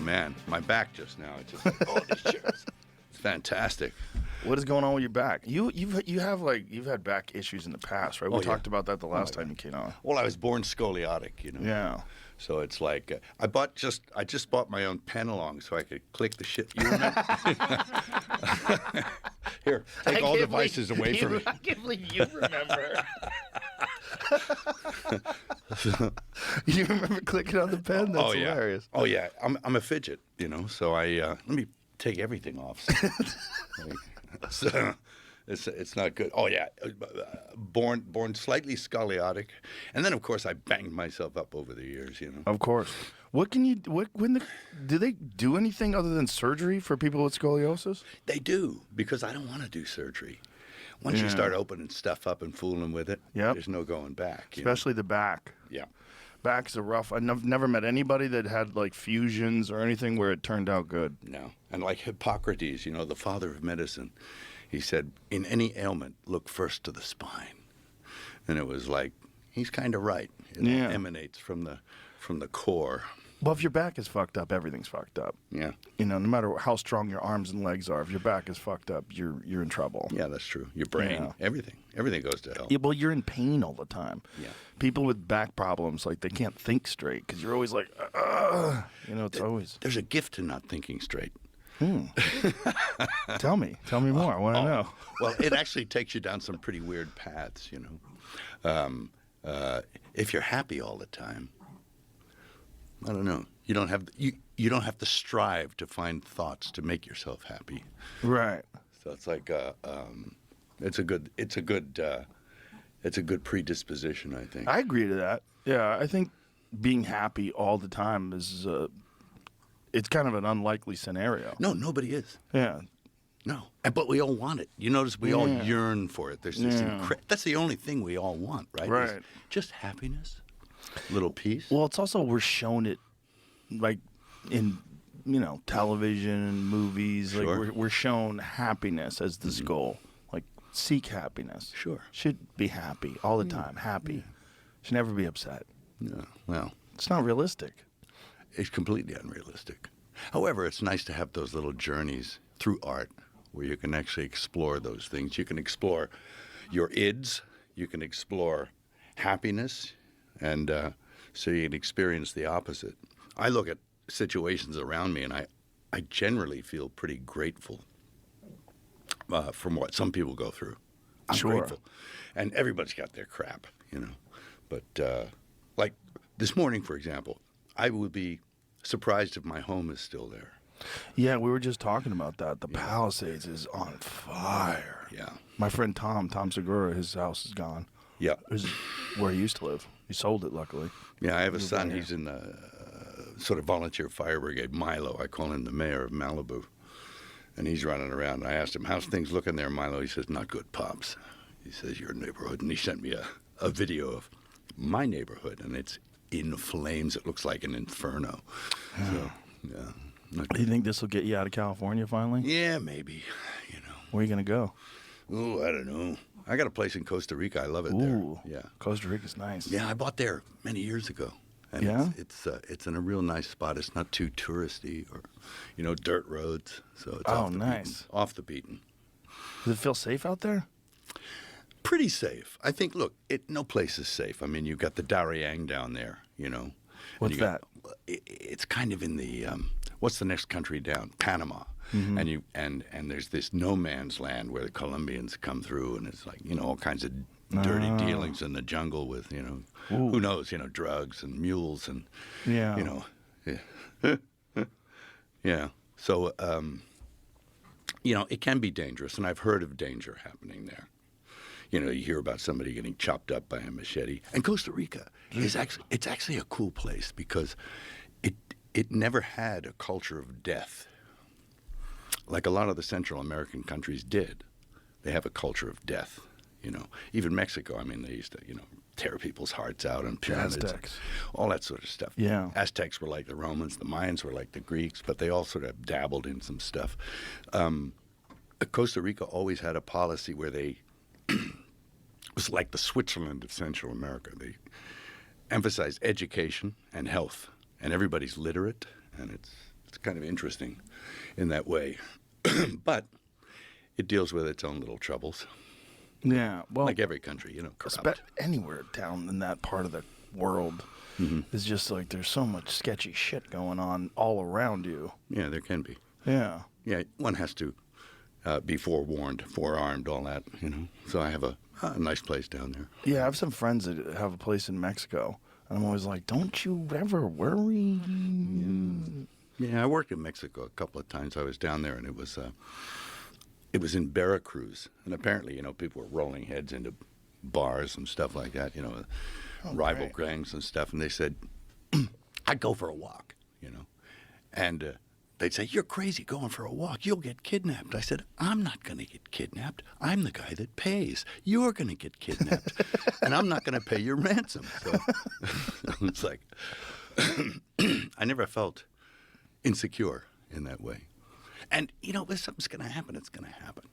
man, my back just now. It's just like, oh, these chairs. It's fantastic. What is going on with your back? You've had back issues in the past, right? We talked about that the last time you came on. Well, I was born scoliotic, you know. Yeah. So it's like I just bought my own pen along so I could click the shit. You remember? Here, take all devices away from me. I can't believe you remember. You remember clicking on the pen? That's hilarious. Oh yeah, I'm a fidget, you know. So let me take everything off. So it's not good. Oh yeah, born slightly scoliotic, and then of course I banged myself up over the years, you know. Of course. Do they do anything other than surgery for people with scoliosis? They do, because I don't want to do surgery. Once you start opening stuff up and fooling with it, there's no going back. Especially the back. Yeah. Back's a rough. I've never met anybody that had like fusions or anything where it turned out good. No. And like Hippocrates, you know, the father of medicine, he said, in any ailment, look first to the spine. And it was like, he's kind of right. It emanates from the core. Well, if your back is fucked up, everything's fucked up. Yeah. You know, no matter how strong your arms and legs are, if your back is fucked up, you're in trouble. Yeah, that's true. Your brain, everything goes to hell. Yeah, well, you're in pain all the time. Yeah. People with back problems, like, they can't think straight because you're always like, you know, it's always. There's a gift to not thinking straight. Tell me more. I want to know. Well, it actually takes you down some pretty weird paths, you know. If you're happy all the time, I don't know. You don't have to strive to find thoughts to make yourself happy. Right. So it's like it's a good predisposition, I think. I agree to that. Yeah, I think being happy all the time is it's kind of an unlikely scenario. No, nobody is. Yeah. No, but we all want it. You notice we all yearn for it. There's this that's the only thing we all want, right? Right. Is just happiness, little peace. Well, it's also we're shown it, like in television and movies. Sure. Like we're shown happiness as this goal. Like seek happiness. Sure. Should be happy all the time. Happy. Should never be upset. No. Well, it's not realistic. It's completely unrealistic. However, it's nice to have those little journeys through art where you can actually explore those things. You can explore your ids, you can explore happiness, and so you can experience the opposite. I look at situations around me, and I generally feel pretty grateful from what some people go through. I'm grateful. And everybody's got their crap, you know. But like this morning, for example, I would be surprised if my home is still there. Yeah, we were just talking about that. The Palisades is on fire. Yeah. My friend Tom Segura, his house is gone. Yeah. This is where he used to live. He sold it, luckily. Yeah, I have a son. He's in the sort of volunteer fire brigade, Milo. I call him the mayor of Malibu. And he's running around. I asked him, how's things looking there, Milo? He says, not good, Pops. He says, your neighborhood. And he sent me a video of my neighborhood, and it's in flames. It looks like an inferno. So, yeah. Do you think this will get you out of California finally? Yeah, maybe. You know. Where are you going to go? Oh, I don't know. I got a place in Costa Rica. I love it there. Yeah. Costa Rica's nice. Yeah, I bought there many years ago. And it's in a real nice spot. It's not too touristy or, dirt roads. So it's off the beaten. Does it feel safe out there? Pretty safe. I think, look, no place is safe. I mean, you've got the Darien down there, you know. What's that? It's kind of in the, what's the next country down? Panama. Mm-hmm. And there's this no man's land where the Colombians come through, and it's like, all kinds of dirty dealings in the jungle with, who knows, drugs and mules and, yeah. Yeah. So, it can be dangerous, and I've heard of danger happening there. You hear about somebody getting chopped up by a machete. And Costa Rica it's actually a cool place because it never had a culture of death like a lot of the Central American countries did. They have a culture of death, Even Mexico, I mean, they used to, tear people's hearts out in pyramids. Aztecs. All that sort of stuff. Yeah. Aztecs were like the Romans. The Mayans were like the Greeks, but they all sort of dabbled in some stuff. Costa Rica always had a policy where they was like the Switzerland of Central America. They emphasized education and health, and everybody's literate, and It's kind of interesting in that way. But it deals with its own little troubles, Yeah, well, like every country, corrupt. anywhere down in that part of the world is just like there's so much sketchy shit going on all around you. Yeah, there can be. Yeah. Yeah, one has to be forewarned, forearmed, all that, So I have a nice place down there. Yeah, I have some friends that have a place in Mexico, and I'm always like, don't you ever worry? Yeah, I worked in Mexico a couple of times. I was down there, and it was in Veracruz, and apparently, people were rolling heads into bars and stuff like that, rival great. gangs and stuff, and they said, I'd go for a walk, and they'd say, you're crazy going for a walk. You'll get kidnapped. I said, I'm not going to get kidnapped. I'm the guy that pays. You're going to get kidnapped, and I'm not going to pay your ransom. So it's like, I never felt insecure in that way. And, if something's going to happen, it's going to happen.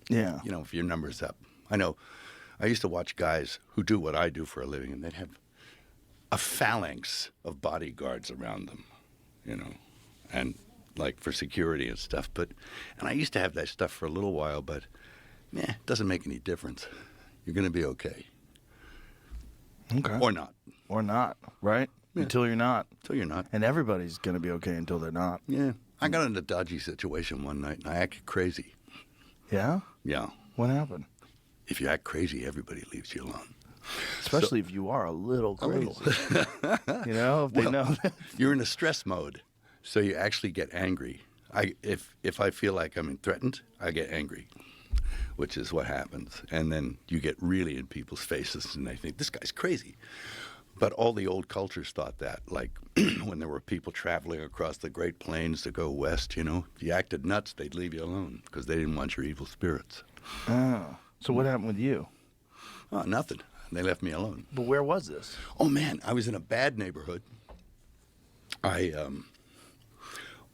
Yeah. If your number's up. I know I used to watch guys who do what I do for a living, and they'd have a phalanx of bodyguards around them, and like for security and stuff. And I used to have that stuff for a little while, but, it doesn't make any difference. You're going to be okay. Okay. Or not. Or not, right? Yeah. Until you're not. Until you're not. And everybody's going to be okay until they're not. Yeah. I got in a dodgy situation one night, and I acted crazy. Yeah? Yeah. What happened? If you act crazy, everybody leaves you alone. Especially if you are a little crazy. If they know that. You're in a stress mode, so you actually get angry. If I feel like I'm threatened, I get angry, which is what happens. And then you get really in people's faces, and they think, this guy's crazy. But all the old cultures thought that, like when there were people traveling across the Great Plains to go west, if you acted nuts, they'd leave you alone because they didn't want your evil spirits. Oh. So what happened with you? Oh, nothing. They left me alone. But where was this? Oh, man, I was in a bad neighborhood. It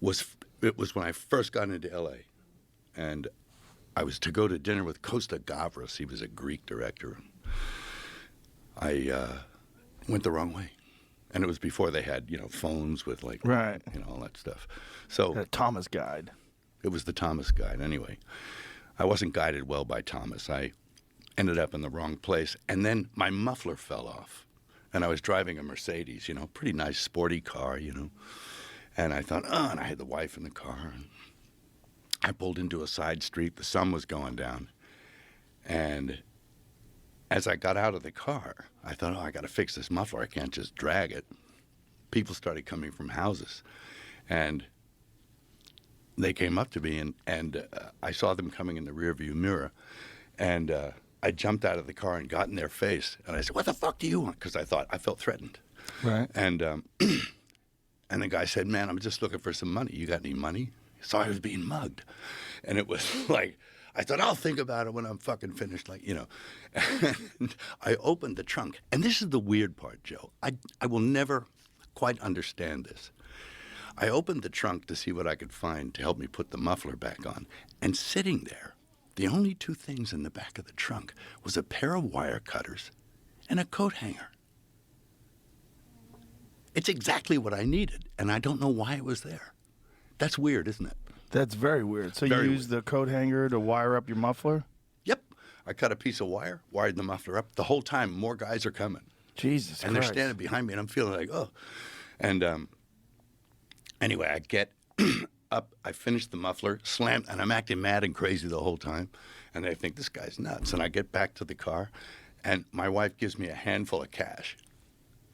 was when I first got into L.A., and I was to go to dinner with Costa Gavras. He was a Greek director. I went the wrong way. And it was before they had, phones with Right. All that stuff. So A Thomas guide. it was the Thomas guide anyway. I wasn't guided well by Thomas. I ended up in the wrong place. And then my muffler fell off. And I was driving a Mercedes, pretty nice sporty car, And I thought, and I had the wife in the car. And I pulled into a side street. The sun was going down. And as I got out of the car, I thought, I got to fix this muffler. I can't just drag it. People started coming from houses. And they came up to me, and I saw them coming in the rearview mirror. And I jumped out of the car and got in their face. And I said, what the fuck do you want? Because I felt threatened. Right. And the guy said, man, I'm just looking for some money. You got any money? So I was being mugged. And it was like, I thought, I'll think about it when I'm fucking finished, And I opened the trunk. And this is the weird part, Joe. I will never quite understand this. I opened the trunk to see what I could find to help me put the muffler back on. And sitting there, the only two things in the back of the trunk was a pair of wire cutters and a coat hanger. It's exactly what I needed, and I don't know why it was there. That's weird, isn't it? That's very weird. So Very you used the coat hanger to wire up your muffler? Yep. I cut a piece of wire, wired the muffler up. The whole time, more guys are coming. Jesus And Christ. they're standing behind me, and I'm feeling like, oh. And anyway, I get up, I finish the muffler, slam, and I'm acting mad and crazy the whole time. And they think, this guy's nuts. And I get back to the car, and my wife gives me a handful of cash.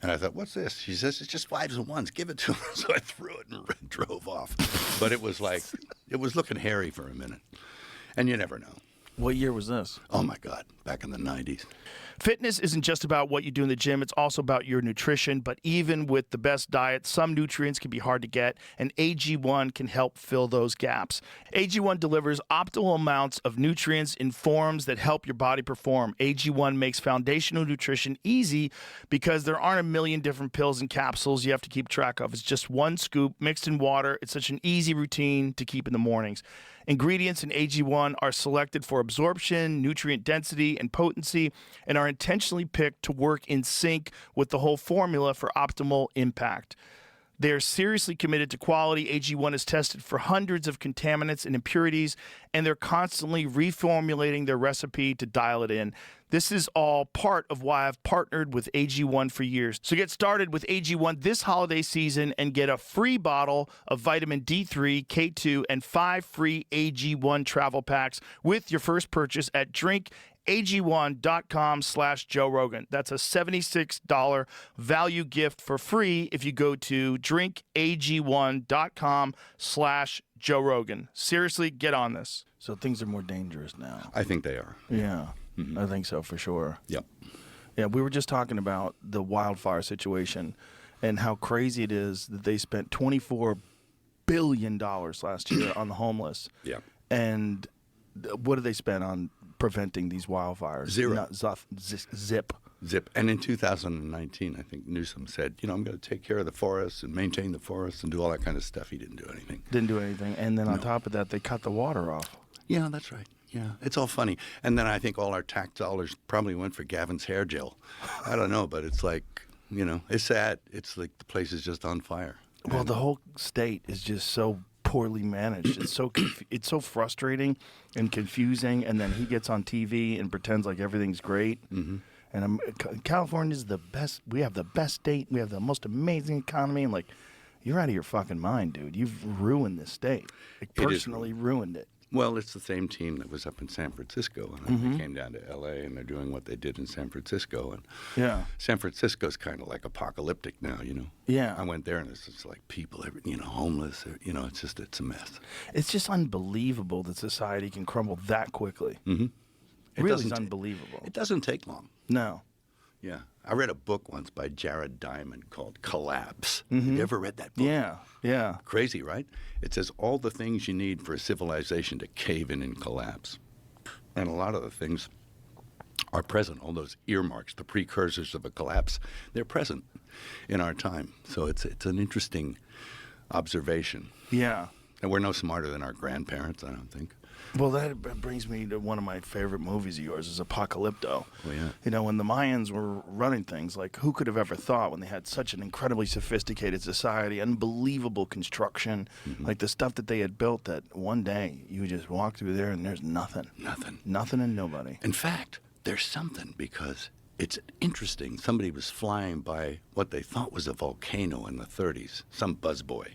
And I thought, what's this? She says, it's just fives and ones. Give it to him. So I threw it and drove off. But it was like, it was looking hairy for a minute. And you never know. What year was this? Oh, my God. Back in the 90s. Fitness isn't just about what you do in the gym, it's also about your nutrition. But even with the best diet, some nutrients can be hard to get, and AG1 can help fill those gaps. AG1 delivers optimal amounts of nutrients in forms that help your body perform. AG1 makes foundational nutrition easy because there aren't a million different pills and capsules you have to keep track of. It's just one scoop mixed in water. It's such an easy routine to keep in the mornings. Ingredients in AG1 are selected for absorption, nutrient density, and potency, and are intentionally picked to work in sync with the whole formula for optimal impact. They are seriously committed to quality. AG1 is tested for hundreds of contaminants and impurities, and they're constantly reformulating their recipe to dial it in. This is all part of why I've partnered with AG1 for years. So get started with AG1 this holiday season and get a free bottle of vitamin D3, K2, and 5 free AG1 travel packs with your first purchase at drinkag1.com/Joe Rogan. That's a $76 value gift for free if you go to drinkag1.com/Joe Rogan. Seriously, get on this. So things are more dangerous now. I think they are. Yeah, I think so for sure. Yep. Yeah, we were just talking about the wildfire situation and how crazy it is that they spent $24 billion last year on the homeless. Yeah. And what did they spend on preventing these wildfires? Zero. Not zip. Zip. And in 2019, I think Newsom said, I'm going to take care of the forests and maintain the forests and do all that kind of stuff. He didn't do anything. Didn't do anything. And then on top of that, they cut the water off. Yeah, that's right. Yeah, it's all funny. And then I think all our tax dollars probably went for Gavin's hair gel. I don't know, but it's like, it's sad. It's like the place is just on fire. Well, the whole state is just so poorly managed. It's so frustrating and confusing. And then he gets on TV and pretends like everything's great. Mm-hmm. And California's the best. We have the best state. We have the most amazing economy. And you're out of your fucking mind, dude. You've ruined this state. Personally ruined it. Well, it's the same team that was up in San Francisco, and they came down to L.A., and they're doing what they did in San Francisco. And San Francisco's kind of like apocalyptic now, Yeah. I went there, and it's just like people, homeless. It's a mess. It's just unbelievable that society can crumble that quickly. Mm-hmm. It really is unbelievable. It doesn't take long. No. Yeah. I read a book once by Jared Diamond called Collapse. Have you ever read that book? Yeah. Crazy, right? It says all the things you need for a civilization to cave in and collapse. And a lot of the things are present. All those earmarks, the precursors of a collapse, they're present in our time. So it's an interesting observation. Yeah. And we're no smarter than our grandparents, I don't think. Well, that brings me to one of my favorite movies of yours, is Apocalypto. Oh, yeah. When the Mayans were running things, who could have ever thought when they had such an incredibly sophisticated society, unbelievable construction, the stuff that they had built, that one day you would just walk through there and there's nothing. Nothing and nobody. In fact, there's something, because it's interesting. Somebody was flying by what they thought was a volcano in the 30s, some buzzboy.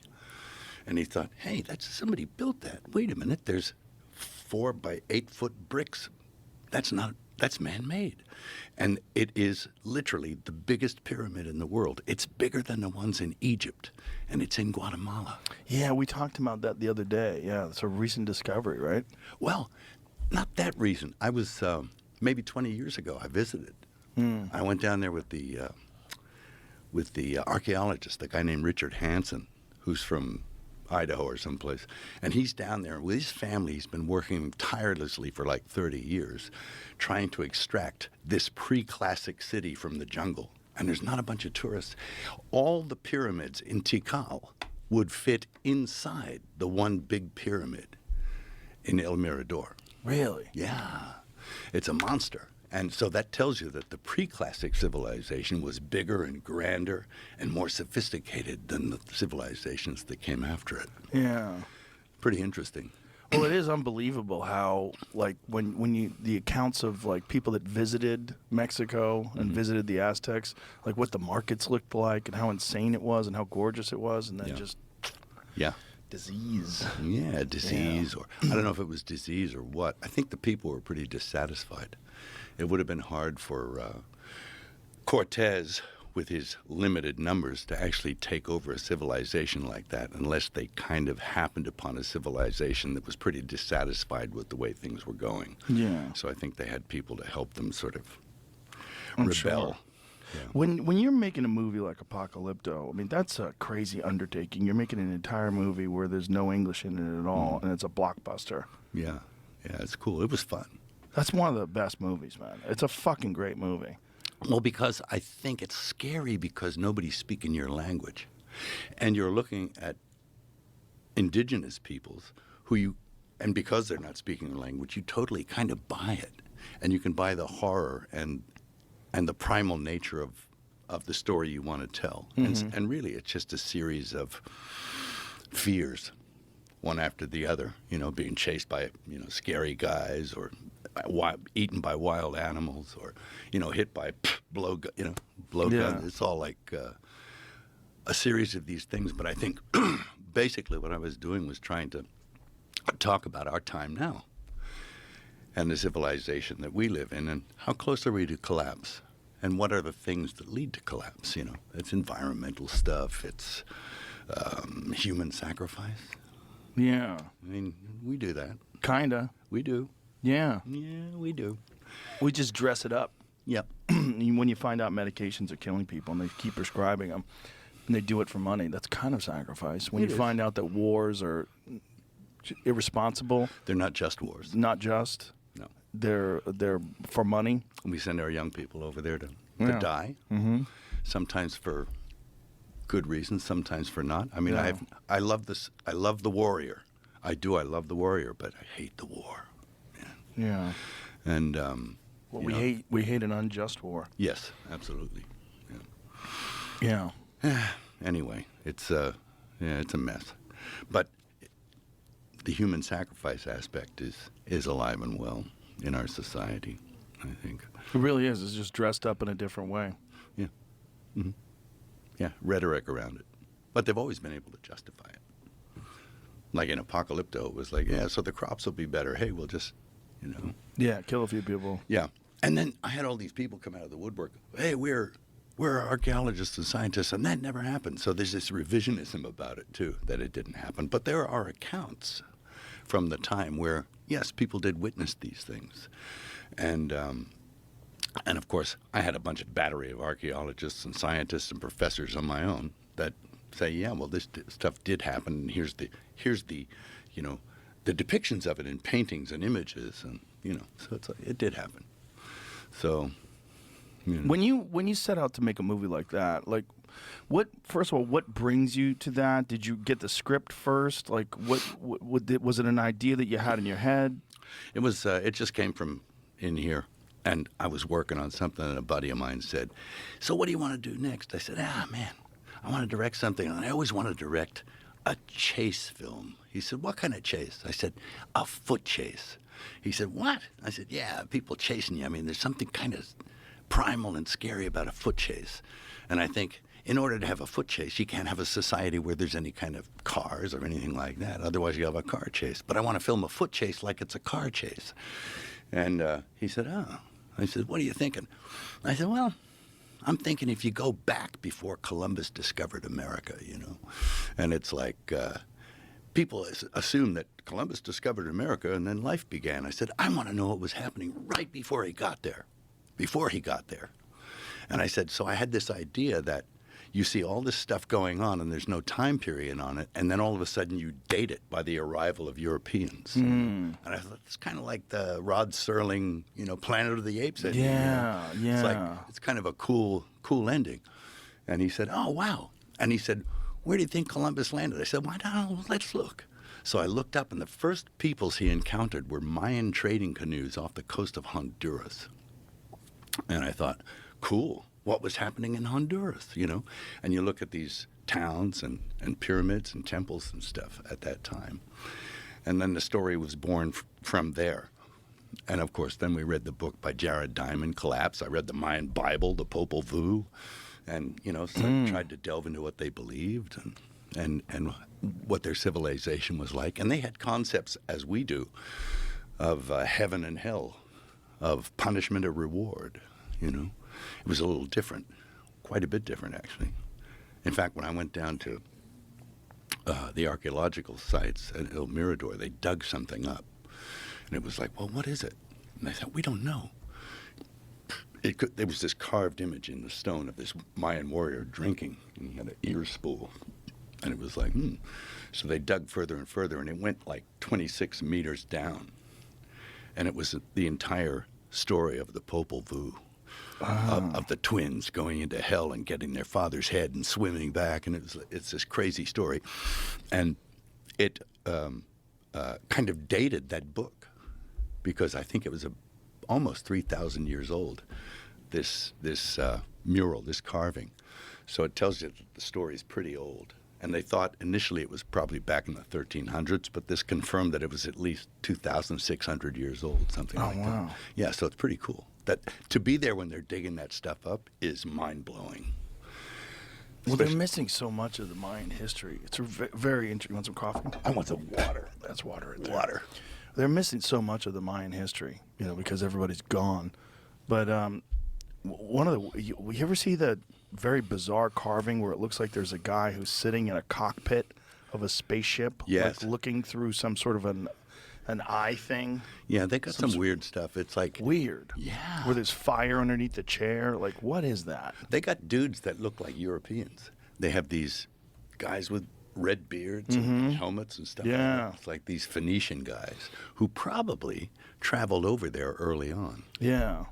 And he thought, hey, somebody built that. Wait a minute, there's 4 by 8 foot bricks. That's man-made. And it is literally the biggest pyramid in the world. It's bigger than the ones in Egypt, and it's in Guatemala. Yeah, we talked about that the other day. Yeah, it's a recent discovery, right? Well, not that recent. I was, maybe 20 years ago, I visited. I went down there with the archaeologist, a guy named Richard Hansen, who's from Idaho or someplace. And he's down there with his family. He's been working tirelessly for 30 years trying to extract this pre-classic city from the jungle. And there's not a bunch of tourists. All the pyramids in Tikal would fit inside the one big pyramid in El Mirador. Really? Yeah. It's a monster. And so that tells you that the pre-classic civilization was bigger and grander and more sophisticated than the civilizations that came after it. Yeah. Pretty interesting. Well, it is unbelievable how, when the accounts of, people that visited Mexico and visited the Aztecs, what the markets looked like and how insane it was and how gorgeous it was, and then just... Yeah. Disease. Yeah, disease. Or I don't know if it was disease or what. I think the people were pretty dissatisfied. It would have been hard for Cortez, with his limited numbers, to actually take over a civilization like that unless they kind of happened upon a civilization that was pretty dissatisfied with the way things were going. Yeah. So I think they had people to help them sort of I'm rebel. Sure. Yeah. When you're making a movie like Apocalypto, that's a crazy undertaking. You're making an entire movie where there's no English in it at all, and it's a blockbuster. Yeah, it's cool. It was fun. That's one of the best movies, man. It's a fucking great movie. Well, because I think it's scary because nobody's speaking your language. And you're looking at indigenous peoples and because they're not speaking your language, you totally kind of buy it. And you can buy the horror and the primal nature of the story you want to tell. Mm-hmm. And really, it's just a series of fears, one after the other, being chased by, scary guys, or eaten by wild animals, or, hit by blow gun. It's all like a series of these things. But I think basically what I was doing was trying to talk about our time now and the civilization that we live in, and how close are we to collapse, and what are the things that lead to collapse. It's environmental stuff, it's human sacrifice. Yeah. I mean, we do that. Kinda. We do. Yeah. Yeah, we do. We just dress it up. Yep. When you find out medications are killing people and they keep prescribing them, and they do it for money, that's kind of sacrifice. When It you is. find out that wars are irresponsible, They're not just wars. not just, No. they're for money. We send our young people over there to Yeah. die, Mm-hmm. sometimes for good reasons, sometimes for not. I mean, Yeah. I love this. I love the warrior. I do. I love the warrior, but I hate the war. Yeah. And Well, we hate an unjust war. yes, absolutely. Yeah. Anyway, it's a mess, but the human sacrifice aspect is alive and well in our society, I think. It really is. It's just dressed up in a different way. Yeah. Mm-hmm. Yeah, rhetoric around it, but they've always been able to justify it. Like in Apocalypto, it was like, yeah, so the crops will be better. Hey, we'll just, Yeah, kill a few people. Yeah. And then I had all these people come out of the woodwork. Hey, we're archaeologists and scientists, and that never happened. So there's this revisionism about it, too, that it didn't happen. But there are accounts from the time where, yes, people did witness these things. And of course, I had a battery of archaeologists and scientists and professors on my own that say, yeah, well, this stuff did happen, and here's the the depictions of it in paintings and images, and so it did happen. So, When you set out to make a movie like that, like, first of all, what brings you to that? Did you get the script first? Like, was it an idea that you had in your head? it was it just came from in here, and I was working on something, and a buddy of mine said, "So what do you want to do next?" I said, man, I want to direct something, and I always want to direct a chase film. He said, "What kind of chase?" I said, "A foot chase." He said, "What?" I said, "Yeah, people chasing you. I mean, there's something kind of primal and scary about a foot chase." And I think in order to have a foot chase, you can't have a society where there's any kind of cars or anything like that. Otherwise, you have a car chase. But I want to film a foot chase like it's a car chase. And he said, "Oh." I said, "What are you thinking?" I said, "Well, I'm thinking if you go back before Columbus discovered America, and it's like people assume that Columbus discovered America and then life began." I said, "I want to know what was happening right before he got there. And I said, so I had this idea that you see all this stuff going on and there's no time period on it, and then all of a sudden you date it by the arrival of Europeans. And I thought it's kind of like the Rod Serling, Planet of the Apes ending. Yeah, yeah. It's kind of a cool ending. And he said, "Oh, wow." And he said, "Where do you think Columbus landed?" I said, "Why not? Let's look." So I looked up, and the first peoples he encountered were Mayan trading canoes off the coast of Honduras. And I thought, cool, what was happening in Honduras, And you look at these towns and pyramids and temples and stuff at that time. And then the story was born from there. And, of course, then we read the book by Jared Diamond, Collapse. I read the Mayan Bible, the Popol Vuh, and, tried to delve into what they believed and what their civilization was like. And they had concepts, as we do, of heaven and hell, of punishment or reward, It was a little different, quite a bit different, actually. In fact, when I went down to the archaeological sites at El Mirador, they dug something up. And it was like, well, what is it? And they said, we don't know. There was this carved image in the stone of this Mayan warrior drinking, and he had an ear spool. And it was like, So they dug further and further, and it went like 26 meters down. And it was the entire story of the Popol Vuh, of the twins going into hell and getting their father's head and swimming back. And it's this crazy story. And it kind of dated that book, because I think it was almost 3,000 years old, this mural, this carving. So it tells you that the story is pretty old. And they thought initially it was probably back in the 1300s, but this confirmed that it was at least 2,600 years old, something like wow. that. Yeah, so it's pretty cool. That to be there when they're digging that stuff up is mind-blowing. Well, they're missing so much of the Mayan history. It's very interesting. You want some coffee? I want some water. That's water right there. Water. They're missing so much of the Mayan history, because everybody's gone. But one of the you ever see the very bizarre carving where it looks like there's a guy who's sitting in a cockpit of a spaceship, Yes. like looking through some sort of an eye thing? Yeah, they got some weird stuff. It's like Weird. Yeah. Where there's fire underneath the chair. Like, what is that? they got dudes that look like Europeans. They have these guys with red beards and helmets and stuff. Yeah. Like that. It's like these Phoenician guys who probably traveled over there early on. Yeah.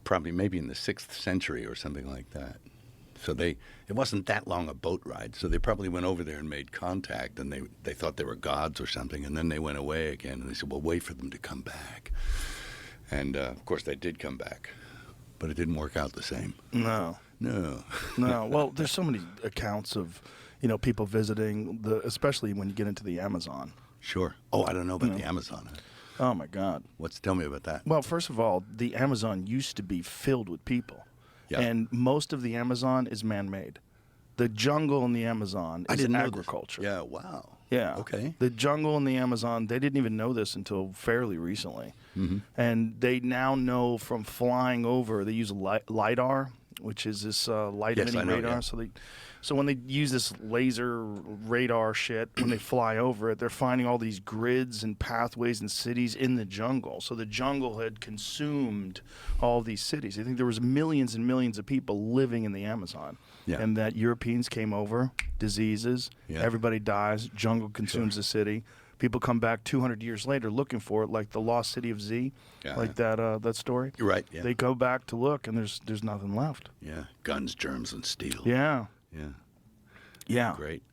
Probably maybe in the 6th century or something like that. So it wasn't that long a boat ride. So they probably went over there and made contact, and they thought they were gods or something, and then they went away again. And they said, well, wait for them to come back. And, of course, they did come back. But it didn't work out the same. No. No. No. Well, there's so many accounts of, people visiting, especially when you get into the Amazon. Sure. Oh, I don't know about the Amazon. Oh, my God. Tell me about that. Well, first of all, the Amazon used to be filled with people. Yeah. And most of the Amazon is man-made. The jungle in the Amazon I is didn't know this. agriculture. Yeah, wow. Yeah. Okay. The jungle in the Amazon, they didn't even know this until fairly recently. Mm-hmm. And they now know from flying over, they use LiDAR, which is this light-emitting I know, radar. yeah. So when they use this laser radar shit, when they fly over it, they're finding all these grids and pathways and cities in the jungle. So the jungle had consumed all these cities. I think there was millions and millions of people living in the Amazon. Yeah. And that Europeans came over, diseases, Yeah. everybody dies, jungle consumes the city. People come back 200 years later looking for it, like the lost city of Z, Yeah. like that story. You're right. Yeah. They go back to look, and there's nothing left. Yeah. Guns, germs, and steel. Yeah. Yeah. Yeah. Great.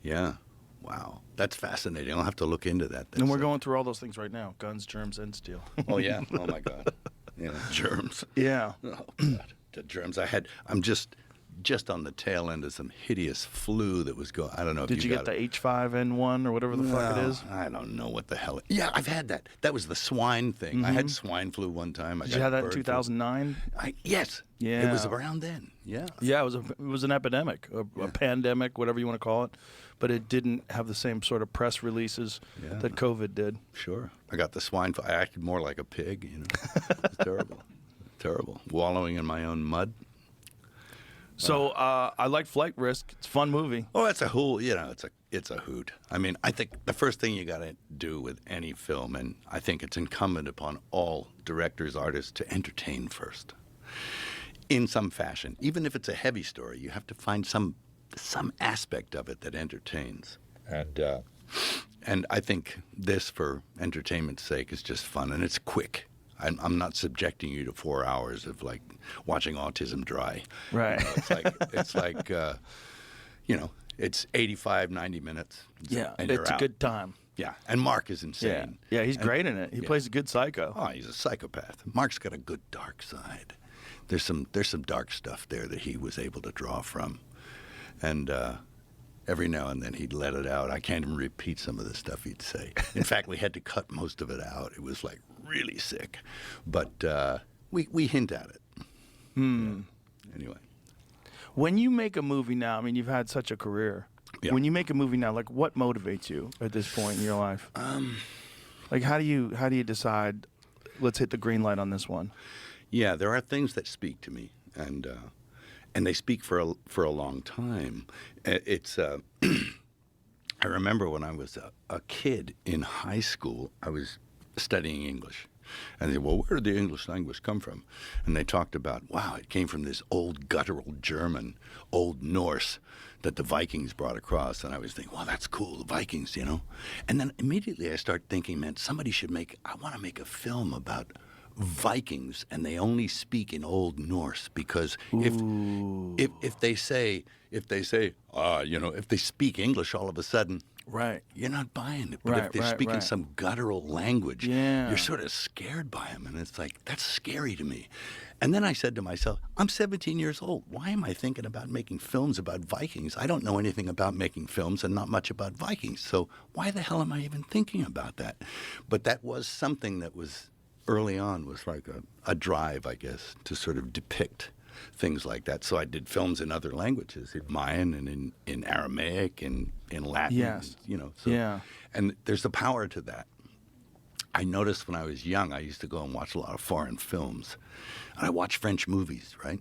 Yeah. Wow. That's fascinating. I'll have to look into that. And we're going through all those things right now: guns, germs, and steel. Oh yeah. Oh my God. Yeah. Germs. Yeah. Oh God. The germs. I'm just on the tail end of some hideous flu that was going. I don't know. Did if you get the H5N1 or whatever the fuck it is? I don't know what the hell. Yeah, I've had that. That was the swine thing. I had swine flu one time. Did you have that in 2009? Yes. Yeah. It was around then. Yeah. Yeah, it was an epidemic, a pandemic, whatever you want to call it, but it didn't have the same sort of press releases that COVID did. Sure. I got the swine flu. I acted more like a pig. It's terrible. Terrible. Wallowing in my own mud. So I like Flight Risk. It's a fun movie. Oh, it's a hoot. It's a hoot. I mean, I think the first thing you got to do with any film, and I think it's incumbent upon all directors, artists, to entertain first, in some fashion. Even if it's a heavy story, you have to find some aspect of it that entertains. And I think this, for entertainment's sake, is just fun, and it's quick. I'm not subjecting you to 4 hours of like watching Autism dry. Right. It's like it's 85, 90 minutes. Yeah, and it's you're a out. good time. Yeah, and Mark is insane. Yeah, he's great in it. He plays a good psycho. Oh, he's a psychopath. Mark's got a good dark side. There's some dark stuff there that he was able to draw from, and every now and then he'd let it out. I can't even repeat some of the stuff he'd say. In fact, we had to cut most of it out. It was like really sick, but we hint at it. Yeah. Anyway, when you make a movie now, I mean, you've had such a career. Yeah. When you make a movie now, like what motivates you at this point in your life? Like how do you decide? Let's hit the green light on this one. yeah, there are things that speak to me, and they speak for a long time. It's I remember when I was a kid in high school, I was studying English. And they said, well, where did the English language come from? And they talked about, wow, it came from this old guttural German, Old Norse that the Vikings brought across. And I was thinking, wow, that's cool, the Vikings, And then immediately I started thinking, man, I want to make a film about Vikings and they only speak in Old Norse because if they say if they speak English all of a sudden, Right. you're not buying it. But Right, if they right, speak in right. some guttural language, Yeah. you're sort of scared by them. And it's like, that's scary to me. And then I said to myself, I'm 17 years old. Why am I thinking about making films about Vikings? I don't know anything about making films and not much about Vikings. So why the hell am I even thinking about that? But that was something that was early on, was like a drive, I guess, to sort of depict things like that. So I did films in other languages, in Mayan and in Aramaic and in Latin. Yes. So, Yeah. and there's the power to that. I noticed when I was young, I used to go and watch a lot of foreign films. And I watched French movies, right?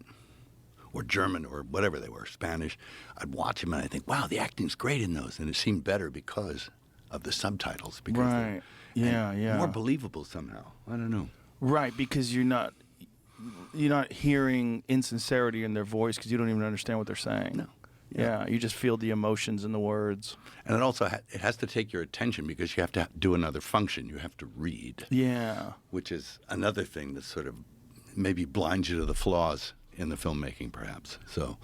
Or German or whatever they were, Spanish. I'd watch them and I'd think, wow, the acting's great in those. And it seemed better because of the subtitles. Because Right. Yeah, yeah. more believable somehow. I don't know. Right, because you're not hearing insincerity in their voice because you don't even understand what they're saying. No. Yeah, you just feel the emotions in the words. And it also it has to take your attention because you have to do another function. You have to read. Yeah. Which is another thing that sort of maybe blinds you to the flaws in the filmmaking, perhaps. So,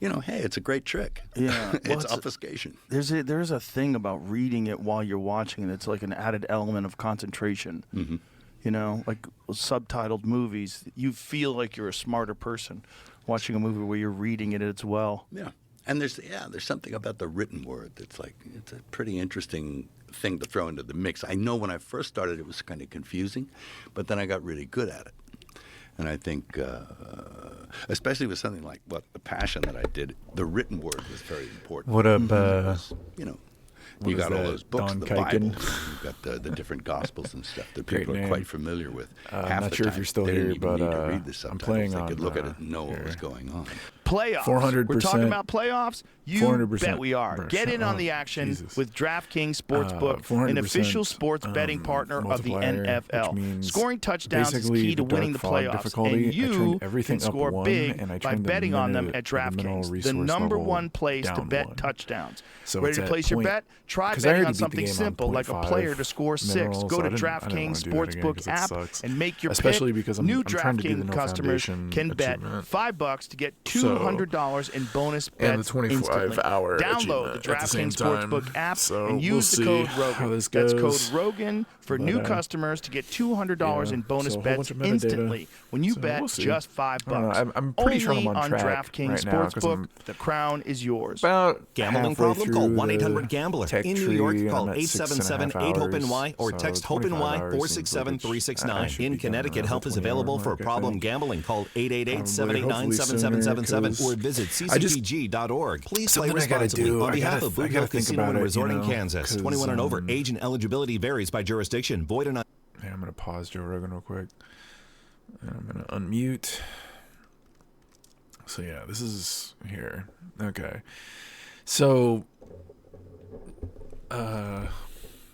hey, it's a great trick. Yeah. It's obfuscation. There's a thing about reading it while you're watching it. It's like an added element of concentration. Mm-hmm. Like subtitled movies, you feel like you're a smarter person watching a movie where you're reading it as well. Yeah. And there's something about the written word that's like, it's a pretty interesting thing to throw into the mix. I know when I first started it was kind of confusing, but then I got really good at it. And I think, especially with something like The Passion that I did, the written word was very important. What up, you got all that, those books, Don the Kiken? Bible, you've got the different Gospels and stuff that Great people are name. quite familiar with. I'm Half not the sure if time, you're still they didn't here, even but need to read the I'm subtitles. playing They on, could look at it and know what here. was going on. Playoffs. 400%. We're talking about playoffs. You 400%. bet we are. Get in on the action Jesus. with DraftKings Sportsbook, 400%, an official sports betting partner of the multiplier, NFL. which means Scoring touchdowns is basically key to the winning the dark fog playoffs, difficulty. and I turned you everything can up score one, big and I by turned the betting on them minute- at the mineral DraftKings, the resource number level one place to down bet one. touchdowns. So Ready it's to at place your point- bet? Try 'cause I betting already on beat the something game on simple like a 0.5 player to score 6. minerals, Go so to I didn't wanna DraftKings do that again Sportsbook 'cause it app sucks. and make your Especially pick. because I'm New trying to do the DraftKings no customers foundation can bet achievement. $5 to get $200 in bonus bets And the 25-hour Download the achievement at the same DraftKings time. Sportsbook app So and we'll use the see code how Rogan. this That's goes. code Rogan for But, new customers to get $200 in bonus so a whole bets bunch of metadata. instantly when you So bet we'll see. just $5. I don't know. I'm pretty sure I'm Only on track DraftKings right now 'cause Sportsbook. I'm The crown is yours. about Gambling halfway problem? Call through 1-800-GAMBLER. the tech In New tree, York, and call I'm at 877-8-HOPE-NY or so text 25 HOPE-NY hours 467-369. seems like In I should be Connecticut, coming help out is of the 20-hour available for mark, I problem think. gambling. Call Hopefully 888-789-7777 sooner, or visit 'cause ccpg.org. Please play something I gotta responsibly. do. On I behalf gotta- of Boot I Hill gotta think Casino about and it, Resort in 'cause, Kansas. 21 and over. Age and eligibility varies by jurisdiction. Void or not. Yeah, I'm gonna pause Joe Rogan real quick. And I'm gonna unmute. So yeah, this is here. Okay. So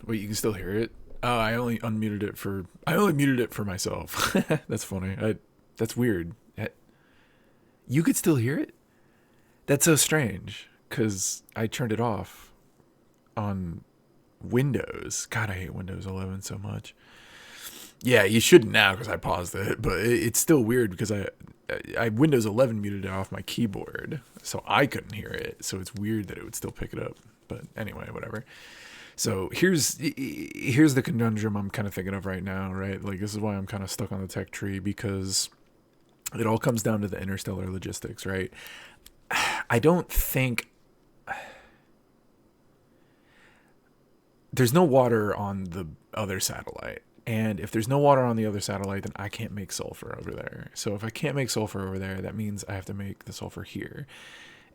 wait, you can still hear it? Oh, I only muted it for myself. That's funny. That's weird. You could still hear it? That's so strange cuz I turned it off on Windows. God, I hate Windows 11 so much. Yeah, you shouldn't now because I paused it, but it's still weird because I Windows 11 muted it off my keyboard, so I couldn't hear it. So it's weird that it would still pick it up. But anyway, whatever. So here's the conundrum I'm kind of thinking of right now, right? Like this is why I'm kind of stuck on the tech tree because it all comes down to the interstellar logistics, right? I don't think there's no water on the other satellite. And if there's no water on the other satellite, then I can't make sulfur over there. So if I can't make sulfur over there, that means I have to make the sulfur here.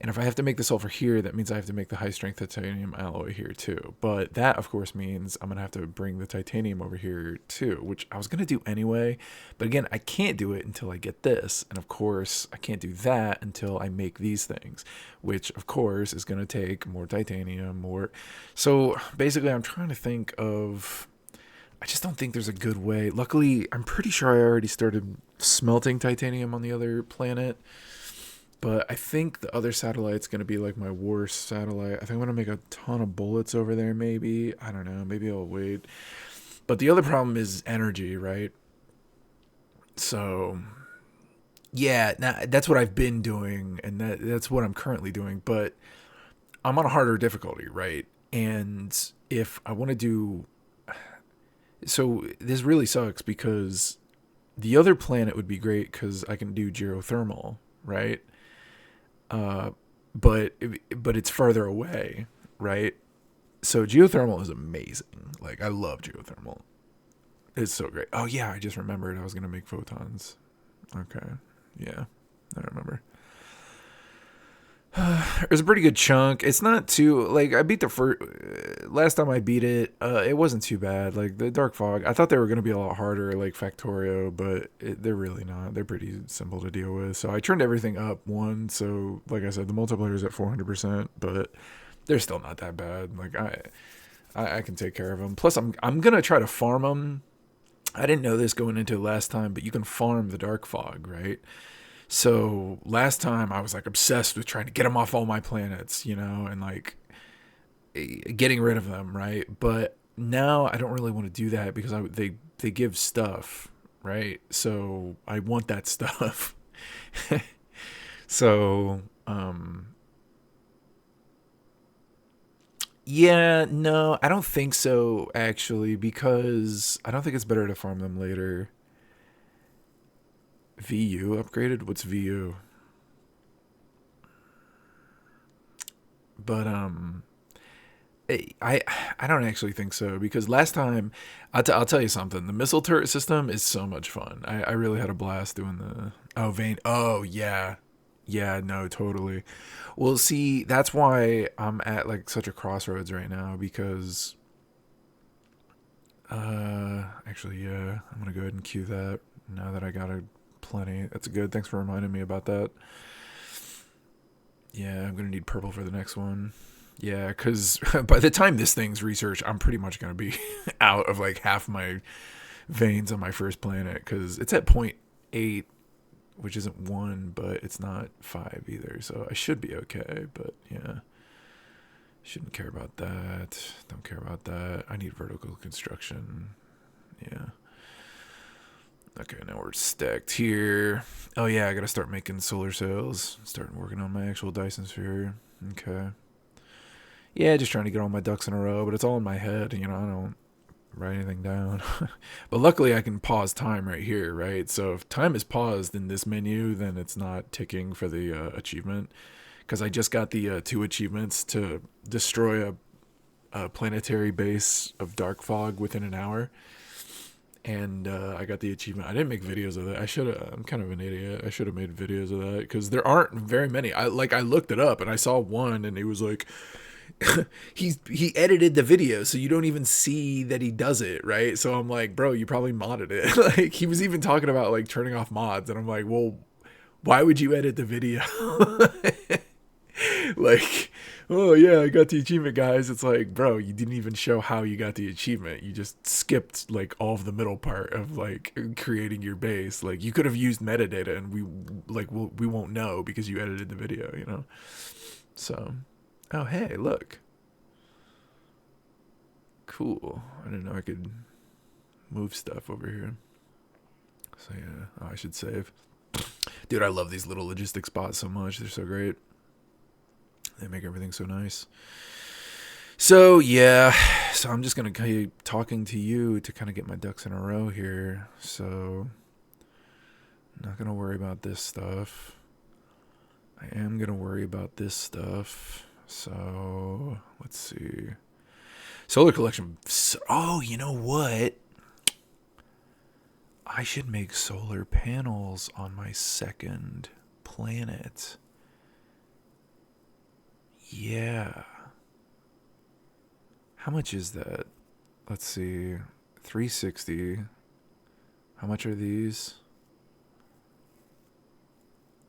And if I have to make the sulfur here, that means I have to make the high-strength titanium alloy here too. But that, of course, means I'm going to have to bring the titanium over here too, which I was going to do anyway. But again, I can't do it until I get this. And of course, I can't do that until I make these things, which, of course, is going to take more titanium, more... So basically, I'm trying to think of... I just don't think there's a good way. Luckily, I'm pretty sure I already started smelting titanium on the other planet. But I think the other satellite's going to be like my worst satellite. I think I'm going to make a ton of bullets over there, maybe. I don't know. Maybe I'll wait. But the other problem is energy, right? So yeah, that's what I've been doing, and that's what I'm currently doing. But I'm on a harder difficulty, right? And if I want to do, so this really sucks because the other planet would be great because I can do geothermal, right? Uh, but it's farther away, right? So geothermal is amazing. Like, I love geothermal. It's so great. Oh yeah, I just remembered I was gonna make photons. Okay, yeah, I remember. It was a pretty good chunk. It's not too like I beat the first. Last time I beat it, it wasn't too bad. Like the Dark Fog, I thought they were gonna be a lot harder, like Factorio, but they're really not. They're pretty simple to deal with. So I turned everything up one. So like I said, the multiplayer is at 400%, but they're still not that bad. Like I can take care of them. Plus, I'm gonna try to farm them. I didn't know this going into last time, but you can farm the Dark Fog, right? So last time I was like obsessed with trying to get them off all my planets, and like getting rid of them, right? But now I don't really want to do that because they give stuff, right? So I want that stuff. So yeah, no, I don't think so actually, because I don't think it's better to farm them later. VU upgraded? What's VU? But I don't actually think so, because last time I'll tell you something. The missile turret system is so much fun. I really had a blast doing the vein. Oh yeah, yeah, no, totally. Well, see, that's why I'm at like such a crossroads right now, because actually, yeah, I'm gonna go ahead and cue that now that I got a plenty. That's good. Thanks for reminding me about that. Yeah, I'm gonna need purple for the next one. Yeah, because by the time this thing's researched, I'm pretty much gonna be out of like half my veins on my first planet, because it's at point 0.8, which isn't 1, but it's not 5 either. So I should be okay. But yeah, shouldn't care about that. Don't care about that. I need vertical construction. Yeah. Okay, now we're stacked here. Oh yeah, I gotta start making solar sails. Starting working on my actual Dyson sphere. Okay. Yeah, just trying to get all my ducks in a row, but it's all in my head. I don't write anything down. But luckily I can pause time right here, right? So if time is paused in this menu, then it's not ticking for the achievement. Because I just got the 2 achievements to destroy a planetary base of Dark Fog within an hour. And I got the achievement. I didn't make videos of that. I'm kind of an idiot. I should have made videos of that, because there aren't very many. I looked it up and I saw one, and it was like, he edited the video so you don't even see that he does it, right? So I'm like, bro, you probably modded it. Like, he was even talking about like turning off mods, and I'm like, well, why would you edit the video? Like, oh yeah, I got the achievement, guys. It's like, bro, you didn't even show how you got the achievement. You just skipped like all of the middle part of like creating your base. Like, you could have used metadata, and we won't know because you edited the video. So, oh hey, look, cool. I didn't know I could move stuff over here. So yeah, I should save. Dude, I love these little logistic spots so much. They're so great. They make everything so nice. So yeah, so I'm just gonna keep talking to you to kind of get my ducks in a row here. So I'm not gonna worry about this stuff. I am gonna worry about this stuff. So let's see. Solar collection. Oh, you know what? I should make solar panels on my second planet. Yeah. How much is that? Let's see. 360. How much are these?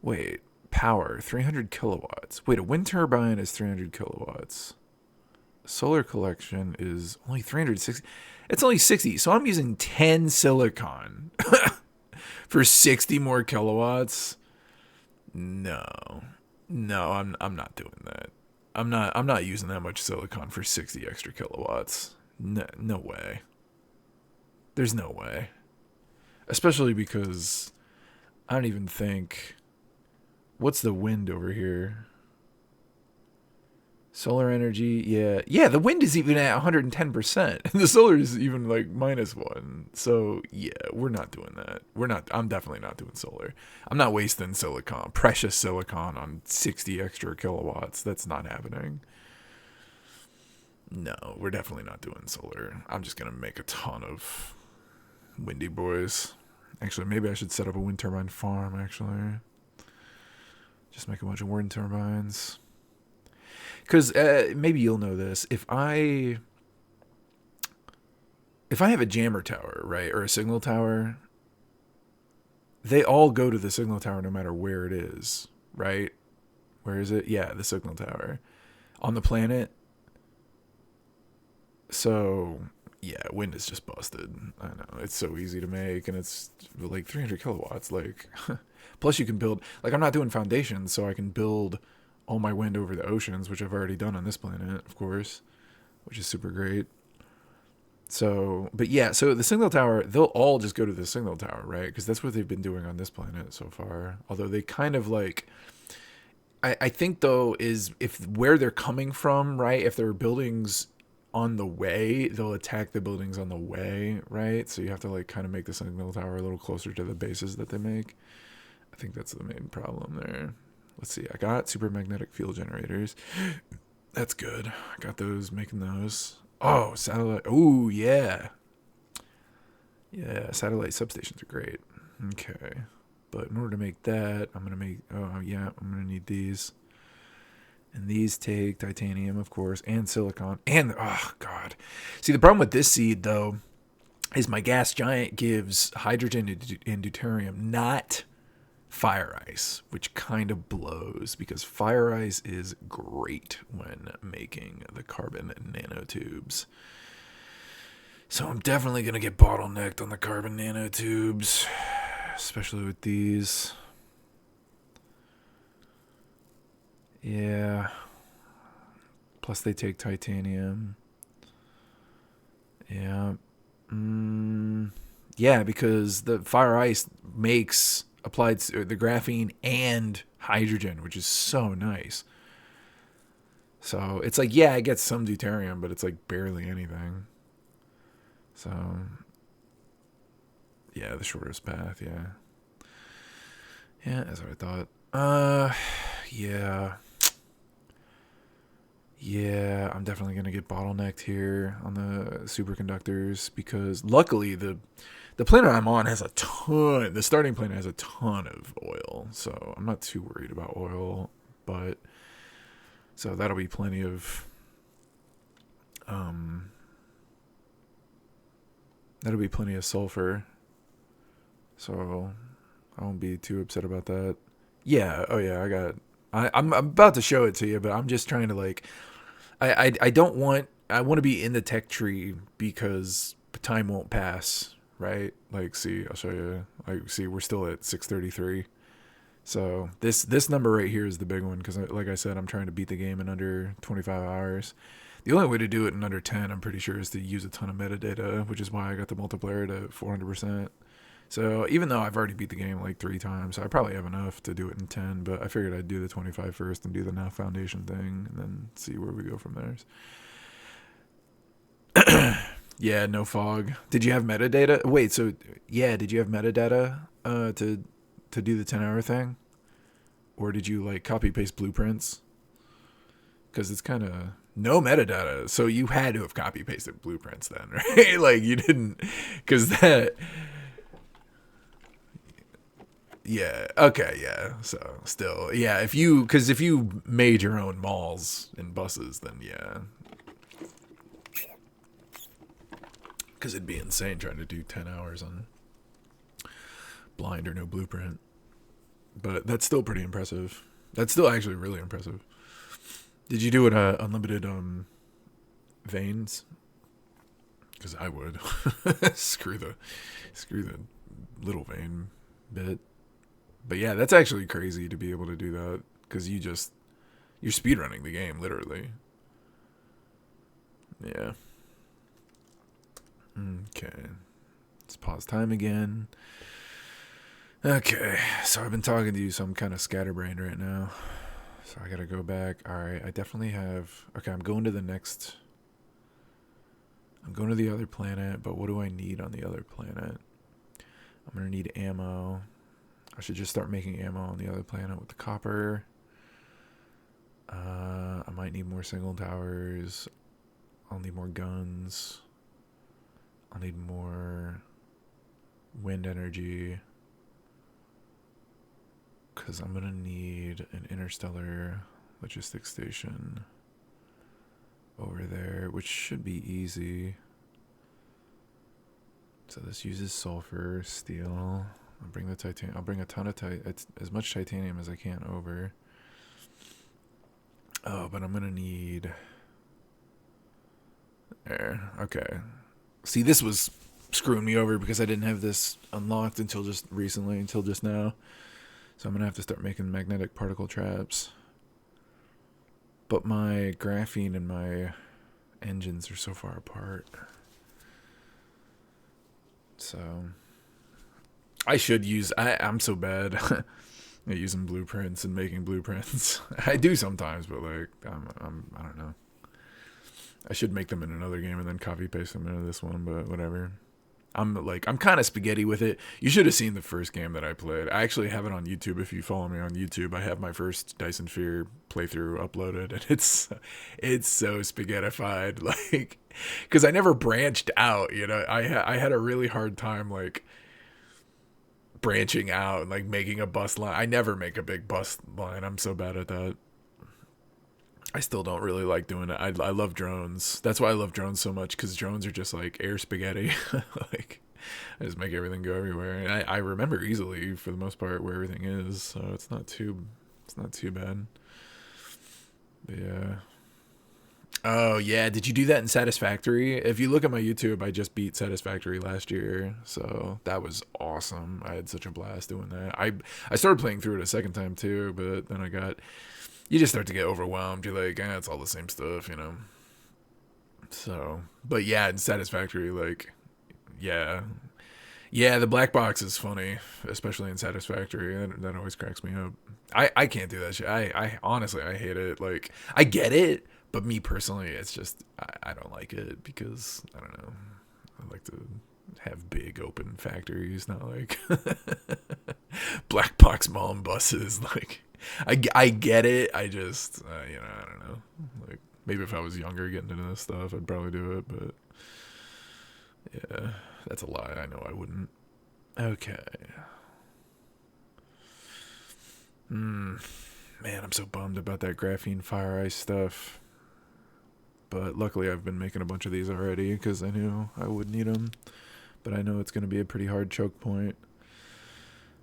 Wait. Power. 300 kilowatts. Wait, a wind turbine is 300 kilowatts. Solar collection is only 360. It's only 60. So I'm using 10 silicon for 60 more kilowatts. No, I'm not doing that. I'm not using that much silicon for 60 extra kilowatts. No way. There's no way. especially because I don't even think. What's the wind over here? Solar energy, yeah. The wind is even at 110%, and the solar is even like -1. So yeah, we're not doing that. I'm definitely not doing solar. I'm not wasting precious silicon, on 60 extra kilowatts. That's not happening. No, we're definitely not doing solar. I'm just gonna make a ton of windy boys. Actually, maybe I should set up a wind turbine farm. Actually, just make a bunch of wind turbines. Because maybe you'll know this. If I have a jammer tower, right, or a signal tower, they all go to the signal tower no matter where it is, right? Where is it? Yeah, the signal tower on the planet. So yeah, wind is just busted. I know, it's so easy to make, and it's like 300 kilowatts. Like, plus you can build. Like, I'm not doing foundations, so I can build all my wind over the oceans, which I've already done on this planet, of course, which is super great. So, but yeah, so the signal tower, they'll all just go to the signal tower, right? Because that's what they've been doing on this planet so far. Although they kind of like, I think though, is if where they're coming from, right? If there are buildings on the way, they'll attack the buildings on the way, right? So you have to like kind of make the signal tower a little closer to the bases that they make. I think that's the main problem there. Let's see. I got super magnetic field generators. That's good. I got those, making those. Oh, satellite. Oh, yeah. Yeah, satellite substations are great. Okay. But in order to make that, I'm going to make... Oh, yeah, I'm going to need these. And these take titanium, of course, and silicon. And, oh, God. See, the problem with this seed, though, is my gas giant gives hydrogen and deuterium, not fire ice, which kind of blows because fire ice is great when making the carbon nanotubes. So I'm definitely going to get bottlenecked on the carbon nanotubes, especially with these. Yeah. Plus they take titanium. Yeah. Yeah, because the fire ice makes applied the graphene and hydrogen, which is so nice. So it's like, yeah, it gets some deuterium, but it's like barely anything. So yeah, the shortest path, yeah. Yeah, that's what I thought. Yeah. Yeah, I'm definitely going to get bottlenecked here on the superconductors because luckily the planet I'm on has a ton. The starting planet has a ton of oil, so I'm not too worried about oil. But so that'll be plenty of sulfur. So I won't be too upset about that. Yeah. Oh yeah. I'm about to show it to you, but I'm just trying to like. I don't want. I want to be in the tech tree because time won't pass. Right? Like, see, I'll show you. Like, see, we're still at 633. So this number right here is the big one because, like I said, I'm trying to beat the game in under 25 hours. The only way to do it in under 10, I'm pretty sure, is to use a ton of metadata, which is why I got the multiplier to 400%. So even though I've already beat the game like 3 times, I probably have enough to do it in 10, but I figured I'd do the 25 first and do the now foundation thing and then see where we go from there. Yeah, no fog. Did you have metadata? Wait, so yeah, did you have metadata to do the 10-hour thing? Or did you like copy paste blueprints? Because it's kind of no metadata. So you had to have copy pasted blueprints then, right? Like you didn't, because that. Yeah. Okay. Yeah. So still, yeah. If you made your own malls and buses, then yeah. Because it'd be insane trying to do 10 hours on blind or no blueprint. But that's still pretty impressive. That's still actually really impressive. Did you do it unlimited veins? Because I would. screw the little vein bit. But yeah, that's actually crazy to be able to do that because you're speedrunning the game literally. Yeah. Okay. Let's pause time again. Okay, so I've been talking to you, so I'm kind of scatterbrained right now. So I gotta go back. All right, I definitely have. Okay, I'm going to the next. I'm going to the other planet, but what do I need on the other planet? I'm gonna need ammo. I should just start making ammo on the other planet with the copper. I might need more single towers. I'll need more guns. I'll need more wind energy. Because I'm going to need an interstellar logistics station over there, which should be easy. So this uses sulfur, steel. I'll bring the titanium. I'll bring a ton of as much titanium as I can over. Oh, but I'm going to need... There. Okay. See, this was screwing me over because I didn't have this unlocked until just recently, until just now. So I'm going to have to start making magnetic particle traps. But my graphene and my engines are so far apart. So I should use... I'm so bad at using blueprints and making blueprints. I do sometimes, but like, I don't know. I should make them in another game and then copy paste them into this one, but whatever. I'm kind of spaghetti with it. You should have seen the first game that I played. I actually have it on YouTube. If you follow me on YouTube, I have my first Dyson Sphere playthrough uploaded, and it's so spaghettified, like, because I never branched out. You know, I had a really hard time like branching out and like making a bus line. I never make a big bus line. I'm so bad at that. I still don't really like doing it. I love drones. That's why I love drones so much, because drones are just like air spaghetti. Like, I just make everything go everywhere. And I remember easily, for the most part, where everything is, so it's not too bad. But yeah. Oh yeah, did you do that in Satisfactory? If you look at my YouTube, I just beat Satisfactory last year, so that was awesome. I had such a blast doing that. I started playing through it a second time too, but then you just start to get overwhelmed. You're like, it's all the same stuff, you know. So, but yeah, in Satisfactory, like, yeah, the black box is funny, especially in Satisfactory. That always cracks me up. I can't do that shit. I honestly, I hate it. Like, I get it, but me personally, it's just I don't like it because I don't know. I like to have big open factories, not like black box mom buses. Like, I get it. I just, I don't know. Like, maybe if I was younger getting into this stuff, I'd probably do it. But yeah, that's a lie. I know I wouldn't. Okay. Man, I'm so bummed about that graphene fire ice stuff. But luckily I've been making a bunch of these already because I knew I would need them. But I know it's going to be a pretty hard choke point.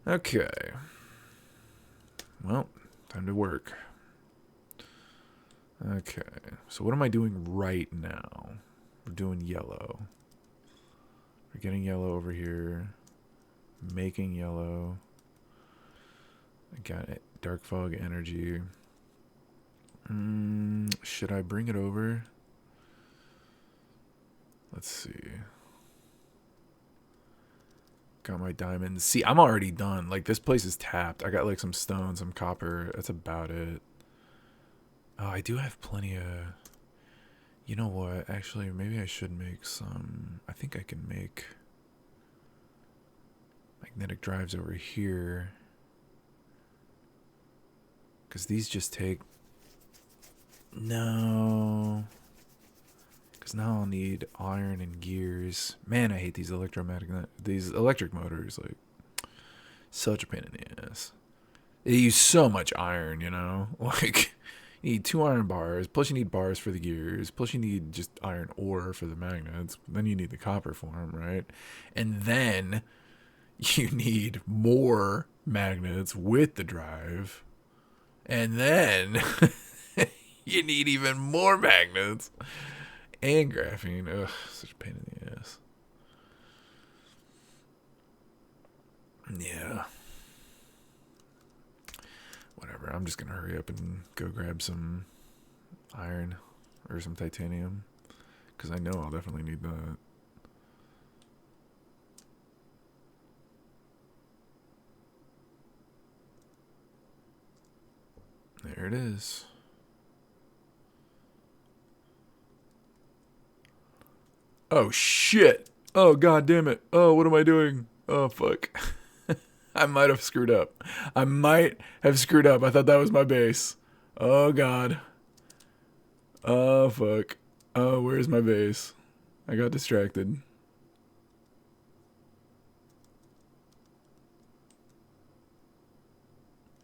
Okay. Well, time to work. Okay. So what am I doing right now? We're doing yellow. We're getting yellow over here. Making yellow. I got it. Dark fog energy. Should I bring it over? Let's see. Got my diamonds. See, I'm already done. Like, this place is tapped. I got like some stone, some copper. That's about it. Oh, I do have plenty of... You know what? Actually, maybe I should make some... I think I can make magnetic drives over here. Because these just take... No... Because now I'll need iron and gears. Man, I hate these electric motors. Like, such a pain in the ass. They use so much iron, you know? Like, you need 2 iron bars, plus you need bars for the gears, plus you need just iron ore for the magnets. Then you need the copper for them, right? And then you need more magnets with the drive. And then you need even more magnets. And graphene. Ugh, such a pain in the ass. Yeah. Whatever. I'm just going to hurry up and go grab some iron or some titanium. Because I know I'll definitely need that. There it is. Oh, shit. Oh, god damn it. Oh, what am I doing? Oh, fuck. I might have screwed up. I thought that was my base. Oh, god. Oh, fuck. Oh, where's my base? I got distracted.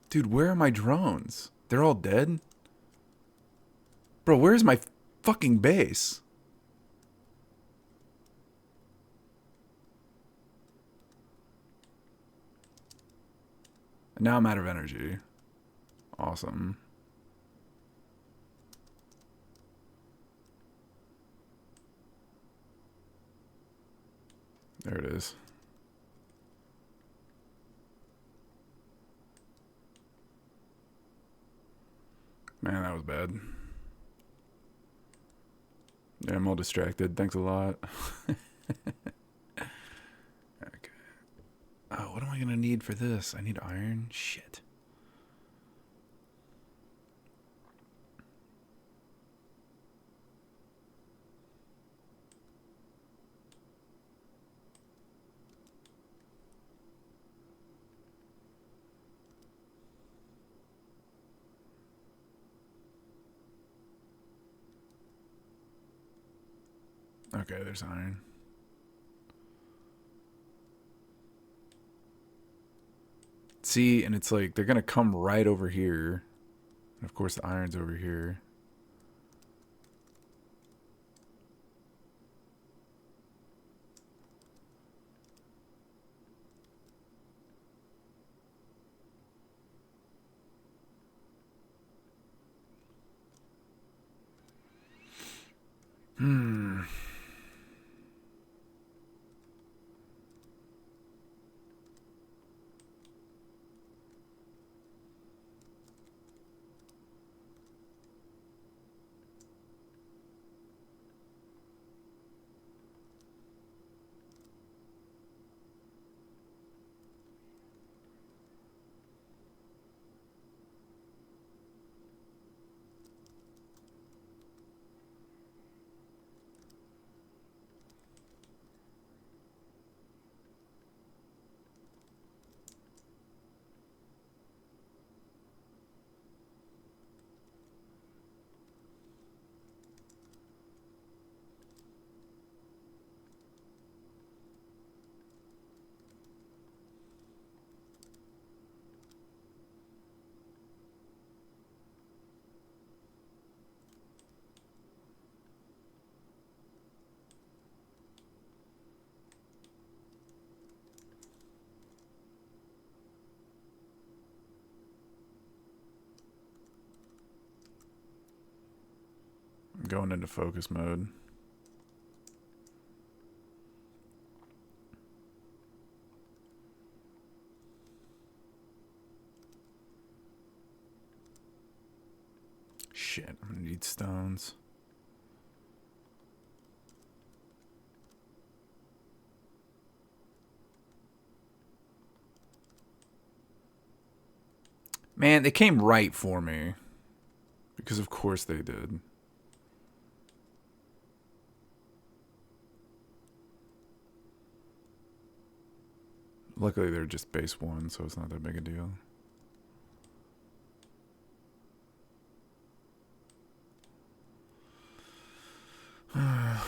Dude, where are my drones? They're all dead? Bro, where's my fucking base? Now I'm out of energy. Awesome. There it is. Man, that was bad. Yeah, I'm all distracted. Thanks a lot. Okay. Oh, what am I gonna need for this? I need iron? Shit. Okay, there's iron. See, and it's like they're gonna come right over here. And of course the iron's over here. I'm going into focus mode. Shit, I'm gonna need stones. Man, they came right for me. Because of course they did. Luckily they're just base 1, so it's not that big a deal. Are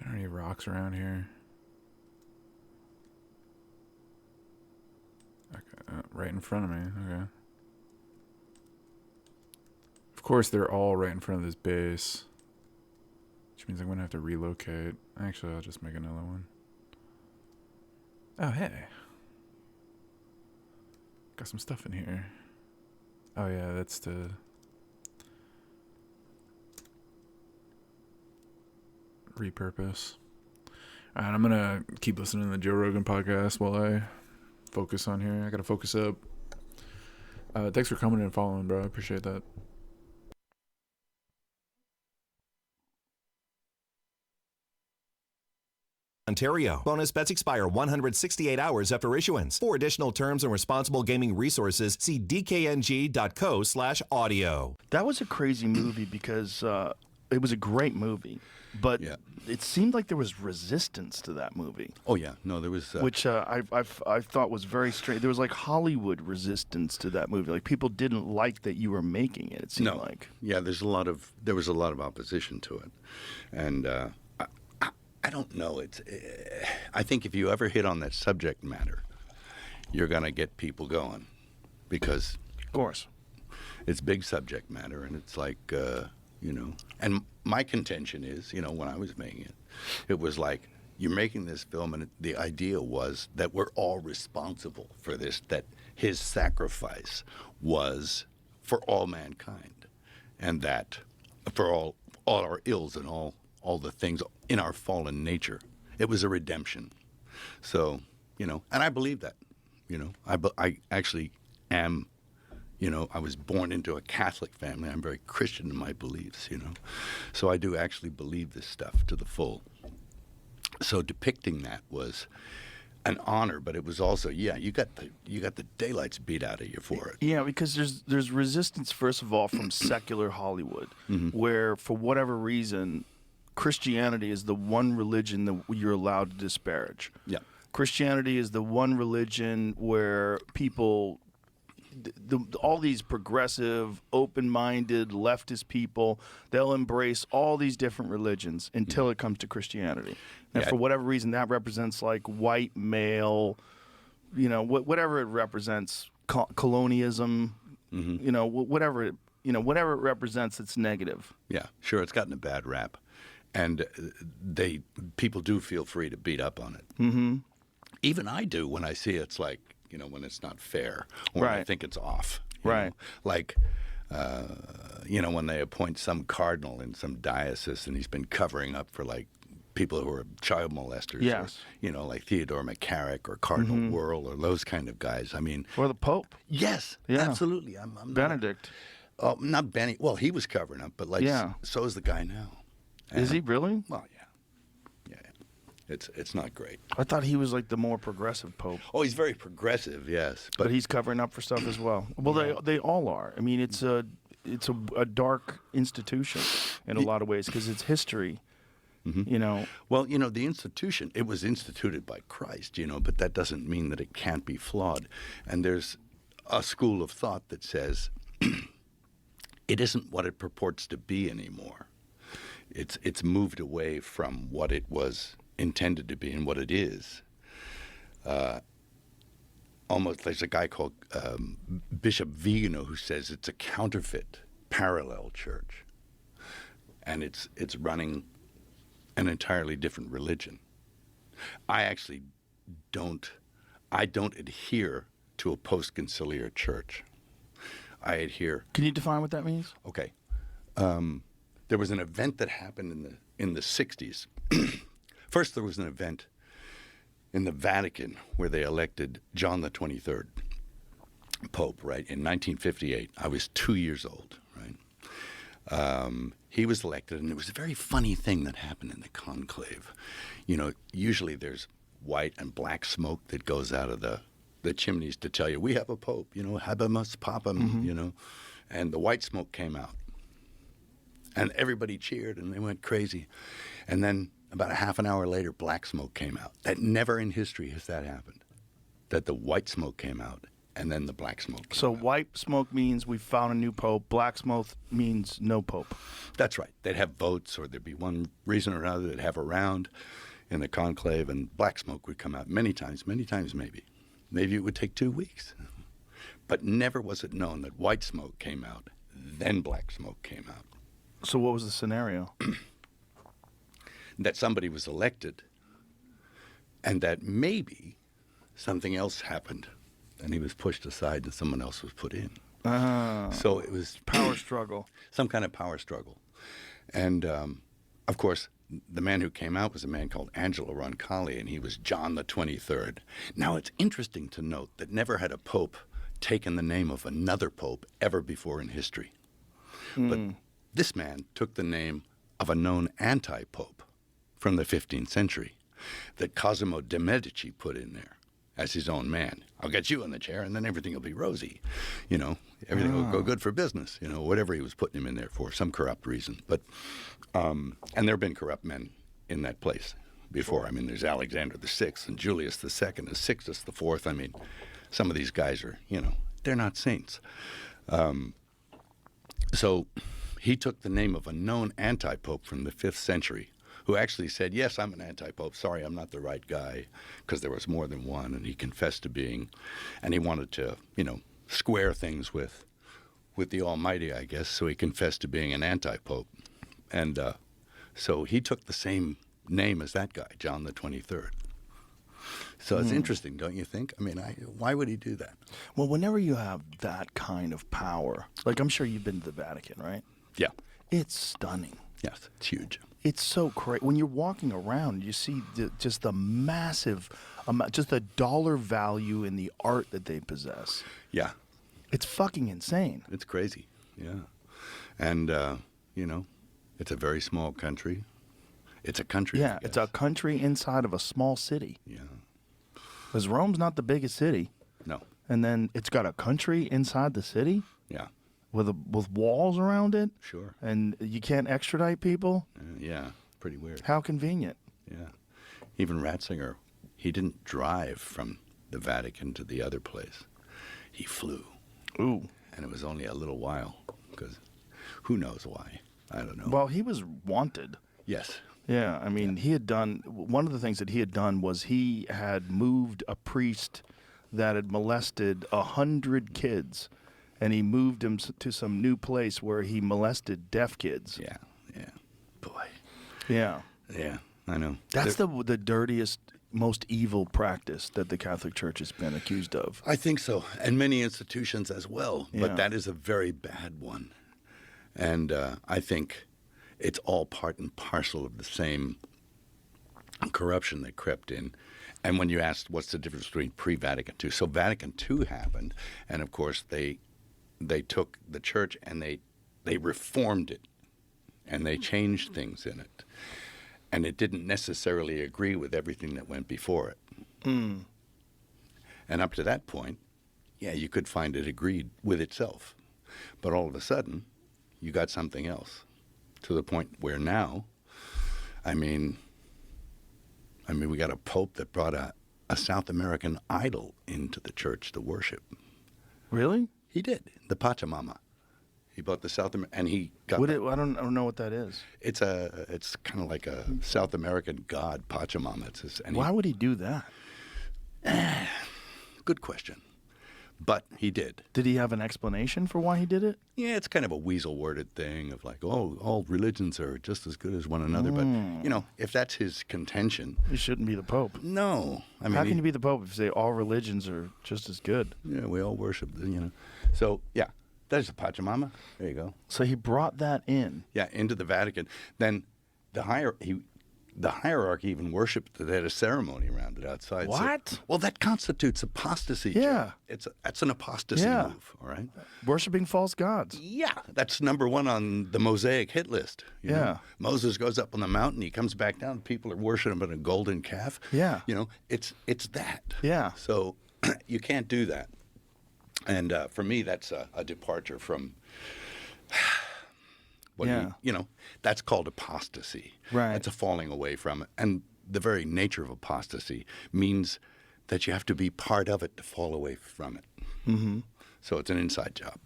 there any rocks around here? Okay, right in front of me. Okay. Of course, they're all right in front of this base. Which means I'm going to have to relocate. Actually, I'll just make another one. Oh, hey. Got some stuff in here. Oh, yeah, that's to... repurpose. Alright, I'm gonna keep listening to the Joe Rogan podcast while I focus on here. I gotta focus up. Thanks for coming and following, bro. I appreciate that. Ontario. Bonus bets expire 168 hours after issuance. For additional terms and responsible gaming resources, see dkng.co/audio. That was a crazy movie because it was a great movie, but Yeah. it seemed like there was resistance to that movie, Oh yeah, no, there was. which I thought was very strange. There was like Hollywood resistance to that movie. Like people didn't like that you were making it. It seemed no, like. yeah, there was a lot of opposition to it, and I don't know. I think if you ever hit on that subject matter, you're gonna get people going, because Of course. it's big subject matter, and it's like, and my contention is, when I was making it, it was like, you're making this film, and the idea was that we're all responsible for this, that his sacrifice was for all mankind, and that for all our ills and all the things in our fallen nature, it was a redemption. So, and I believe that, I actually am. I was born into a Catholic family. I'm very Christian in my beliefs, So I do actually believe this stuff to the full. So depicting that was an honor, but it was also, you got the daylights beat out of you for it. Yeah, because there's resistance, first of all, from secular Hollywood, where for whatever reason, Christianity is the one religion that you're allowed to disparage. Yeah. Christianity is the one religion where people, all these progressive, open-minded, leftist people, they'll embrace all these different religions until it comes to Christianity. And Yeah. for whatever reason, that represents like white male, whatever it represents, colonialism, whatever it represents, it's negative. Yeah, sure, it's gotten a bad rap, and people do feel free to beat up on it. Mm-hmm. Even I do when I see it's like, when it's not fair, or when I Right. think it's off. Right. Like, when they appoint some cardinal in some diocese, and he's been covering up for like people who are child molesters. Yes. Or, like Theodore McCarrick or Cardinal Wuerl or those kind of guys. I mean, Or the Pope, yes, Yeah. absolutely. I'm not- Benedict. Oh, not Benny. Well, he was covering up, but like, Yeah. so is the guy now. Is he really? Well, yeah. It's not great. I thought he was like the more progressive Pope. Oh, he's very progressive, yes, But he's covering up for stuff as well. Well, they all are. I mean, it's a dark institution in a lot of ways because it's history. well, the institution, it was instituted by Christ, but that doesn't mean that it can't be flawed. And there's a school of thought that says it isn't what it purports to be anymore. It's moved away from what it was intended to be and what it is. Almost, there's a guy called Bishop Vigano who says it's a counterfeit parallel church, and it's running an entirely different religion. I actually don't adhere to a post-conciliar church. I adhere. Can you define what that means? Okay. There was an event that happened in the 60s. First, there was an event in the Vatican where they elected John the 23rd Pope, right, in 1958. I was 2 years old, right? He was elected, and it was a very funny thing that happened in the conclave. Usually there's white and black smoke that goes out of the chimneys to tell you, we have a pope, habemus papam, and the white smoke came out. And everybody cheered, and they went crazy. And then about a half an hour later, black smoke came out. That never in history has that happened, that the white smoke came out, and then the black smoke came So out. white smoke means we found a new pope. Black smoke means no pope. That's right. They'd have votes, or there'd be one reason or another. They'd have a round in the conclave, and black smoke would come out many times maybe. Maybe it would take 2 weeks. But never was it known that white smoke came out, then black smoke came out. So what was the scenario? That somebody was elected, and that maybe something else happened, and he was pushed aside and someone else was put in. So it was Power struggle. some kind of power struggle. And, of course, the man who came out was a man called Angelo Roncalli, and he was John the 23rd. Now, it's interesting to note that never had a pope taken the name of another pope ever before in history. But this man took the name of a known anti-pope from the 15th century, that Cosimo de' Medici put in there as his own man. I'll get you in the chair, and then everything will be rosy. Everything will go good for business. Whatever he was putting him in there for, some corrupt reason. But and there have been corrupt men in that place before. I mean, there's Alexander VI and Julius II and Sixtus IV. I mean, some of these guys are, they're not saints. So he took the name of a known anti-pope from the 5th century who actually said, yes, I'm an anti-pope. Sorry, I'm not the right guy, because there was more than one, and he confessed to being, and he wanted to, square things with the Almighty, I guess, so he confessed to being an anti-pope. And so he took the same name as that guy, John the 23rd. So it's interesting, don't you think? I mean, why would he do that? Well, whenever you have that kind of power, like I'm sure you've been to the Vatican, right? Yeah. It's stunning. Yes, it's huge. It's so crazy. When you're walking around, you see just the massive amount, just the dollar value in the art that they possess. Yeah. It's fucking insane. It's crazy. Yeah. And, it's a very small country. It's a country. Yeah, it's a country inside of a small city. Yeah. Because Rome's not the biggest city. No. And then it's got a country inside the city Yeah. with walls around it. Sure. And you can't extradite people. Yeah. Pretty weird. How convenient. Yeah. Even Ratzinger, he didn't drive from the Vatican to the other place. He flew. Ooh. And it was only a little while, because who knows why. I don't know. Well, he was wanted. Yes. Yeah, I mean, he had done, one of the things that he had done was he had moved a priest that had molested 100 kids, and he moved him to some new place where he molested deaf kids. Yeah. Yeah. Boy. Yeah. Yeah. I know. That's the dirtiest, most evil practice that the Catholic Church has been accused of. I think so, and many institutions as well. Yeah. But that is a very bad one, and I think it's all part and parcel of the same corruption that crept in. And when you asked what's the difference between pre-Vatican II, so Vatican II happened, and of course they took the church and they reformed it, and they changed things in it, and it didn't necessarily agree with everything that went before it. Mm. And up to that point, yeah, you could find it agreed with itself. But all of a sudden, you got something else, to the point where now, I mean, we got a pope that brought a South American idol into the church to worship. Really? He did. The Pachamama. He bought the South American, and he got. I don't know what that is. It's kind of like a South American god, Pachamama. Why would he do that? Good question. But he did. Did he have an explanation for why he did it? Yeah, it's kind of a weasel-worded thing of like, oh, all religions are just as good as one another. But, if that's his contention. He shouldn't be the Pope. No. I mean, how can you be the Pope if you say all religions are just as good? Yeah, we all worship, So, yeah, there's the Pachamama. There you go. So he brought that in. Yeah, into the Vatican. Then the hierarchy even worshipped. They had a ceremony around it outside. What? So, well, that constitutes apostasy. Yeah. Jim. That's an apostasy move, all right? Worshipping false gods. Yeah. That's number one on the Mosaic hit list. You know? Moses goes up on the mountain. He comes back down. People are worshiping a golden calf. Yeah. It's that. Yeah. So you can't do that. And for me, that's a departure from... that's called apostasy. Right. That's a falling away from it. And the very nature of apostasy means that you have to be part of it to fall away from it. Mm-hmm. So it's an inside job.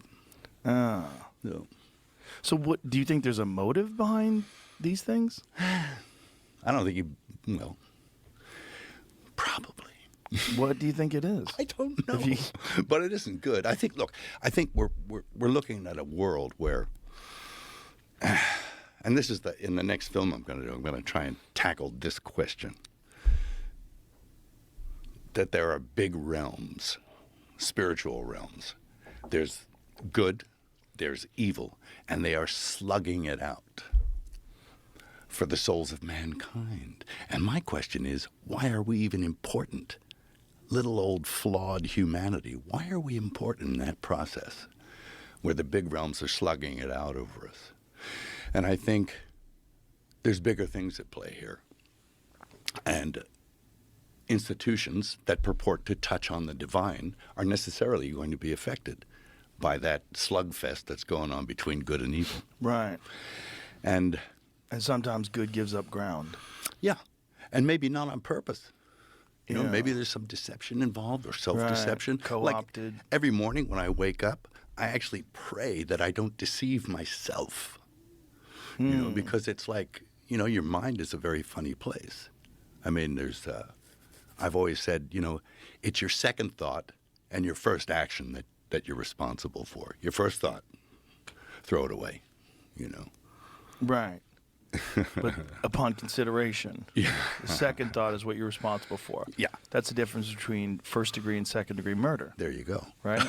So what do you think there's a motive behind these things? I don't think probably. What do you think it is? I don't know. But it isn't good. I think we're looking at a world where and this is in the next film I'm going to do, I'm going to try and tackle this question. That there are big realms, spiritual realms. There's good, there's evil, and they are slugging it out for the souls of mankind. And my question is, why are we even important? Little old flawed humanity, why are we important in that process where the big realms are slugging it out over us? And I think there's bigger things at play here. And institutions that purport to touch on the divine are necessarily going to be affected by that slugfest that's going on between good and evil. Right. And sometimes good gives up ground. yeah, and maybe not on purpose. You know, Yeah. maybe there's some deception involved or self-deception. Right. Co-opted. Like every morning when I wake up, I actually pray that I don't deceive myself. You know, because it's like, you know, your mind is a very funny place. I mean, I've always said, you know, it's your second thought and your first action that you're responsible for. Your first thought, throw it away, you know. Right. But upon consideration, Yeah. the second thought is what you're responsible for. Yeah. That's the difference between first degree and second degree murder, There you go. right?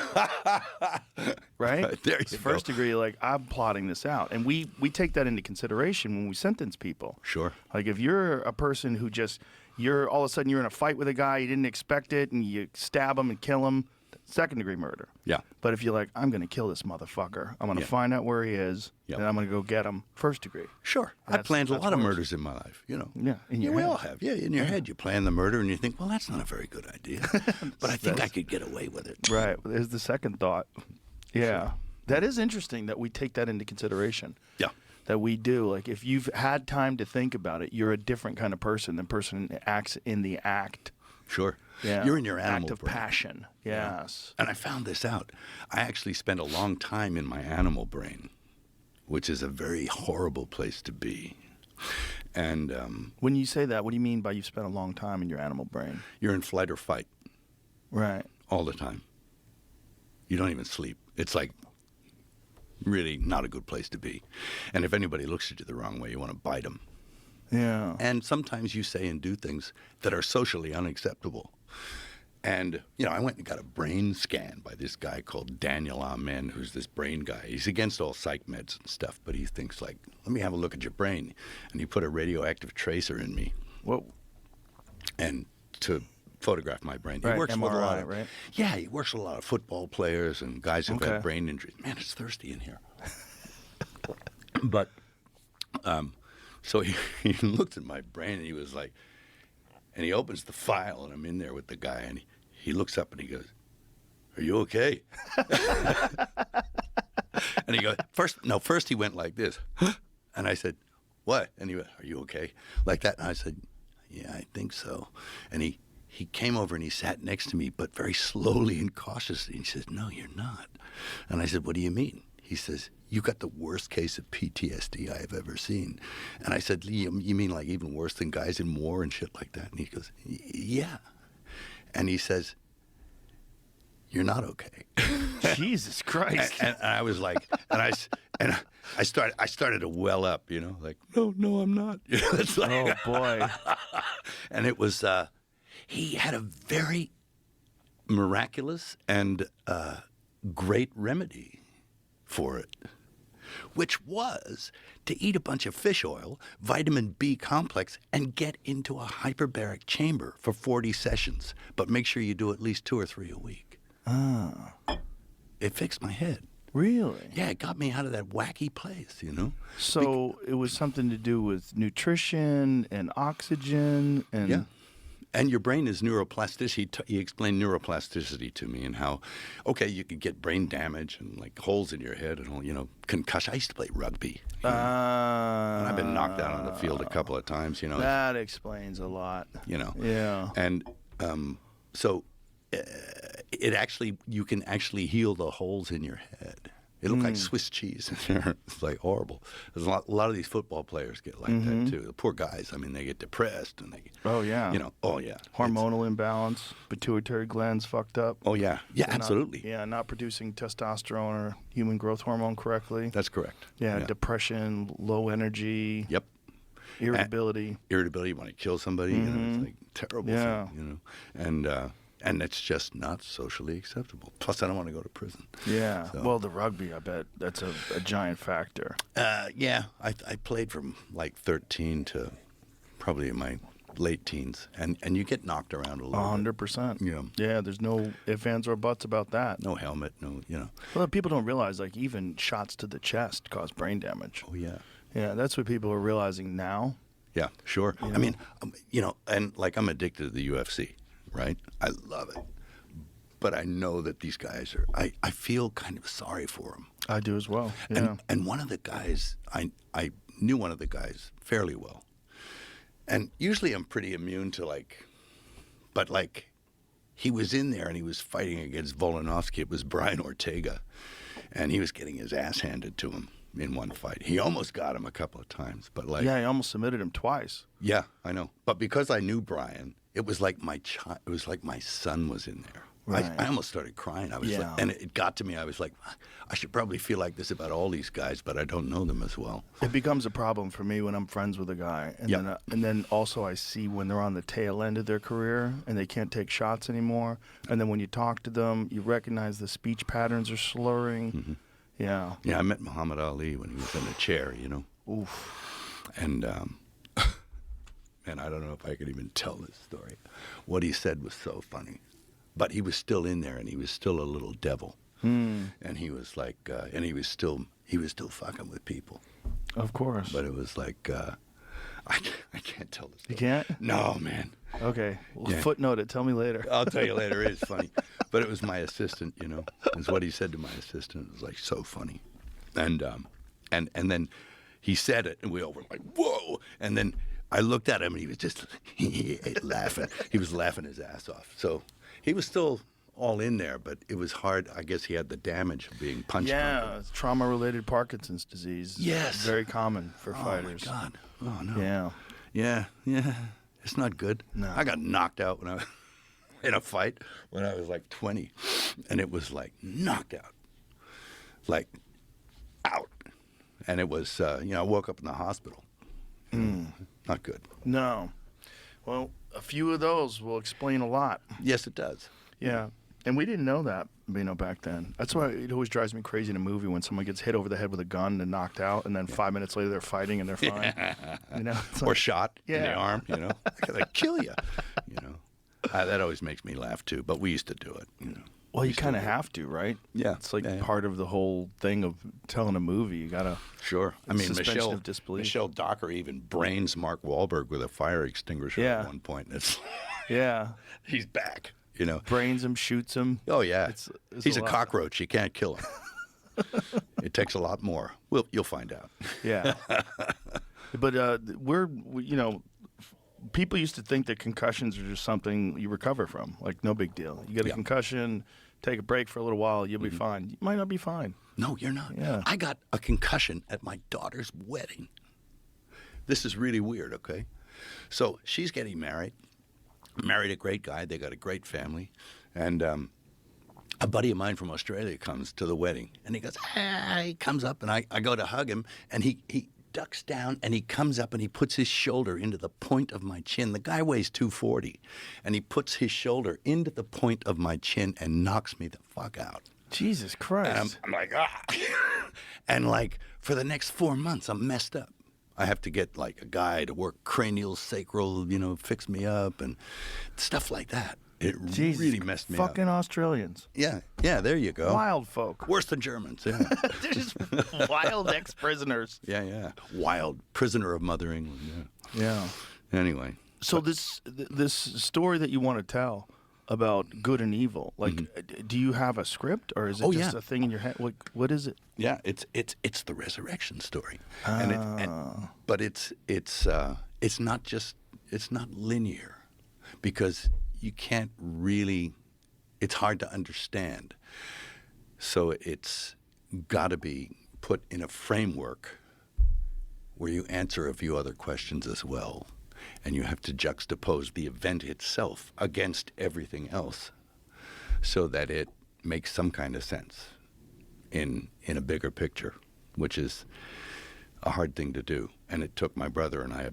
Right? There you It's first go. degree, like, I'm plotting this out. And we take that into consideration when we sentence people. Sure. Like, if you're a person who just, all of a sudden you're in a fight with a guy, you didn't expect it, and you stab him and kill him, second degree murder. Yeah. But if you're like, I'm going to kill this motherfucker, I'm going to Yeah. find out where he is, Yeah. and I'm going to go get him, first degree. Sure. I That's- planned a that's lot of worse. murders in my life, you know. Yeah, in your we head. all have. Yeah, in your head. You plan the murder and you think, well, that's not a very good idea. But I think I could get away with it. Right. There's the second thought. Yeah. That is interesting that we take that into consideration. Yeah. That we do. Like, if you've had time to think about it, you're a different kind of person than person that acts in the act. Sure. Yeah. You're in your animal act of brain. passion. Yes. And I found this out. I actually spent a long time in my animal brain, which is a very horrible place to be. And When you say that, what do you mean by you've spent a long time in your animal brain? you're in flight or fight Right. all the time. You don't even sleep. It's like really not a good place to be. And if anybody looks at you the wrong way, you want to bite them. Yeah. And sometimes you say and do things that are socially unacceptable. And, you know, I went and got a brain scan by this guy called Daniel Amen, who's this brain guy. He's against all psych meds and stuff, but he thinks, like, let me have a look at your brain. And he put a radioactive tracer in me Whoa. and to photograph my brain. Right, He works with a lot MRI, of, right? Yeah, he works with a lot of football players and guys who've Okay. had brain injuries. Man, it's thirsty in here. But so he looked at my brain and he was like, and he opens the file and I'm in there with the guy and he looks up and he goes, "Are you okay?" And he goes, first he went like this. And I said, "What?" And he went, "Are you okay?" Like that. And I said, "Yeah, I think so." And he came over and he sat next to me, but very slowly and cautiously. And he says, "No, you're not." And I said, "What do you mean?" He says, "You got the worst case of PTSD I have ever seen." And I said, "You mean like even worse than guys in war and shit like that?" And he goes, "Yeah." And he says, "You're not okay." Jesus Christ. And I was like, I started to well up, you know, like, no, I'm not. You know, it's like, Oh, boy. and it was, he had a very miraculous and great remedy for it, which was to eat a bunch of fish oil, vitamin B complex, and get into a hyperbaric chamber for 40 sessions. But make sure you do at least 2 or 3 a week. It fixed my head. Really? Yeah, it got me out of that wacky place, you know? So it was something to do with nutrition and oxygen and Yeah. And your brain is neuroplasticity. He explained neuroplasticity to me and how, okay, you could get brain damage and like holes in your head and all, you know, concussion. I used to play rugby. You know, and I've been knocked out on the field a couple of times, you know. That explains a lot. You know. Yeah. And so it actually, you can actually heal the holes in your head. It looked like Swiss cheese in there. It's like horrible. There's a lot of these football players get like that too. The poor guys. I mean, they get depressed and they. Oh, yeah. You know. Oh yeah. Hormonal imbalance, pituitary glands fucked up. Oh yeah. Yeah, Not- absolutely. yeah, not producing testosterone or human growth hormone correctly. That's correct. Yeah, depression, low energy, Yep. irritability. Irritability. You want to kill somebody. You know, it's like terrible. Yeah. Thing, you know. And it's just not socially acceptable. Plus, I don't want to go to prison. Yeah. So- Well, the rugby, I bet that's a giant factor. Yeah, I played from like 13 to probably in my late teens, and you get knocked around a little. 100%. Yeah. Yeah, there's no ifs, ands, or buts about that. No helmet, no, you know. Well, people don't realize, like, even shots to the chest cause brain damage. Oh yeah, Yeah, that's what people are realizing now. Yeah, sure. I mean, and like I'm addicted to the UFC, right? I love it. But I know that these guys are, I feel kind of sorry for them. I do as well. Yeah. And one of the guys, I knew one of the guys fairly well. And usually I'm pretty immune to but he was in there and he was fighting against Volkanovski. It was Brian Ortega. And he was getting his ass handed to him in one fight. He almost got him a couple of times, but Yeah, he almost submitted him twice. Yeah, I know. But because I knew Brian, it was like my son was in there. Right. I almost started crying. I was Yeah. and it got to me. I was like, I should probably feel like this about all these guys, but I don't know them as well. It becomes a problem for me when I'm friends with a guy, and Yep. then also I see when they're on the tail end of their career and they can't take shots anymore. And then when you talk to them, you recognize the speech patterns are slurring. Mm-hmm. Yeah. Yeah, I met Muhammad Ali when he was in a chair, Oof. And man, I don't know if I could even tell this story. What he said was so funny. But he was still in there, and he was still a little devil. And he was like, and he was still fucking with people. Of course. But it was like, I can't tell this story. You can't? No, man. Okay. Well, Yeah. Footnote it. Tell me later. I'll tell you later. It is funny. But it was my assistant, is what he said to my assistant. It was like so funny. And then he said it, and we all were like, whoa. And then I looked at him, and he was just laughing. He was laughing his ass off. So he was still all in there, but it was hard. I guess he had the damage of being punched. Yeah, trauma-related Parkinson's disease. Yes. Very common for Oh, fighters. my God. Oh, no. Yeah. Yeah. It's not good. No. I got knocked out when I was in a fight when I was like 20, and it was like knocked out, like out, and it was I woke up in the hospital. Not good. No. Well, a few of those will explain a lot. Yes, it does. Yeah. And we didn't know that, back then. That's why it always drives me crazy in a movie when someone gets hit over the head with a gun and knocked out, and then 5 minutes later they're fighting and they're fine. It's Or like, shot in the Yeah. arm. They're gonna kill you. That always makes me laugh too. But we used to do it. well, We you used to kind of do it. have to, right? Yeah. It's like Yeah. part of the whole thing of telling a movie. You got to. Sure. I mean, Suspension of disbelief. Michelle Docker even brains Mark Wahlberg with a fire extinguisher Yeah. at one point. It's Yeah. he's back. Brains him, shoots him. Oh yeah. It's He's a lot. cockroach. You can't kill him. It takes a lot more. You'll find out. Yeah. But people used to think that concussions are just something you recover from. Like, no big deal. You get a Yeah. concussion, take a break for a little while, you'll be fine. You might not be fine. No, you're not. Yeah. I got a concussion at my daughter's wedding. This is really weird, okay? So she's getting married a great guy. They got a great family. And a buddy of mine from Australia comes to the wedding. And he goes, he comes up, and I go to hug him. And he ducks down, and he comes up, and he puts his shoulder into the point of my chin. The guy weighs 240. And he puts his shoulder into the point of my chin and knocks me the fuck out. Jesus Christ. And I'm like, and like for the next 4 months, I'm messed up. I have to get like a guy to work cranial, sacral, fix me up and stuff like that. It Jesus, really messed me up. fucking Australians. Yeah, there you go. Wild folk. Worse than Germans. Yeah, They're just wild ex-prisoners. yeah. Wild prisoner of Mother England. Yeah. Yeah. Anyway, So this story that you want to tell about good and evil, like, do you have a script, or is it just yeah. a thing in your head? What is it? yeah, it's the resurrection story, Ah. but it's not linear, because you can't really. It's hard to understand, so it's got to be put in a framework where you answer a few other questions as well, and you have to juxtapose the event itself against everything else, so that it makes some kind of sense in a bigger picture, which is a hard thing to do. And it took my brother and I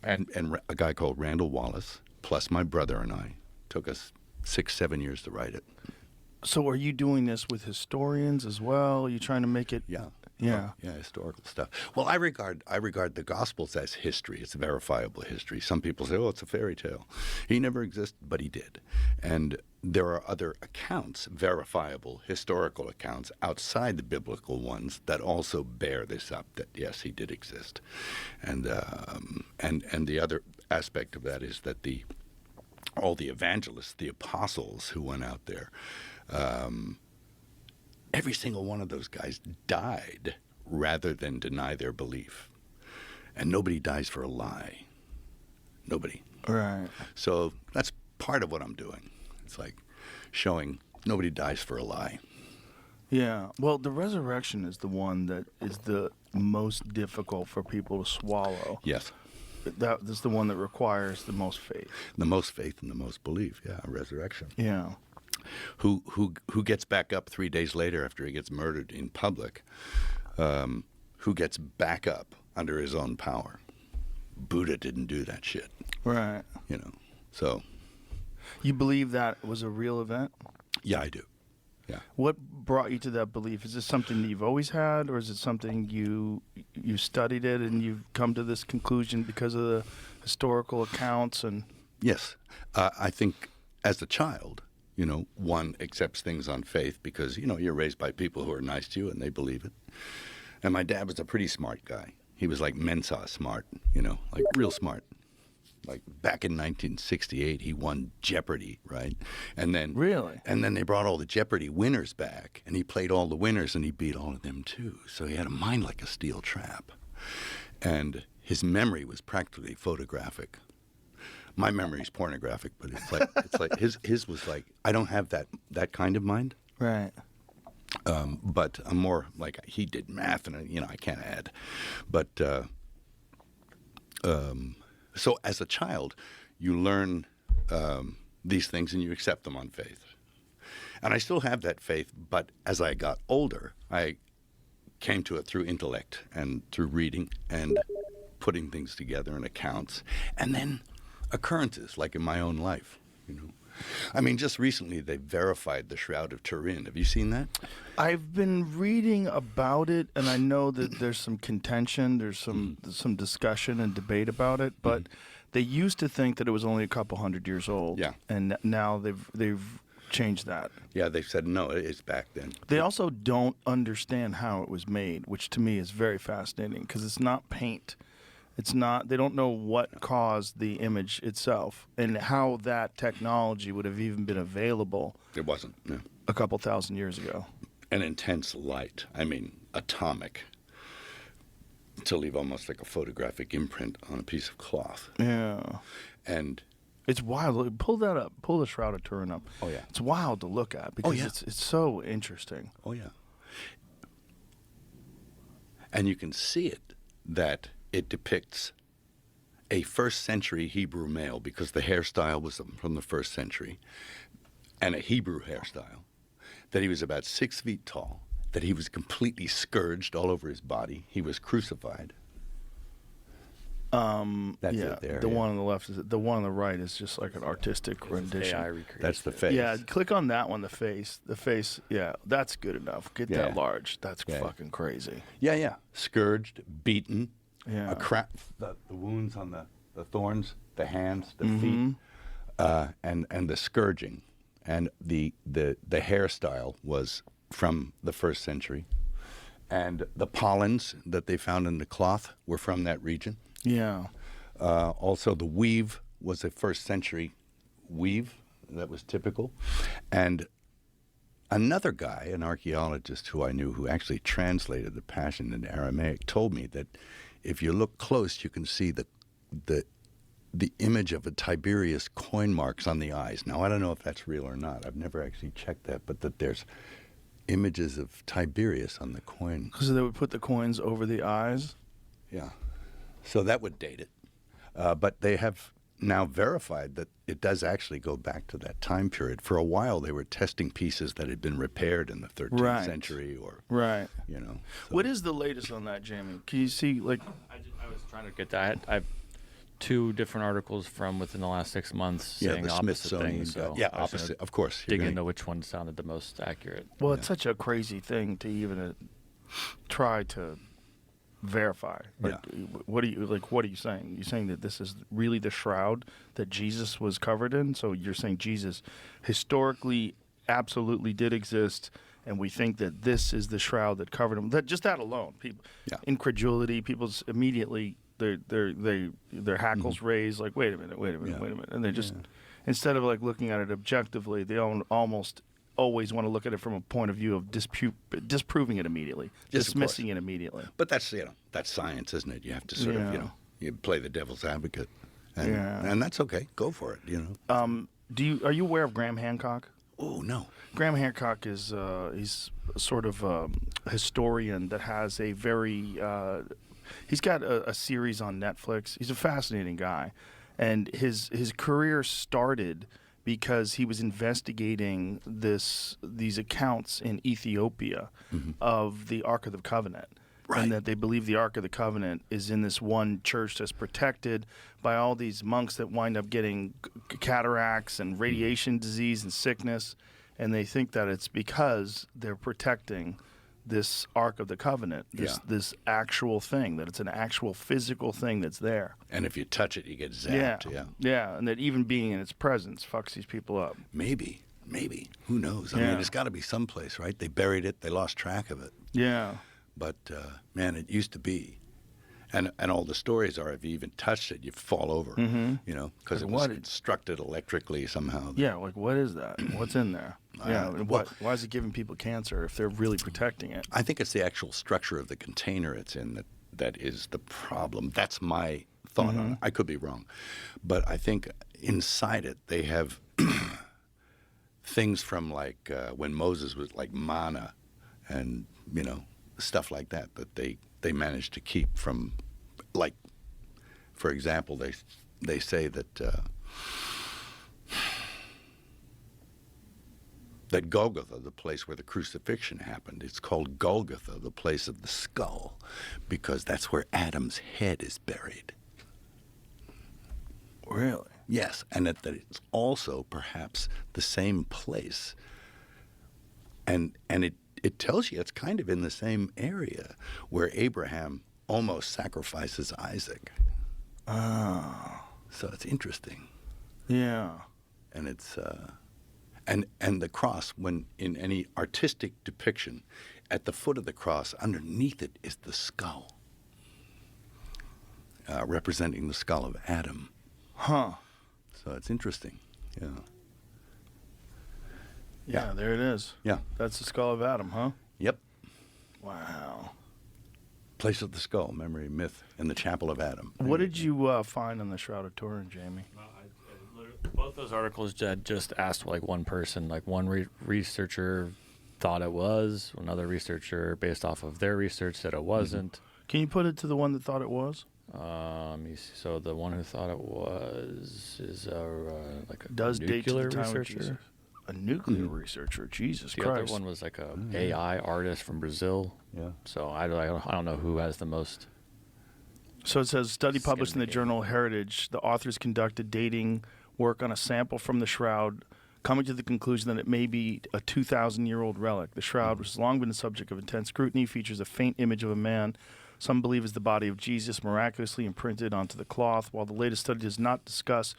and a guy called Randall Wallace, plus my brother and I, took us 6-7 years to write it. So are you doing this with historians as well? Are you trying to make it? Yeah. Yeah. Yeah, historical stuff. Well, I regard the Gospels as history. It's verifiable history. Some people say, "Oh, it's a fairy tale." He never existed, but he did. And there are other accounts, verifiable historical accounts outside the biblical ones that also bear this up. That yes, he did exist. And the other aspect of that is that all the evangelists, the apostles who went out there. Every single one of those guys died rather than deny their belief. And nobody dies for a lie. Nobody. Right. So that's part of what I'm doing. It's like showing nobody dies for a lie. Yeah. Well, the resurrection is the one that is the most difficult for people to swallow. Yes. That's the one that requires the most faith. The most faith and the most belief. Yeah, resurrection. Yeah. Who gets back up 3 days later after he gets murdered in public? Who gets back up under his own power? Buddha didn't do that shit. Right. You know. So You believe that was a real event? yeah, I do. Yeah. What brought you to that belief? Is this something that you've always had, or is it something you studied it and you've come to this conclusion because of the historical accounts and? Yes. I think as a child, one accepts things on faith because, you're raised by people who are nice to you and they believe it. And my dad was a pretty smart guy. He was like Mensa smart, like real smart. Like back in 1968, he won Jeopardy, right? And then Really? And then they brought all the Jeopardy winners back, and he played all the winners, and he beat all of them too. So he had a mind like a steel trap, and his memory was practically photographic. My memory's pornographic, but it's like his was like, I don't have that kind of mind. Right. But I'm more like, he did math, and I can't add. But so as a child, you learn these things and you accept them on faith. And I still have that faith, but as I got older, I came to it through intellect and through reading and putting things together in accounts, and then occurrences like in my own life. I mean, just recently they verified the Shroud of Turin. Have you seen that? I've been reading about it, and I know that there's some contention, there's some discussion and debate about it, but they used to think that it was only a couple hundred years old. Yeah. And now they've changed that. Yeah, they said no, it's back then. They also don't understand how it was made, which to me is very fascinating because it's not paint. It's not. They don't know what caused the image itself and how that technology would have even been available. It wasn't. No. A couple thousand years ago. An intense light. I mean, atomic. To leave almost like a photographic imprint on a piece of cloth. Yeah. And it's wild. Pull that up. Pull the Shroud of Turin up. Oh yeah. It's wild to look at because yeah. it's so interesting. Oh yeah. And you can see it that it depicts a first century Hebrew male because the hairstyle was from the first century, and a Hebrew hairstyle, that he was about 6 feet tall, that he was completely scourged all over his body. He was crucified. That's Yeah, it there. the yeah. one on the left is the one on the right is just like an artistic rendition. AI recreation. That's the face. Yeah, click on that one. The face. Yeah, that's good enough. Get Yeah. that large. That's Yeah. fucking crazy. Yeah. Scourged, beaten, Yeah. the wounds on the thorns, the hands, the feet, and the scourging, and the hairstyle was from the first century, and the pollens that they found in the cloth were from that region. Yeah. Also, the weave was a first century weave that was typical, and another guy, an archaeologist who I knew, who actually translated the Passion into Aramaic, told me that if you look close, you can see the image of a Tiberius coin marks on the eyes. Now, I don't know if that's real or not. I've never actually checked that, but that there's images of Tiberius on the coin. So they would put the coins over the eyes? Yeah. So that would date it. But they have now verified that it does actually go back to that time period. For a while, they were testing pieces that had been repaired in the 13th Right. century or, Right. So. What is the latest on that, Jamie? Can you see, like... I was trying to get that. I have 2 different articles from within the last 6 months Yeah, saying the opposite Smithsonian. things. So yeah, I was gonna opposite. Of course. dig You're into gonna- which one sounded the most accurate. Well, it's such a crazy thing to even try to verify. Like, what are you saying? You're saying that this is really the shroud that Jesus was covered in? So you're saying Jesus historically absolutely did exist, and we think that this is the shroud that covered him. That alone, people, incredulity, people's immediately their hackles raise. Like, wait a minute, and they just instead of like looking at it objectively, they almost always want to look at it from a point of view of disproving it immediately, Yes, of dismissing it immediately. But that's that's science, isn't it? You have to sort of you play the devil's advocate, and, and that's okay. Go for it. Are you aware of Graham Hancock? Oh no. Graham Hancock is he's sort of a historian that has a very he's got a series on Netflix. He's a fascinating guy, and his career started because he was investigating these accounts in Ethiopia of the Ark of the Covenant. Right. And that they believe the Ark of the Covenant is in this one church that's protected by all these monks that wind up getting cataracts and radiation disease and sickness. And they think that it's because they're protecting this Ark of the Covenant, this actual thing, that it's an actual physical thing that's there. And if you touch it, you get zapped. Yeah, and that even being in its presence fucks these people up. Maybe. Who knows? I mean, it's got to be someplace, right? They buried it. They lost track of it. Yeah. But, man, it used to be. And all the stories are if you even touched it, you fall over, because it was constructed electrically somehow. Yeah, like what is that? What's in there? And why is it giving people cancer if they're really protecting it? I think it's the actual structure of the container it's in that is the problem. That's my thought on it. I could be wrong. But I think inside it they have things from like when Moses was like manna and, stuff like that they managed to keep from, like, for example, they say that that Golgotha, the place where the crucifixion happened, it's called Golgotha, the place of the skull, because that's where Adam's head is buried. Really? Yes, and that it's also perhaps the same place, and it tells you it's kind of in the same area where Abraham almost sacrifices Isaac. Oh. So it's interesting. Yeah. And it's and the cross, when in any artistic depiction, at the foot of the cross, underneath it is the skull, representing the skull of Adam. Huh. So it's interesting. Yeah, there it is. Yeah. That's the skull of Adam, huh? Yep. Wow. Place of the skull, memory, myth, in the chapel of Adam. What did you find on the Shroud of Turin, Jamie? Both those articles just asked like one person. Like one researcher thought it was, another researcher, based off of their research, said it wasn't. Can you put it to the one that thought it was? So the one who thought it was is like a Does date to nuclear the time of researcher. Jesus. A nuclear researcher, Jesus The Christ. other one was like a AI artist from Brazil. Yeah. So I don't know who has the most. So it says, study Skin published in the in the journal Heritage. The authors conducted dating work on a sample from the shroud, coming to the conclusion that it may be a 2,000-year-old relic. The shroud, which has long been the subject of intense scrutiny, features a faint image of a man some believe is the body of Jesus miraculously imprinted onto the cloth. While the latest study does not discuss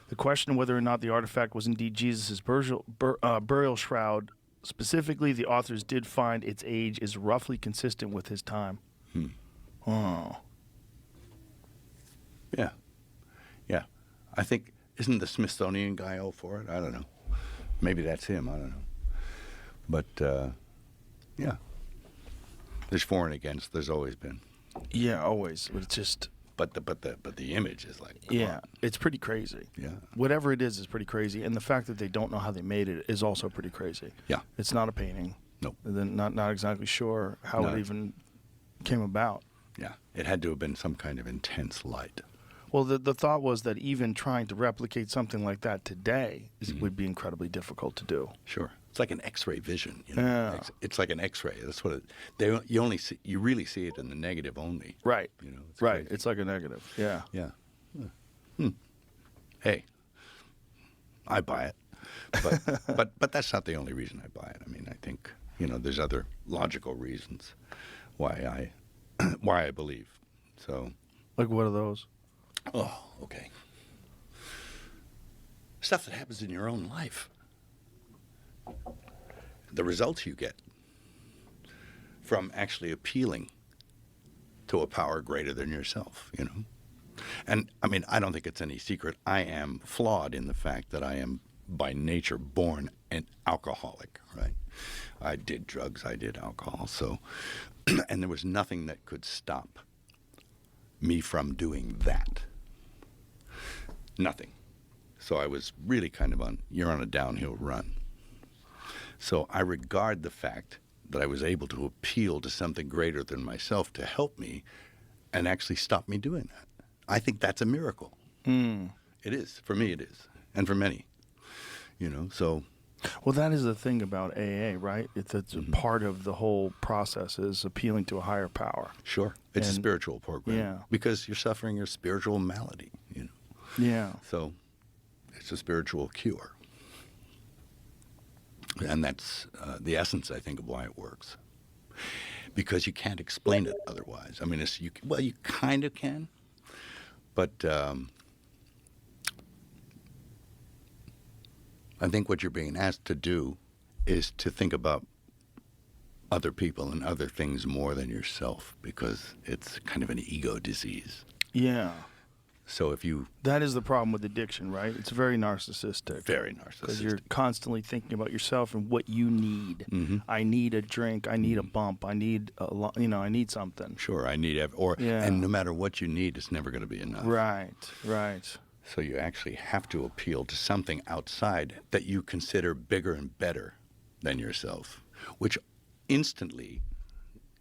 the question of whether or not the artifact was indeed Jesus' burial shroud, specifically, the authors did find its age is roughly consistent with his time. Oh. Yeah. I think, isn't the Smithsonian guy all for it? I don't know. Maybe that's him. I don't know. But, yeah. There's for and against. There's always been. Yeah, always. But it's just... But the image is like, yeah, it's pretty crazy. Yeah. Whatever it is pretty crazy. And the fact that they don't know how they made it is also pretty crazy. Yeah. It's not a painting. Nope. And then not exactly sure how No. it even came about. Yeah. It had to have been some kind of intense light. Well, the thought was that even trying to replicate something like that today would be incredibly difficult to do. Sure. It's like an X-ray vision. Yeah. It's like an X-ray. That's what you really see it in the negative only. Right. It's right. crazy. It's like a negative. Yeah. Yeah. Hey, I buy it, but that's not the only reason I buy it. I mean, I think there's other logical reasons why I believe. So, Like, what are those? oh, okay. Stuff that happens in your own life. The results you get from actually appealing to a power greater than yourself, And, I mean, I don't think it's any secret. I am flawed in the fact that I am by nature born an alcoholic, right? I did drugs, I did alcohol, so, and there was nothing that could stop me from doing that. Nothing. So I was really kind of you're on a downhill run. So I regard the fact that I was able to appeal to something greater than myself to help me and actually stop me doing that. I think that's a miracle. It is. For me, it is. And for many, so. Well, that is the thing about AA, right? It's a part of the whole process is appealing to a higher power. Sure. It's a spiritual program. Yeah. Because you're suffering a spiritual malady, Yeah. So it's a spiritual cure. And that's the essence, I think, of why it works. Because you can't explain it otherwise. I mean, you kind of can, but I think what you're being asked to do is to think about other people and other things more than yourself, because it's kind of an ego disease. Yeah. So if you... That is the problem with addiction, right? It's very narcissistic. Very narcissistic. Because you're constantly thinking about yourself and what you need. I need a drink. I need a bump. I need I need something. Sure, I need... And no matter what you need, it's never going to be enough. Right. So you actually have to appeal to something outside that you consider bigger and better than yourself, which instantly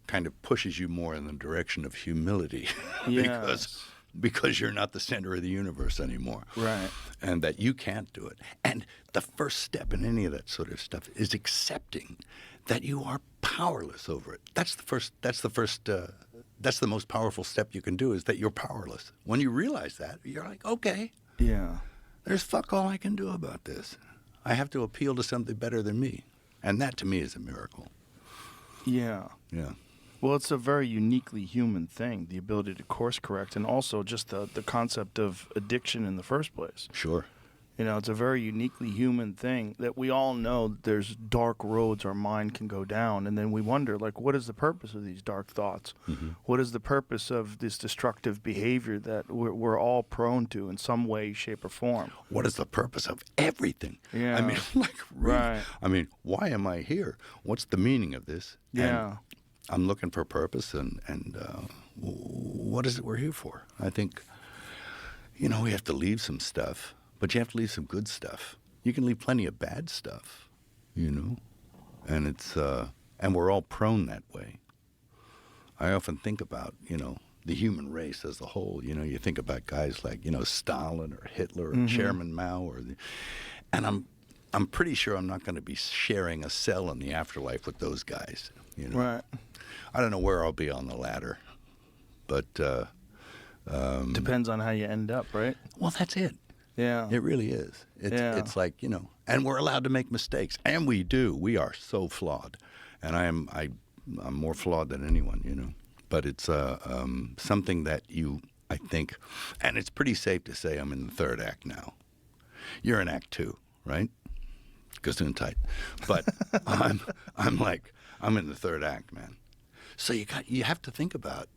kind of pushes you more in the direction of humility. Because you're not the center of the universe anymore. Right. And that you can't do it. And the first step in any of that sort of stuff is accepting that you are powerless over it. That's the most powerful step you can do, is that you're powerless. When you realize that, you're like, okay, there's fuck all I can do about this. I have to appeal to something better than me. And that, to me, is a miracle. Yeah. Yeah. Well, it's a very uniquely human thing, the ability to course correct, and also just the concept of addiction in the first place. Sure. It's a very uniquely human thing that we all know there's dark roads our mind can go down, and then we wonder, like, what is the purpose of these dark thoughts? What is the purpose of this destructive behavior that we're all prone to in some way, shape, or form? What is the purpose of everything? Yeah. I mean, like, really? Right. I mean, why am I here? What's the meaning of this? Yeah. And I'm looking for purpose, and what is it we're here for? I think, we have to leave some stuff, but you have to leave some good stuff. You can leave plenty of bad stuff, and it's and we're all prone that way. I often think about, the human race as a whole. You think about guys like, Stalin or Hitler or Chairman Mao, and I'm pretty sure I'm not going to be sharing a cell in the afterlife with those guys. Right. I don't know where I'll be on the ladder, but Depends on how you end up, right? Well, that's it. Yeah. It really is. It's like, and we're allowed to make mistakes, and we do. We are so flawed, and I'm more flawed than anyone, But it's something that I think, and it's pretty safe to say I'm in the third act now. You're in act 2, right? Gesundheit. But I'm in the third act, man. So you have to think about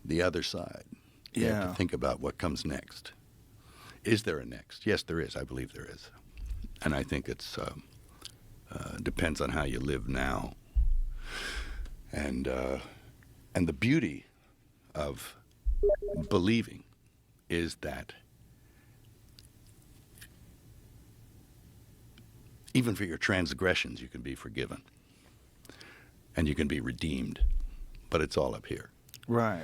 the other side. You have to think about what comes next. Is there a next? Yes, there is. I believe there is. And I think it's depends on how you live now. And the beauty of believing is that even for your transgressions, you can be forgiven. And you can be redeemed. But it's all up here. Right.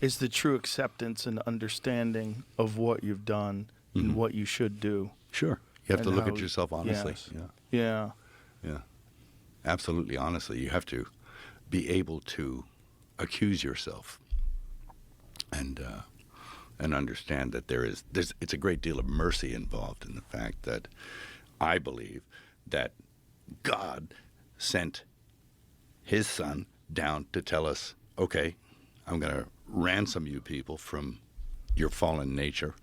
It's the true acceptance and understanding of what you've done and what you should do. Sure. You have to And look how at yourself honestly. Yeah. Yeah. Absolutely honestly. You have to be able to accuse yourself and understand that it's a great deal of mercy involved in the fact that I believe that God sent his son down to tell us, okay, I'm going to ransom you people from your fallen nature,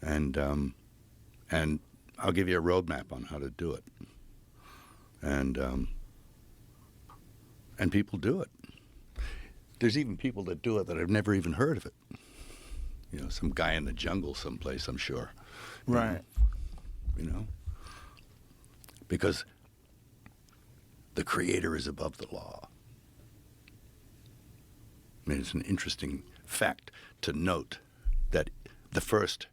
and I'll give you a roadmap on how to do it. And people do it. There's even people that do it that have never even heard of it. You know, some guy in the jungle someplace, I'm sure. Right. You know? Because the Creator is above the law. I mean, it's an interesting fact to note that the first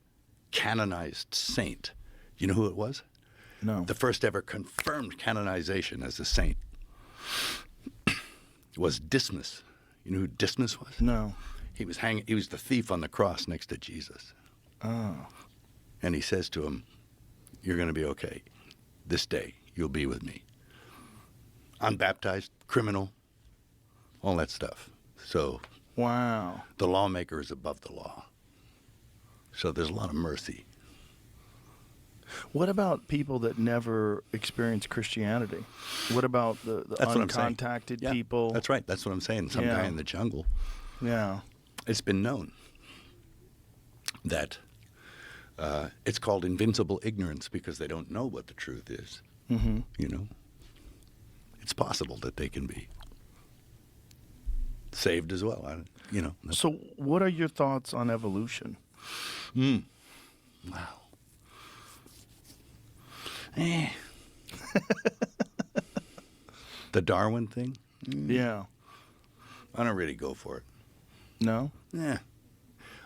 canonized saint, you know who it was? No. The first ever confirmed canonization as a saint was Dismas. You know who Dismas was? No. He was the thief on the cross next to Jesus. Oh. And he says to him, you're going to be okay. This day, you'll be with me. Unbaptized, criminal, all that stuff. So Wow. the lawmaker is above the law. So there's a lot of mercy. What about people that never experience Christianity? What about the That's what I'm saying. uncontacted Yeah, people? that's right. That's what I'm saying. Some Yeah. guy in the jungle. Yeah. It's been known that it's called invincible ignorance because they don't know what the truth is. Mm-hmm. You know, it's possible that they can be saved as well. You know. So, what are your thoughts on evolution? Wow. The Darwin thing? Yeah. I don't really go for it. No? Yeah.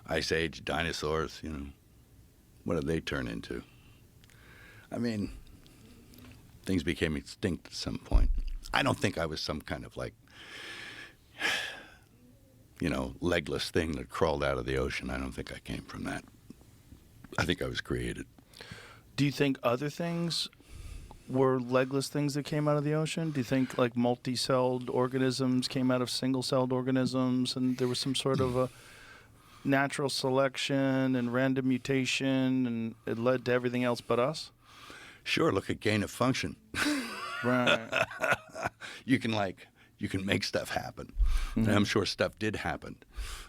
Ice Age, dinosaurs, you know. What did they turn into? I mean, things became extinct at some point. I don't think I was some kind of like, you know, legless thing that crawled out of the ocean. I don't think I came from that. I think I was created. Do you think other things were legless things that came out of the ocean? Do you think like multi-celled organisms came out of single-celled organisms and there was some sort of a natural selection and random mutation and it led to everything else but us? Sure, look at gain of function. Right. You can make stuff happen. And I'm sure stuff did happen.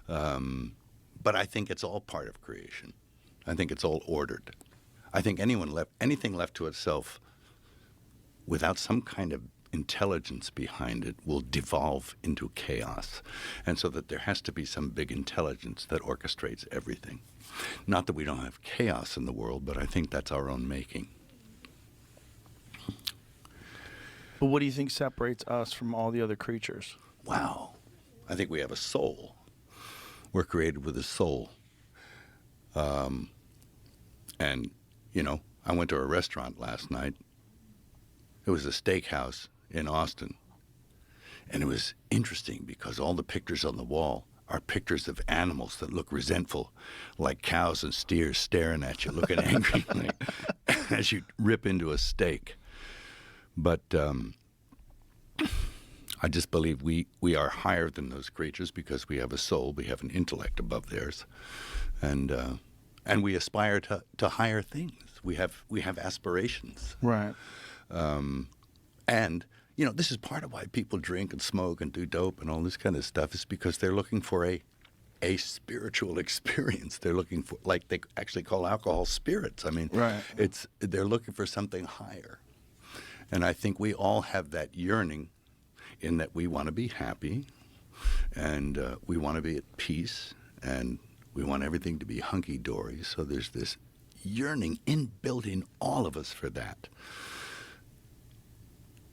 But I think it's all part of creation. I think it's all ordered. I think anything left to itself without some kind of intelligence behind it will devolve into chaos. And so that there has to be some big intelligence that orchestrates everything. Not that we don't have chaos in the world, but I think that's our own making. But what do you think separates us from all the other creatures? Wow. I think we have a soul. We're created with a soul. And, you know, I went to a restaurant last night. It was a steakhouse in Austin. And it was interesting because all the pictures on the wall are pictures of animals that look resentful, like cows and steers staring at you, looking angry as you rip into a steak. But I just believe we are higher than those creatures because we have a soul, we have an intellect above theirs, and we aspire to higher things. We have aspirations. Right. And you know, this is part of why people drink and smoke and do dope and all this kind of stuff is because they're looking for a spiritual experience. They're looking for, like they actually call alcohol spirits. I mean, right. They're looking for something higher. And I think we all have that yearning in that we want to be happy and we want to be at peace and we want everything to be hunky-dory. So there's this yearning inbuilt in all of us for that,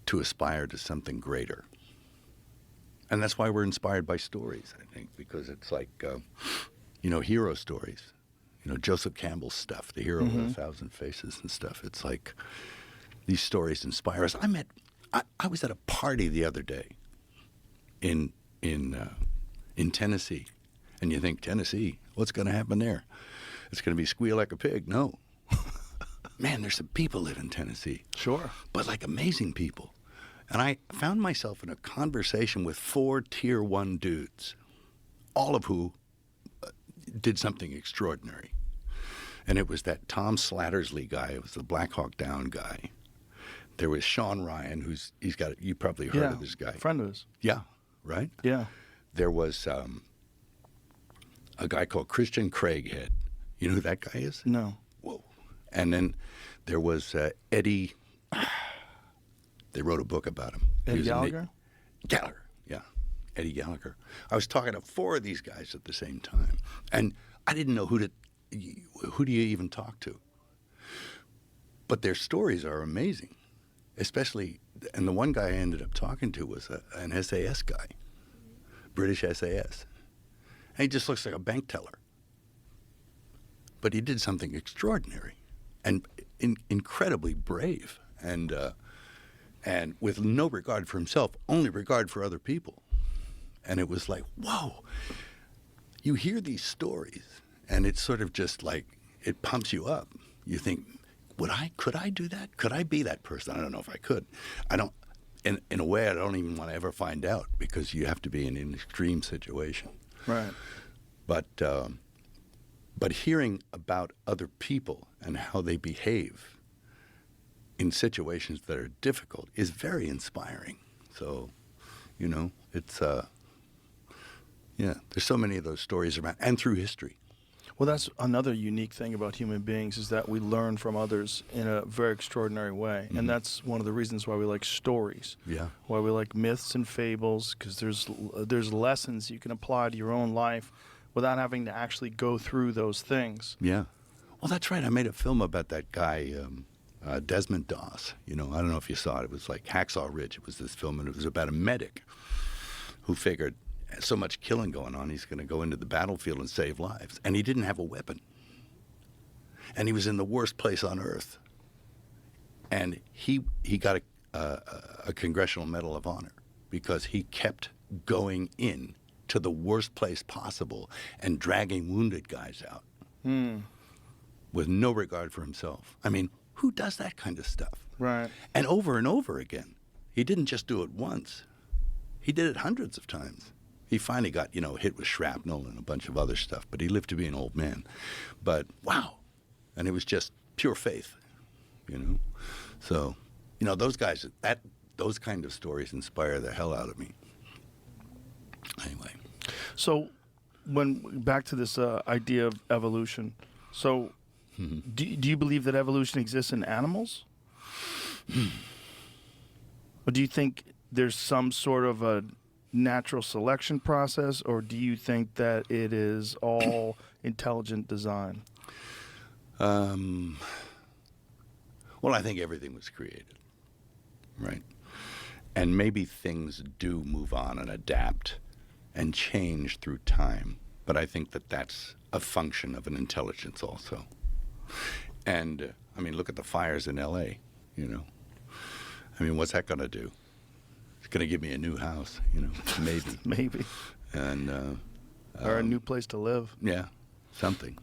to aspire to something greater. And that's why we're inspired by stories, I think, because it's like, you know, hero stories. You know, Joseph Campbell's stuff, The Hero with 1,000 Faces and stuff. It's like these stories inspire us. I was at a party the other day in Tennessee, and you think, Tennessee, what's going to happen there? It's going to be squeal like a pig. No. Man, there's some people live in Tennessee. Sure. But like amazing people. And I found myself in a conversation with 4 tier 1 dudes, all of who did something extraordinary. And it was that Tom Slattersley guy, it was the Black Hawk Down guy, There was Sean Ryan, you probably heard of this guy. Friend of his. Yeah, right? Yeah. There was a guy called Christian Craighead. You know who that guy is? No. Whoa. And then there was Eddie. They wrote a book about him. He Eddie was Gallagher? Gallagher, yeah. Eddie Gallagher. I was talking to 4 of these guys at the same time. And I didn't know who do you even talk to? But their stories are amazing. Especially, and the one guy I ended up talking to was an SAS guy, British SAS. And he just looks like a bank teller. But he did something extraordinary and incredibly brave and with no regard for himself, only regard for other people. And it was like, whoa, you hear these stories and it's sort of just like, it pumps you up. You think, could I do that? Could I be that person? I don't know if I could. I don't, in a way, I don't even want to ever find out because you have to be in an extreme situation. Right. But hearing about other people and how they behave in situations that are difficult is very inspiring. So, it's, there's so many of those stories around and through history. Well, that's another unique thing about human beings is that we learn from others in a very extraordinary way. Mm-hmm. And that's one of the reasons why we like stories. Yeah. Why we like myths and fables, because there's lessons you can apply to your own life without having to actually go through those things. Yeah. Well, that's right. I made a film about that guy, Desmond Doss. I don't know if you saw it. It was like Hacksaw Ridge. It was this film, and it was about a medic who figured so much killing going on, he's going to go into the battlefield and save lives. And he didn't have a weapon. And he was in the worst place on earth. And he got a Congressional Medal of Honor because he kept going in to the worst place possible and dragging wounded guys out with no regard for himself. I mean, who does that kind of stuff? Right. And over again. He didn't just do it once. He did it hundreds of times. He finally got, hit with shrapnel and a bunch of other stuff, but he lived to be an old man. But wow. And it was just pure faith, So, those guys, those kind of stories inspire the hell out of me. Anyway. So, back to this idea of evolution. So, do you believe that evolution exists in animals? Or do you think there's some sort of a natural selection process, or do you think that it is all intelligent design? Well, I think everything was created, right? And maybe things do move on and adapt and change through time, but I think that that's a function of an intelligence also. And, look at the fires in L.A., what's that going to do? It's going to give me a new house, maybe. Maybe. And or a new place to live. Yeah, something.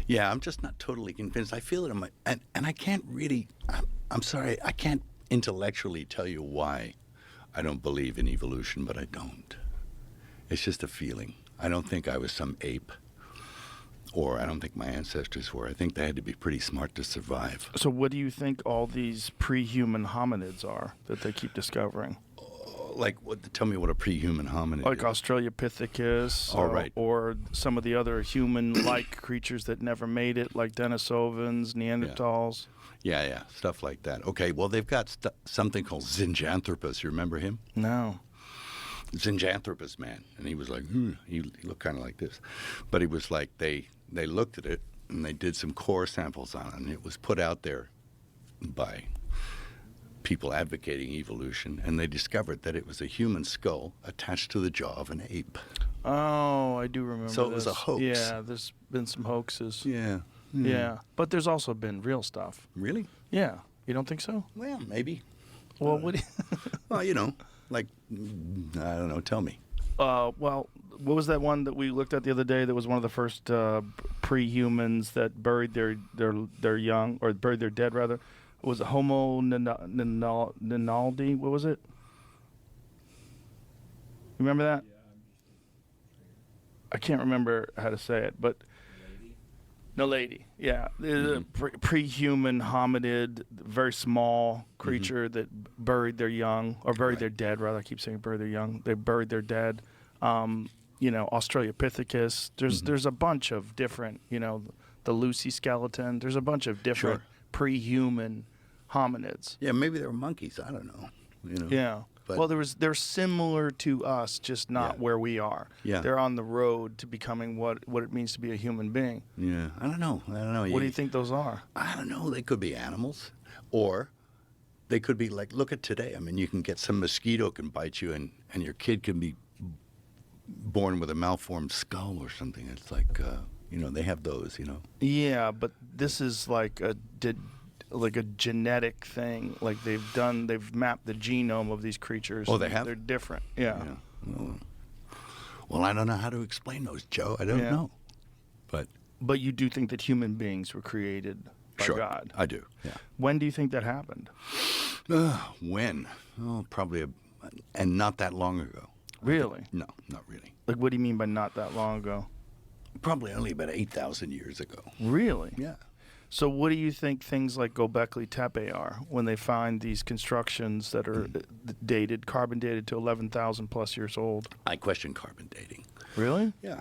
Yeah, I'm just not totally convinced. I feel it in my... And I can't really... I'm sorry, I can't intellectually tell you why I don't believe in evolution, but I don't. It's just a feeling. I don't think I was some ape, or I don't think my ancestors were. I think they had to be pretty smart to survive. So what do you think all these pre-human hominids are that they keep discovering? Tell me what a pre-human hominid Like is. Australopithecus, Right. or some of the other human-like creatures that never made it, like Denisovans, Neanderthals. Yeah, stuff like that. Okay, well, they've got something called Zinjanthropus. You remember him? No. Zinjanthropus, man. And he was like, he looked kind of like this. But he was like, they looked at it, and they did some core samples on it, and it was put out there by people advocating evolution, and they discovered that it was a human skull attached to the jaw of an ape. Oh, I do remember So it was this. a hoax. Yeah, there's been some hoaxes. Yeah. Yeah, but there's also been real stuff. Really? Yeah. You don't think so? Well, maybe. Well, what do Well, I don't know, tell me. well, what was that one that we looked at the other day that was one of the first pre-humans that buried their young, or buried their dead, rather? It was a Homo ninaldi. What was it? You remember that? I can't remember how to say it, but Naledi, yeah. The pre-human hominid, very small creature that buried their young, or buried their dead, rather. I keep saying buried their young. They buried their dead. Australopithecus. There's a bunch of different, the Lucy skeleton. There's a bunch of different pre-human hominids. Yeah, maybe they were monkeys. I don't know. Yeah. But, Well, they're similar to us, just not where we are. Yeah. They're on the road to becoming what it means to be a human being. Yeah, I don't know. What do you think those are? I don't know. They could be animals, or they could be like. Look at today. I mean, you can get some mosquito can bite you, and your kid can be born with a malformed skull or something. It's like, they have those. Yeah, but this is like a genetic thing. Like they've mapped the genome of these creatures. Oh, they have? They're different. Yeah. Well, I don't know how to explain those, Joe. I don't know. But you do think that human beings were created by God? I do. Yeah. When do you think that happened? When? Oh, probably, and not that long ago. Really? No, not really. Like, what do you mean by not that long ago? Probably only about 8,000 years ago. Really? Yeah. So what do you think things like Göbekli Tepe are when they find these constructions that are carbon dated to 11,000 plus years old? I question carbon dating. Really? Yeah.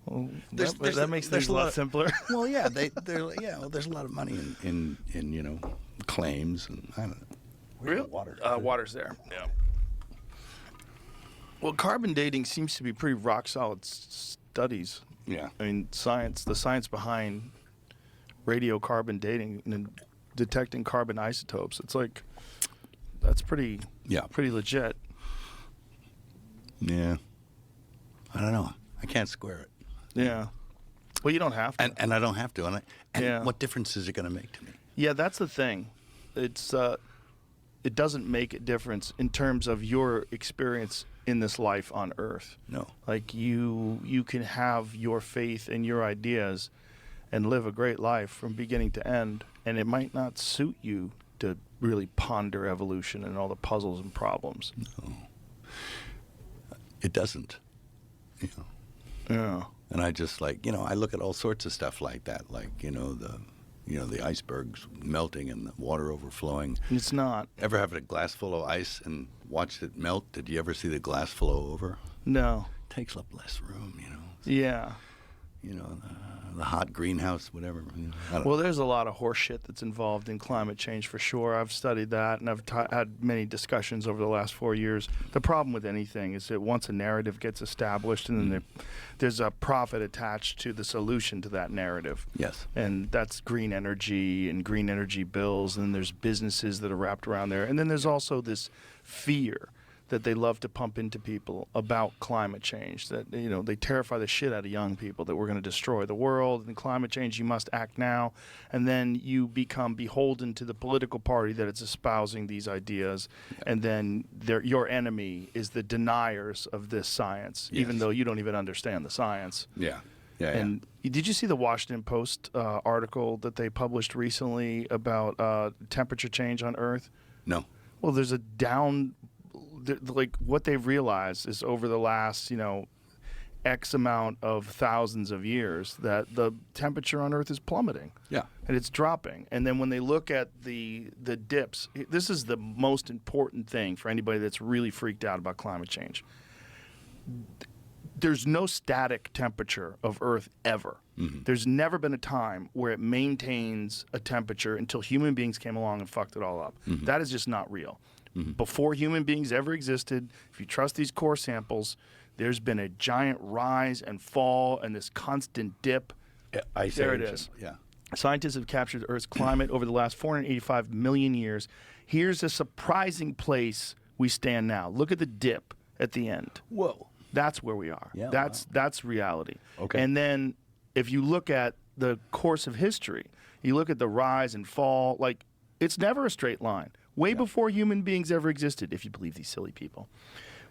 Well, There's that makes things a lot simpler. Well, yeah, there's a lot of money in claims, and I don't know. Where's the water? Water's there. Yeah. Well, carbon dating seems to be pretty rock solid studies. Yeah. I mean, the science behind radiocarbon dating and detecting carbon isotopes. It's like that's pretty legit. Yeah. I don't know. I can't square it. Yeah. Well, you don't have to. And I don't have to. And Yeah. what difference is it going to make to me? Yeah, that's the thing. It doesn't make a difference in terms of your experience in this life on Earth. No. Like you can have your faith and your ideas and live a great life from beginning to end, and it might not suit you to really ponder evolution and all the puzzles and problems. No. It doesn't. Yeah. And I just I look at all sorts of stuff like that, like, the icebergs melting and the water overflowing. It's not. Ever have a glass full of ice and watched it melt? Did you ever see the glass flow over? No. It takes up less room, Yeah. The hot greenhouse, whatever. I don't know. Well, there's a lot of horse shit that's involved in climate change for sure. I've studied that, and I've had many discussions over the last 4 years. The problem with anything is that once a narrative gets established, and then there's a profit attached to the solution to that narrative. Yes. And that's green energy and green energy bills, and then there's businesses that are wrapped around there. And then there's also this fear that they love to pump into people about climate change, that they terrify the shit out of young people that we're going to destroy the world and climate change, you must act now, and then you become beholden to the political party that is espousing these ideas, and then your enemy is the deniers of this science, even though you don't even understand the science. Yeah. And did you see the Washington Post article that they published recently about temperature change on Earth? No. Well, there's a what they've realized is over the last, X amount of thousands of years that the temperature on Earth is plummeting. Yeah. And it's dropping. And then when they look at the dips, this is the most important thing for anybody that's really freaked out about climate change. There's no static temperature of Earth ever. Mm-hmm. There's never been a time where it maintains a temperature until human beings came along and fucked it all up. Mm-hmm. That is just not real. Mm-hmm. Before human beings ever existed, if you trust these core samples, there's been a giant rise and fall and this constant dip. There it is. Yeah. Scientists have captured Earth's climate over the last 485 million years. Here's a surprising place we stand now. Look at the dip at the end. Whoa. That's where we are. Yeah, that's reality. Okay. And then if you look at the course of history, you look at the rise and fall, like it's never a straight line. Way before human beings ever existed, if you believe these silly people.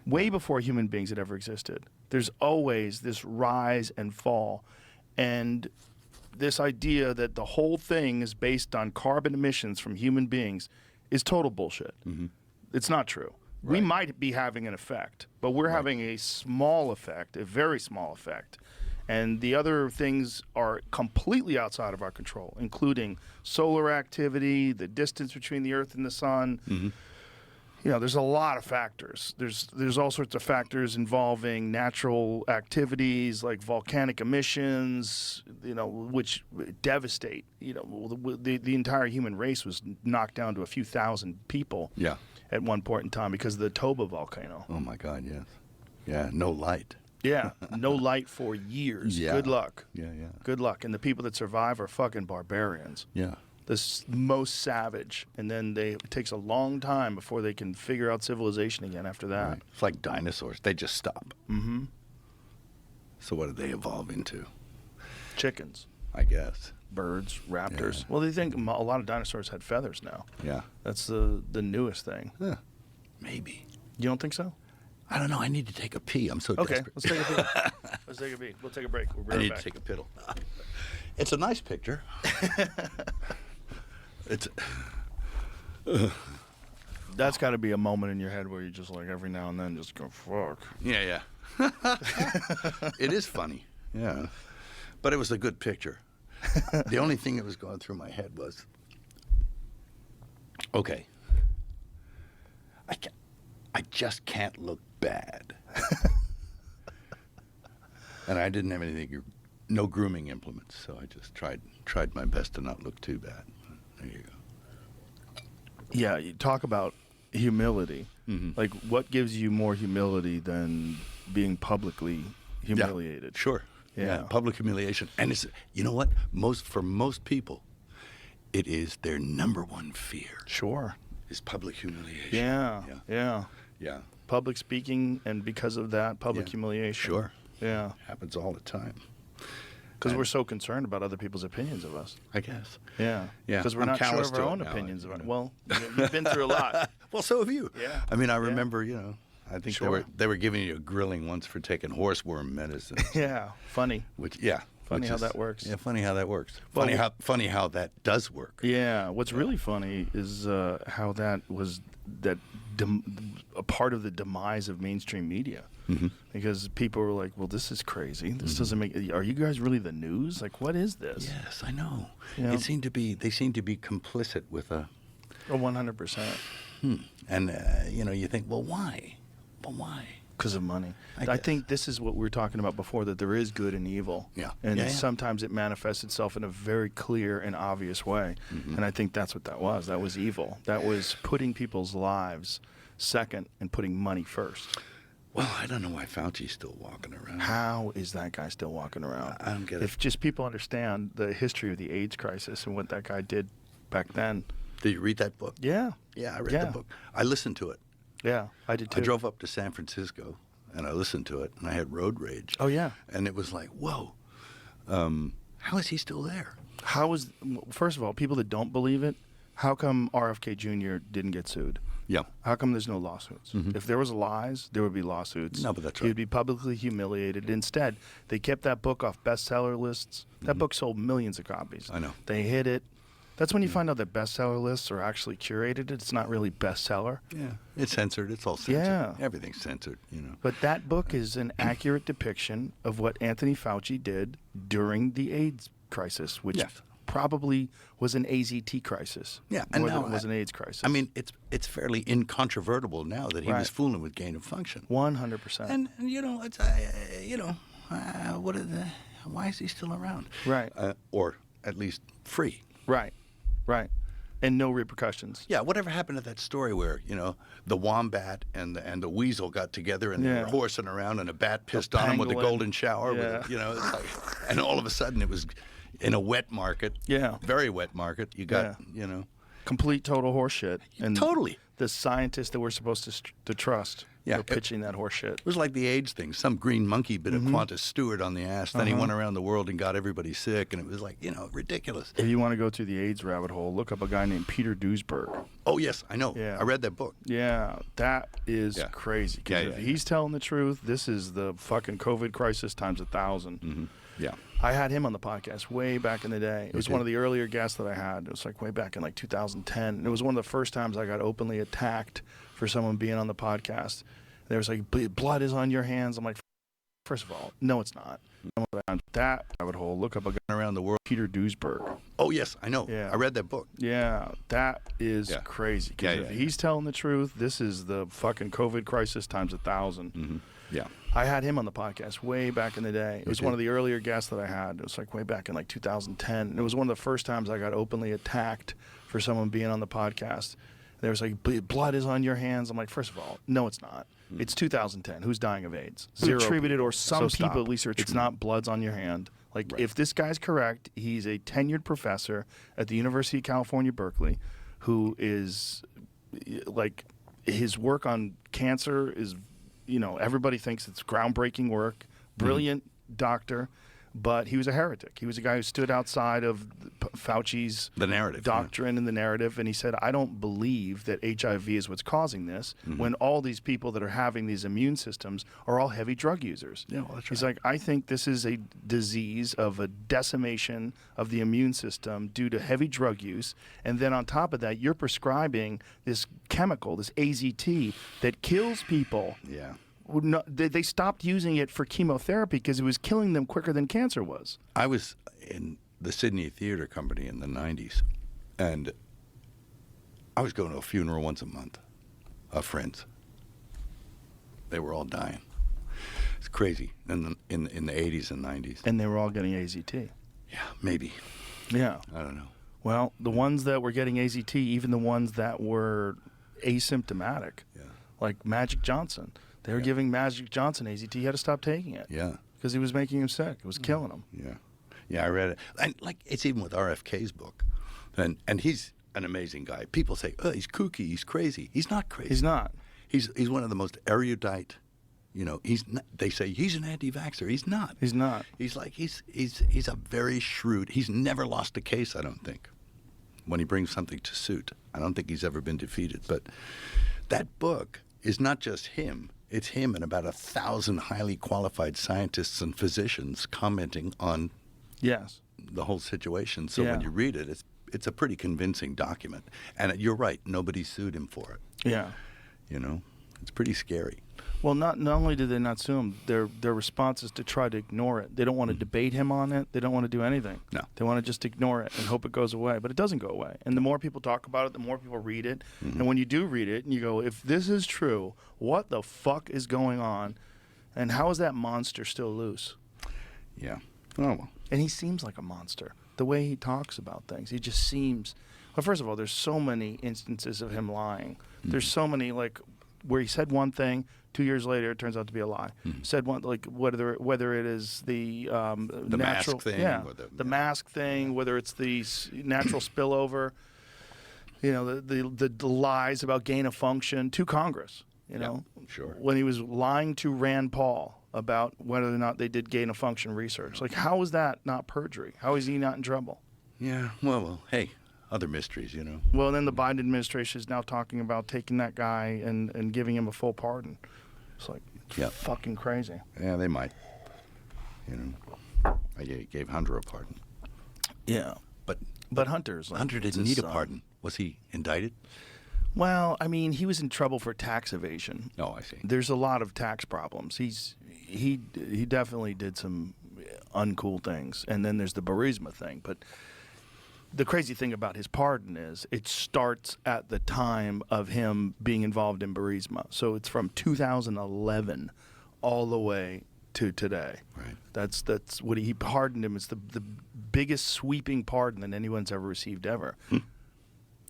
Way before human beings had ever existed. There's always this rise and fall. And this idea that the whole thing is based on carbon emissions from human beings is total bullshit. Mm-hmm. It's not true. Right. We might be having an effect, but we're having a small effect, a very small effect. And the other things are completely outside of our control, including solar activity, the distance between the Earth and the sun. You know, there's a lot of factors. There's all sorts of factors involving natural activities like volcanic emissions, you know, which devastate. You know, the entire human race was knocked down to a few thousand people Yeah. at one point in time because of the Toba volcano. Oh my God, yes. Yeah, no light. Yeah, no light for years. Yeah. Good luck. Yeah, yeah. Good luck. And the people that survive are fucking barbarians. Yeah. Most savage, and then it takes a long time before they can figure out civilization again after that. Right. It's like dinosaurs. They just stop. Mm-hmm. So what did they evolve into? Chickens, I guess. birds, raptors. Yeah. Well, they think a lot of dinosaurs had feathers now. Yeah. That's the newest thing. Huh. Maybe. You don't think so? I don't know. I need to take a pee. I'm so Okay, desperate. let's take a peek. Let's take a peek. We'll take a break. We'll be I right need back. to take a piddle. It's a nice picture. It's That's got to be a moment in your head where you just like every now and then just go, fuck. yeah. It is funny. Yeah. But it was a good picture. The only thing that was going through my head was, okay, I just can't look bad. And I didn't have anything, no grooming implements, so I just tried my best to not look too bad. There you go. Yeah, you talk about humility. Mm-hmm. Like, what gives you more humility than being publicly humiliated? Sure. Yeah. Public humiliation. And it's, you know what? For most people, it is their number one fear Sure. is public humiliation. Yeah. Yeah. Public speaking, and because of that, public Yeah. humiliation. Sure. Yeah. Happens all the time. Because we're so concerned about other people's opinions of us. I guess. Yeah. Yeah, Because we're I'm not sure callous of our to it own now, opinions you about it. know. Well, you've been through a lot. Well, so have you. Yeah. I mean, I Yeah. remember, I think Sure. they were giving you a grilling once for taking horseworm medicine. Yeah. Funny. Funny Funny how that works. Yeah, funny how that works. Well, Funny how that does work. Yeah. What's really funny is how that was a part of the demise of mainstream media. Mm-hmm. Because people were like, well, this is crazy. This doesn't make... Are you guys really the news? Like, what is this? Yes, I know. Yeah. They seem to be complicit with a... Oh, 100%. And, you think, well, why? Well, why? Because of money. I I guess. think this is what we were talking about before, that there is good and evil. Yeah. And Yeah. sometimes it manifests itself in a very clear and obvious way. Mm-hmm. And I think that's what that was. That was evil. That was putting people's lives second and putting money first. Well, I don't know why Fauci's still walking around. How is that guy still walking around? I don't get it. If just people understand the history of the AIDS crisis and what that guy did back then. Did you read that book? Yeah. Yeah, I read Yeah. the book. I listened to it. Yeah, I did too. I drove up to San Francisco, and I listened to it, and I had road rage. Oh, yeah. And it was like, whoa, how is he still there? First of all, people that don't believe it, how come RFK Jr. didn't get sued? Yeah. How come there's no lawsuits? If there was lies, there would be lawsuits. No, but that's He right. would be publicly humiliated. Instead, they kept that book off bestseller lists. That book sold millions of copies. I know. They hid it. That's when you find out that bestseller lists are actually curated. It's not really bestseller. Yeah. It's censored. It's all censored. Yeah. Everything's censored, But that book is an accurate depiction of what Anthony Fauci did during the AIDS crisis, which Yes. probably was an AZT crisis. Yeah, and more now than it was an AIDS crisis. I mean, it's fairly incontrovertible now that he was Right. fooling with gain of function. 100%. And it's why is he still around? Right. Or at least free. Right. And no repercussions. Yeah, whatever happened to that story where, the wombat and the weasel got together and they Yeah. were horsing around and a bat pissed on him with a pangolin. golden shower. Yeah. It's like, and all of a sudden it was in a wet market. Yeah. Very wet market. You got, Complete total horseshit. And Totally. the scientists that we're supposed to trust Yeah, were pitching that horseshit. It was like the AIDS thing. Some green monkey bit a Qantas steward on the ass. Then he went around the world and got everybody sick, and it was like, ridiculous. If you want to go through the AIDS rabbit hole, look up a guy named Peter Duesberg. Oh, yes, I know. Yeah. I read that book. Yeah, that is Yeah. crazy. 'Cause Yeah, if yeah, he's telling the truth, this is the fucking COVID crisis times 1,000. Yeah. I had him on the podcast way back in the day. It was Okay. one of the earlier guests that I had. It was like way back in like 2010. And it was one of the first times I got openly attacked for someone being on the podcast. There was like, blood is on your hands. I'm like, First of all, no, it's not. That rabbit hole. Look up a guy around the world, Peter Duesberg. Oh, yes, I know. Yeah. I read that book. Yeah, that is Yeah. crazy. 'Cause Yeah, if yeah, he's telling the truth, this is the fucking COVID crisis times 1,000. Mm-hmm. Yeah. I had him on the podcast way back in the day. It was one of the earlier guests that I had. It was like way back in like 2010. And it was one of the first times I got openly attacked for someone being on the podcast. There was like, blood is on your hands. I'm like, first of all, no, it's not. It's 2010. Who's dying of AIDS? Zero attributed, or some people at least are attributed. It's not blood's on your hand. Like, if this guy's correct, he's a tenured professor at the University of California, Berkeley, who is, like, his work on cancer is, everybody thinks it's groundbreaking work, brilliant doctor, but he was a heretic. He was a guy who stood outside of Fauci's The narrative, doctrine and the narrative, and he said, I don't believe that HIV is what's causing this when all these people that are having these immune systems are all heavy drug users. Yeah, well, that's He's right. like, I think this is a disease of a decimation of the immune system due to heavy drug use, and then on top of that, you're prescribing this chemical, this AZT, that kills people. Yeah. They stopped using it for chemotherapy because it was killing them quicker than cancer was. I was in the Sydney Theatre Company in the 90s, and I was going to a funeral once a month of friends. They were all dying. It's crazy in the 80s and 90s. And they were all getting AZT. Yeah, maybe. Yeah. I don't know. Well, the ones that were getting AZT, even the ones that were asymptomatic, like Magic Johnson, they were giving Magic Johnson AZT. He had to stop taking it. Yeah. Because he was making him sick. It was killing him. Yeah. Yeah, I read it. And like, it's even with RFK's book. And he's an amazing guy. People say, oh, he's kooky, he's crazy. He's not crazy. He's not. He's one of the most erudite, he's not, they say he's an anti-vaxxer. He's not. He's not. He's like, he's a very shrewd, he's never lost a case, I don't think, when he brings something to suit. I don't think he's ever been defeated. But that book is not just him. It's him and about 1,000 highly qualified scientists and physicians commenting on Yes. the whole situation. So Yeah. when you read it, it's a pretty convincing document. And you're right, nobody sued him for it. Yeah. It's pretty scary. Well, not only did they not sue him, their response is to try to ignore it. They don't want to debate him on it. They don't want to do anything. No. They want to just ignore it and hope it goes away. But it doesn't go away. And the more people talk about it, the more people read it. And when you do read it and you go, if this is true, what the fuck is going on? And how is that monster still loose? Yeah. Oh, well. And he seems like a monster. The way he talks about things, he just seems. Well, first of all, there's so many instances of him lying. There's so many, like, where he said one thing, 2 years later it turns out to be a lie. Said one, like, whether it is the natural mask thing, or the mask thing, whether it's the natural spillover, the lies about gain of function to Congress. Sure. When he was lying to Rand Paul about whether or not they did gain of function research. Like, how is that not perjury? How is he not in trouble? Yeah. Well, hey, other mysteries, Well, then the Biden administration is now talking about taking that guy and giving him a full pardon. It's like, fucking crazy. Yeah, they might. I gave Hunter a pardon. Yeah. But Hunter's like, Hunter it's didn't his need a son. pardon. Was he indicted? Well, I mean, he was in trouble for tax evasion. Oh, I see. There's a lot of tax problems. He definitely did some uncool things. And then there's the Burisma thing. But the crazy thing about his pardon is it starts at the time of him being involved in Burisma. So it's from 2011 all the way to today. Right. That's what he pardoned him. It's the biggest sweeping pardon that anyone's ever received ever.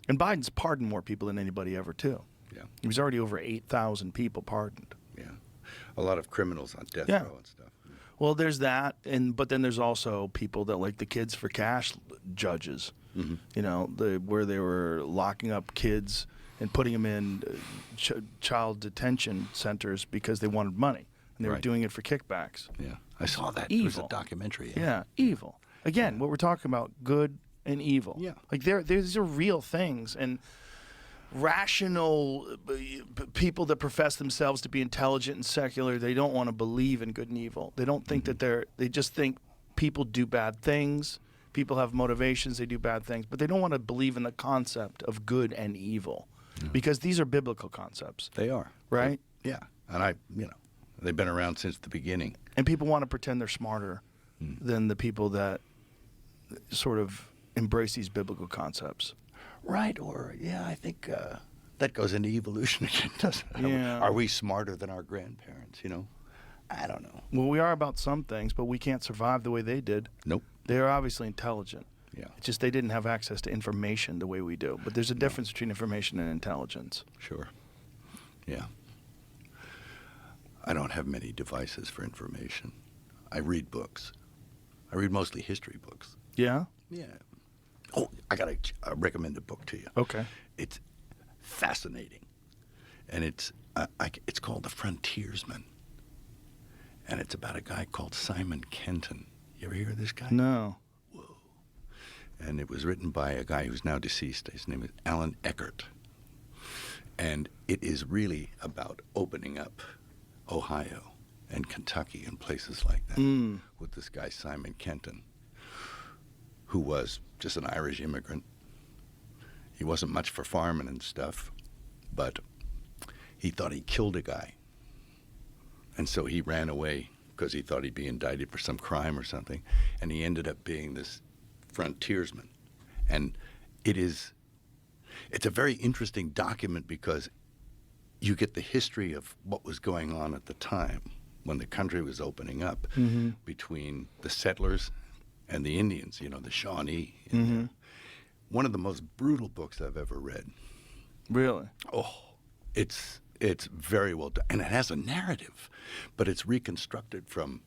And Biden's pardoned more people than anybody ever, too. Yeah. He was already over 8,000 people pardoned. Yeah. A lot of criminals on death Yeah. row and stuff. Well, there's that, but then there's also people that, like the Kids for Cash judges, where they were locking up kids and putting them in child detention centers because they wanted money, and they were Right. doing it for kickbacks. Yeah. I saw that. Evil. It was a documentary. Yeah, evil. Again, what we're talking about, good and evil. Yeah. Like these are real things, and rational people that profess themselves to be intelligent and secular, they don't want to believe in good and evil. They don't think that they just think people do bad things. People have motivations, they do bad things, but they don't want to believe in the concept of good and evil because these are biblical concepts. They are. Right? Yeah. And they've been around since the beginning. And people want to pretend they're smarter than the people that sort of embrace these biblical concepts. Right, or, I think that goes into evolution again, doesn't it? Yeah. Are we smarter than our grandparents, I don't know. Well, we are about some things, but we can't survive the way they did. Nope. They are obviously intelligent. Yeah. It's just they didn't have access to information the way we do. But there's a difference between information and intelligence. Sure. Yeah. I don't have many devices for information. I read books. I read mostly history books. Yeah? Yeah. Oh, I got a recommended book to you. Okay. It's fascinating, and it's called The Frontiersman, and it's about a guy called Simon Kenton. You ever hear of this guy? No. And it was written by a guy who's now deceased. His name is Alan Eckert, and it is really about opening up Ohio and Kentucky and places like that with this guy Simon Kenton, who was just an Irish immigrant. He wasn't much for farming and stuff, but he thought he killed a guy. And so he ran away because he thought he'd be indicted for some crime or something. And he ended up being this frontiersman. And it's a very interesting document because you get the history of what was going on at the time when the country was opening up between the settlers and the Indians, the Shawnee. One of the most brutal books I've ever read. Really? Oh, it's very well done, and it has a narrative, but it's reconstructed from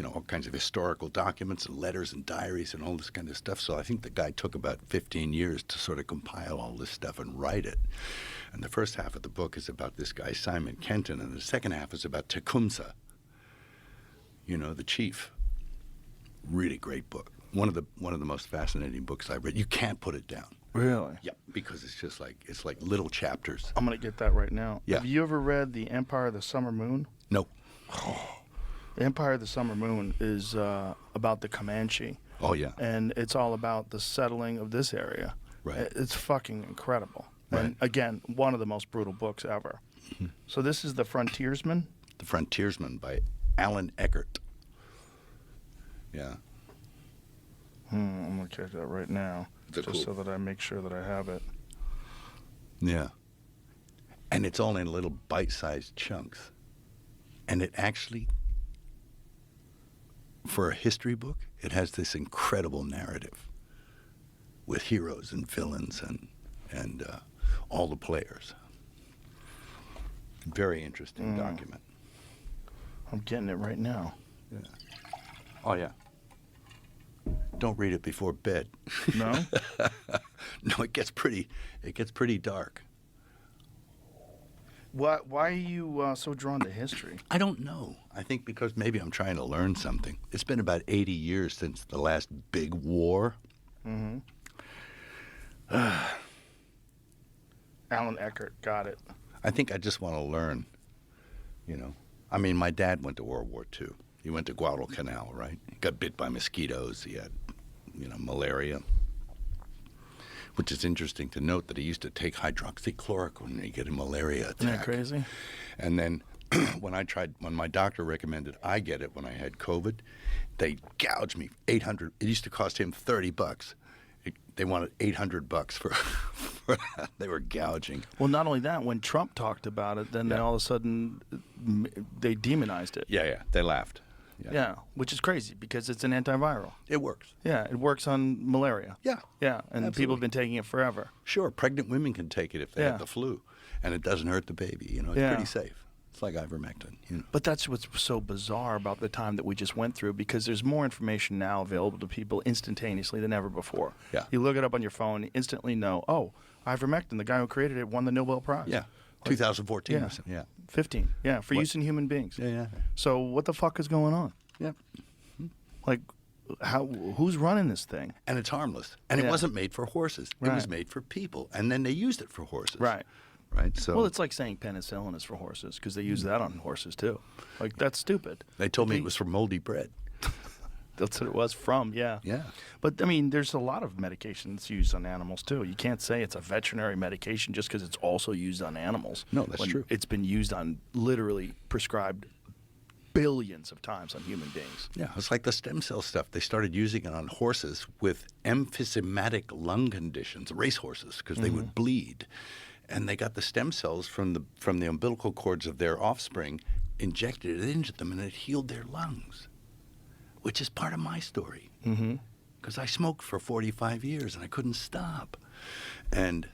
all kinds of historical documents and letters and diaries and all this kind of stuff. So I think the guy took about 15 years to sort of compile all this stuff and write it. And the first half of the book is about this guy Simon Kenton, and the second half is about Tecumseh, the chief. Really great book. One of the most fascinating books I've read. You can't put it down. Really? Yeah, because it's like little chapters. I'm going to get that right now. Yeah. Have you ever read The Empire of the Summer Moon? No. The Empire of the Summer Moon is about the Comanche. Oh, yeah. And it's all about the settling of this area. Right. It's fucking incredible. Right. And again, one of the most brutal books ever. So this is The Frontiersman? The Frontiersman by Alan Eckert. Yeah. I'm going to check that right now. Is it just cool? so that I make sure that I have it. Yeah. And it's all in little bite-sized chunks. And it actually, for a history book, it has this incredible narrative with heroes and villains and all the players. Very interesting document. I'm getting it right now. Yeah. Oh, yeah. Don't read it before bed. No? No, it gets pretty dark. Why are you so drawn to history? I don't know. I think because maybe I'm trying to learn something. It's been about 80 years since the last big war. Alan Eckert, got it. I think I just want to learn, I mean, my dad went to World War II. He went to Guadalcanal, right? He got bit by mosquitoes. He had, malaria. Which is interesting to note that he used to take hydroxychloroquine when he get a malaria attack. Isn't that crazy? And then when my doctor recommended I get it when I had COVID, they gouged me $800. It used to cost him $30. They wanted $800 for that. They were gouging. Well, not only that, when Trump talked about it, then they all of a sudden they demonized it. Yeah. They laughed. Yeah, which is crazy because it's an antiviral. It works. Yeah, it works on malaria. Yeah. Yeah, and Absolutely. people have been taking it forever. Sure, pregnant women can take it if they Yeah. have the flu, and it doesn't hurt the baby. It's Yeah. pretty safe. It's like ivermectin. But that's what's so bizarre about the time that we just went through, because there's more information now available to people instantaneously than ever before. Yeah. You look it up on your phone, you instantly know, oh, ivermectin, the guy who created it won the Nobel Prize. Yeah, 2014 Yeah. or something. Yeah. 15. Yeah, for What? use in human beings. Yeah. So what the fuck is going on? Yeah. Like, who's running this thing? And it's harmless. And it Yeah. wasn't made for horses. It was Right. made for people. And then they used it for horses. Right. Right? So Well, it's like saying penicillin is for horses because they use that on horses too. Like, that's stupid. they told me it was for moldy bread. That's what it was from, yeah. Yeah. But, I mean, there's a lot of medications used on animals too. You can't say it's a veterinary medication just because it's also used on animals. No, that's when true. It's been used on literally prescribed billions of times on human beings. Yeah, it's like the stem cell stuff. They started using it on horses with emphysematic lung conditions, racehorses, because they would bleed. And they got the stem cells from the umbilical cords of their offspring, injected it into them, and it healed their lungs, which is part of my story. Because I smoked for 45 years, and I couldn't stop. And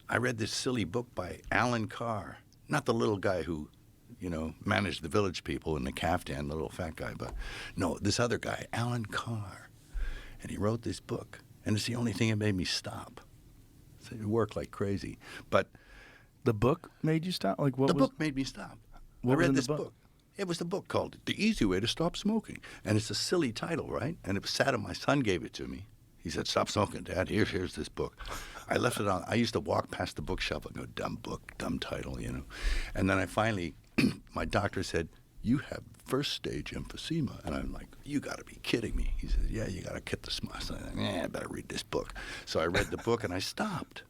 I read this silly book by Alan Carr, not the little guy who, managed the Village People in the caftan, the little fat guy, but no, this other guy, Alan Carr. And he wrote this book, and it's the only thing that made me stop. So it worked like crazy. But the book made you stop? Like what? The book made me stop. What I was read in the this book? It was the book called The Easy Way to Stop Smoking. And it's a silly title, right? And it was sad, and my son gave it to me. He said, "Stop smoking, Dad. Here's this book." I left it on. I used to walk past the bookshelf and go, "Dumb book, dumb title," And then I finally, my doctor said, "You have first stage emphysema." And I'm like, "You got to be kidding me." He said, "Yeah, you got to get the smoke." I said, I better read this book. So I read the book and I stopped.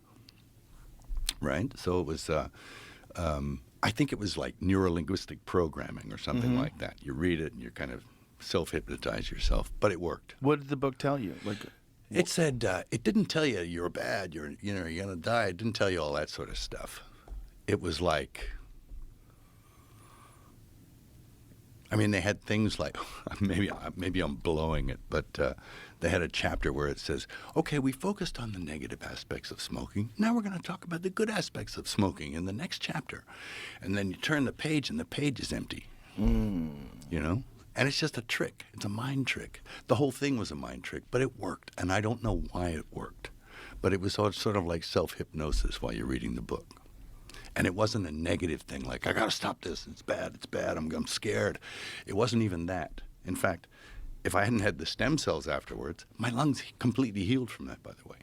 Right? So it was, I think it was like neurolinguistic programming or something like that. You read it and you kind of self-hypnotize yourself, but it worked. What did the book tell you? Like, it said, it didn't tell you you're bad, you're going to die. It didn't tell you all that sort of stuff. It was like, I mean, they had things like, maybe I'm blowing it, but they had a chapter where it says, okay, we focused on the negative aspects of smoking. Now we're going to talk about the good aspects of smoking in the next chapter. And then you turn the page and the page is empty, And it's just a trick. It's a mind trick. The whole thing was a mind trick, but it worked. And I don't know why it worked. But it was sort of like self-hypnosis while you're reading the book. And it wasn't a negative thing like, I got to stop this. It's bad. I'm scared. It wasn't even that. In fact, if I hadn't had the stem cells afterwards, my lungs completely healed from that, by the way.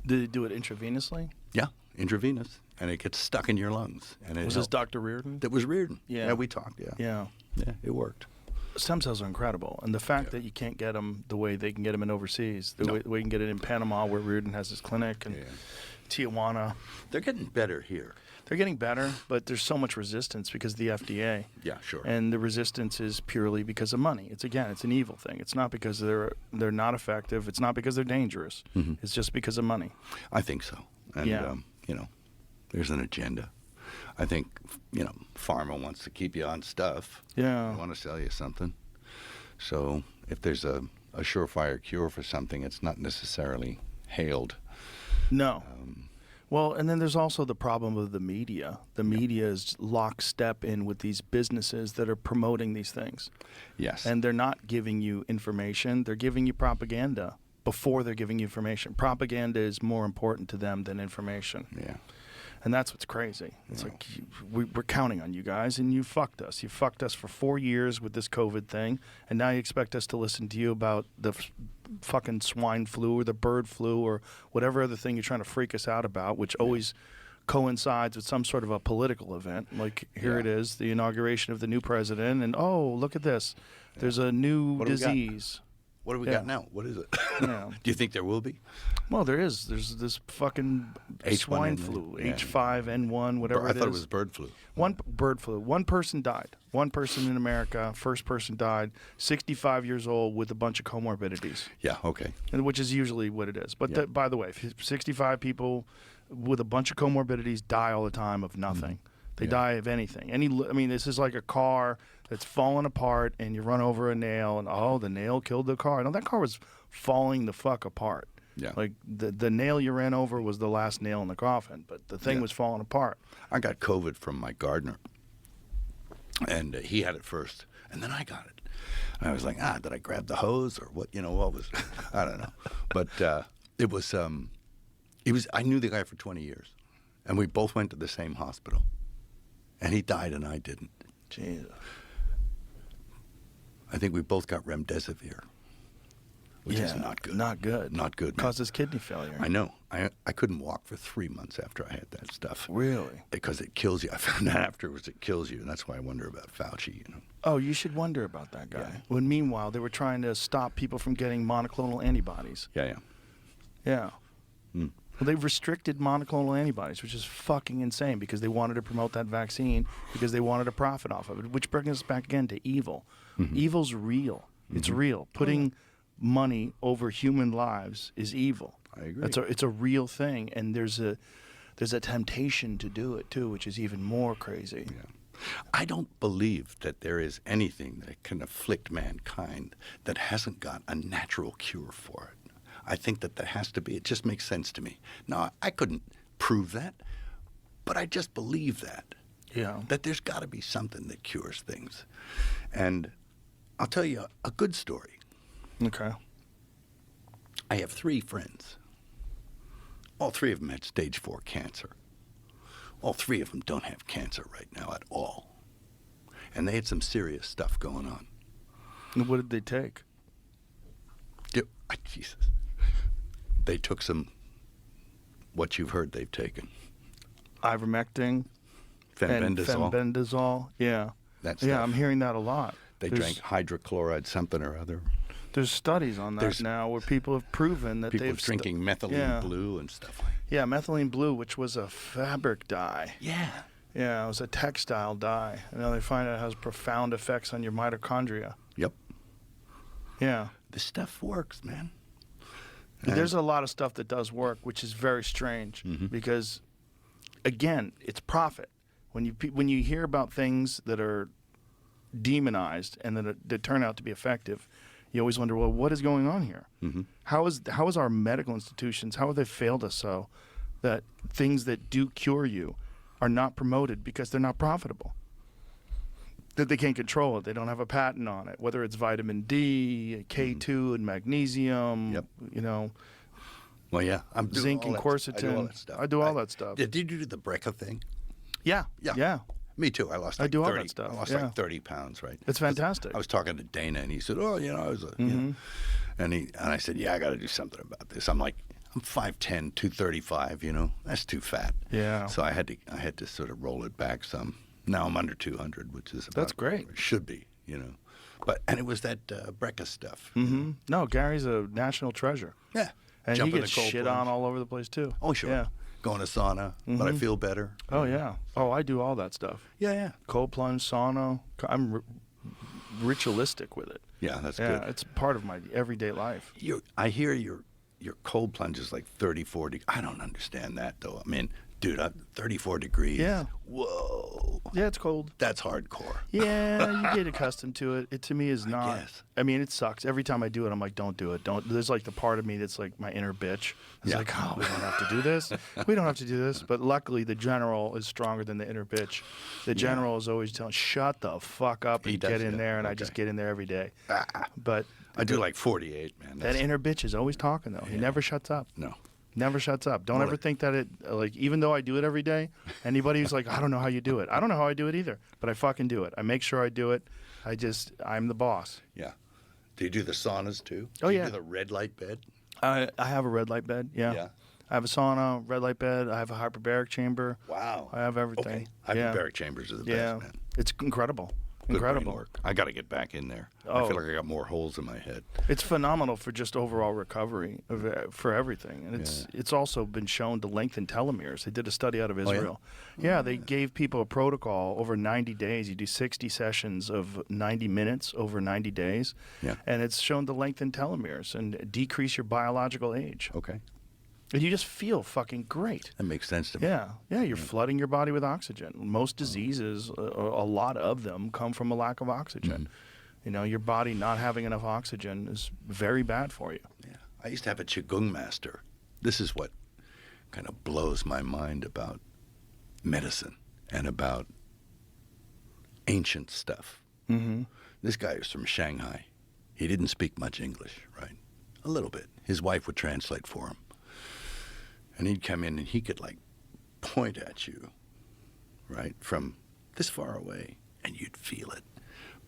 did it do it intravenously? Yeah, intravenous. And it gets stuck in your lungs. And it Was this Dr. Reardon? That was Reardon. Yeah. Yeah, we talked, yeah. Yeah. Yeah, it worked. Stem cells are incredible, and the fact that you can't get them the way they can get them in overseas, the way you can get it in Panama, where Reardon has his clinic, and Tijuana. They're getting better here. They're getting better, but there's so much resistance because of the FDA. Yeah, sure. And the resistance is purely because of money. It's an evil thing. It's not because they're not effective. It's not because they're dangerous. It's just because of money. I think so. And, there's an agenda. I think, pharma wants to keep you on stuff. Yeah. They want to sell you something. So if there's a surefire cure for something, it's not necessarily hailed. No. Well, and then there's also the problem of the media. The media is lockstep in with these businesses that are promoting these things. Yes. And they're not giving you information. They're giving you propaganda before they're giving you information. Propaganda is more important to them than information. Yeah. And that's what's crazy. It's like, we're counting on you guys, and you fucked us. You fucked us for 4 years with this COVID thing, and now you expect us to listen to you about the fucking swine flu or the bird flu or whatever other thing you're trying to freak us out about, which always coincides with some sort of a political event. Like, here it is, the inauguration of the new president, and oh, look at this. There's a new disease. What do we got now? What is it? Yeah. Do you think there will be? Well, there is. There's this fucking swine flu, H5N1, whatever it is. I thought it was bird flu. One bird flu. One person died. One person in America, first person died, 65 years old with a bunch of comorbidities. Yeah, okay. And which is usually what it is. But by the way, 65 people with a bunch of comorbidities die all the time of nothing. They die of anything. This is like a car that's falling apart, and you run over a nail, and the nail killed the car. No, that car was falling the fuck apart. Yeah. Like the nail you ran over was the last nail in the coffin, but the thing was falling apart. I got COVID from my gardener, and he had it first, and then I got it. And I was like, did I grab the hose or what? What was? I don't know. But it was. I knew the guy for 20 years, and we both went to the same hospital, and he died, and I didn't. Jesus. I think we both got remdesivir, which is not good. Not good. Not good. Man. Causes kidney failure. I know. I couldn't walk for 3 months after I had that stuff. Really? Because it kills you. I found out afterwards it kills you, and that's why I wonder about Fauci. Oh, you should wonder about that guy. When meanwhile they were trying to stop people from getting monoclonal antibodies. Yeah. Yeah. Well, they've restricted monoclonal antibodies, which is fucking insane because they wanted to promote that vaccine because they wanted to profit off of it, which brings us back again to evil. Evil's real. It's real. Putting money over human lives is evil. I agree. It's a real thing, and there's a temptation to do it too, which is even more crazy. Yeah. I don't believe that there is anything that can afflict mankind that hasn't got a natural cure for it. I think that there has to be. It just makes sense to me. Now, I couldn't prove that, but I just believe that. Yeah. That there's got to be something that cures things. And I'll tell you a good story. Okay. I have 3 friends. All 3 of them had stage 4 cancer. All 3 of them don't have cancer right now at all. And they had some serious stuff going on. And what did they take? Jesus. They took some, what you've heard they've taken. Ivermectin. Fenbendazole. And fenbendazole. Yeah. That Yeah, stuff. I'm hearing that a lot. They There's- drank hydrochloride something or other. There's studies on that There's- now where people have proven that People they've drinking methylene yeah. blue and stuff like that. Yeah, methylene blue, which was a fabric dye. Yeah. Yeah, it was a textile dye. And now they find out it has profound effects on your mitochondria. Yep. Yeah. This stuff works, man. There's a lot of stuff that does work, which is very strange because, again, it's profit. When you hear about things that are demonized and that turn out to be effective, you always wonder, well, what is going on here? How is our medical institutions, how have they failed us so that things that do cure you are not promoted because they're not profitable? That they can't control it. They don't have a patent on it, whether it's vitamin D, K2, and magnesium, Yep. you know, Well, yeah. I'm doing zinc all and that- I do all quercetin. that stuff. I do all that stuff. Did you do the Brecca thing? Yeah. Yeah. Yeah. Me too. I lost I like do all 30. that stuff, I lost yeah. like 30 pounds, right? It's fantastic. I was talking to Dana, and he said, "Oh, you know, I was, you know," and I said, "Yeah, I got to do something about this." I'm 5'10", 235. You know, that's too fat. Yeah. So I had to sort of roll it back some. Now I'm under 200, which is about That's great. where it should be, you know. And it was that Brecca stuff. No, Gary's a national treasure. Yeah. And Jump he in the gets cold shit plunge. on all over the place, too. Oh, sure. Yeah. Going to sauna, but I feel better. Oh, yeah. Oh, I do all that stuff. Yeah, yeah. Cold plunge, sauna. I'm ritualistic with it. Yeah, that's Yeah, good. it's part of my everyday life. I hear your cold plunge is like 34 degrees. I don't understand that, though. I mean, dude, 34 degrees. Yeah. Whoa. Yeah, it's cold. That's hardcore. Yeah, you get accustomed to it. It to me is not. guess. I mean, it sucks. Every time I do it, I'm like, don't do it. Don't. There's like the part of me that's like my inner bitch. It's Yeah. like, oh, we don't have to do this. We don't have to do this. But luckily, the general is stronger than the inner bitch. The general is always telling, shut the fuck up He and does, get in yeah. there. And I Okay. just get in there every day. But I do like 48, man. that That's- inner bitch is always talking, though. He never shuts up. No. Never shuts up. Don't Well, ever think that it, like, even though I do it every day, anybody who's like, I don't know how you do it. I don't know how I do it either, but I fucking do it. I make sure I do it. I'm the boss. Yeah. Do you do the saunas, too? Oh, Do yeah. you do the red light bed? I have a red light bed, yeah. Yeah. I have a sauna, red light bed. I have a hyperbaric chamber. Wow. I have everything. Okay. Yeah. Hyperbaric chambers are the Yeah. best, man. It's incredible. Good brain Incredible. work. I got to get back in there. I Oh. feel like I got more holes in my head. It's phenomenal for just overall recovery for everything, and it's also been shown to lengthen telomeres. They did a study out of yeah? Israel. Yeah, they gave people a protocol over 90 days. You do 60 sessions of 90 minutes over 90 days, Yeah. and it's shown to lengthen telomeres and decrease your biological age. Okay. And you just feel fucking great. That makes sense to me. Yeah, you're flooding your body with oxygen. Most diseases, a lot of them, come from a lack of oxygen. You know, your body not having enough oxygen is very bad for you. Yeah. I used to have a Qigong master. This is what kind of blows my mind about medicine and about ancient stuff. Mm-hmm. This guy was from Shanghai. He didn't speak much English, right? A little bit. His wife would translate for him. And he'd come in and he could like point at you, right, from this far away, and you'd feel it.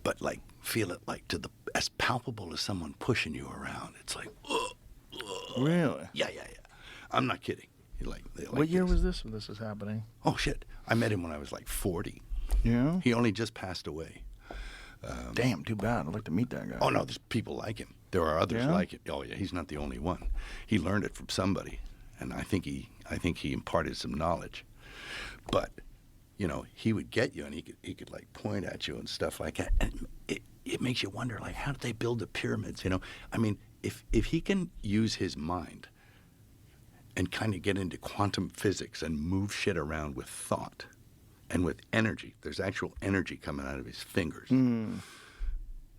But like feel it like as palpable as someone pushing you around. It's like, ugh, ugh. Really? Yeah. I'm not kidding. They like What year this. was this when this was happening? Oh shit! I met him when I was like 40. Yeah. He only just passed away. Damn, too bad. I'd like to meet that guy. Oh no, there's people like him. There are others Yeah? like him. Oh yeah, he's not the only one. He learned it from somebody, and I think he imparted some knowledge. But, you know, he would get you, and he could like point at you and stuff like that. And it makes you wonder, like, how did they build the pyramids? You know, I mean, if he can use his mind and kind of get into quantum physics and move shit around with thought and with energy, there's actual energy coming out of his fingers.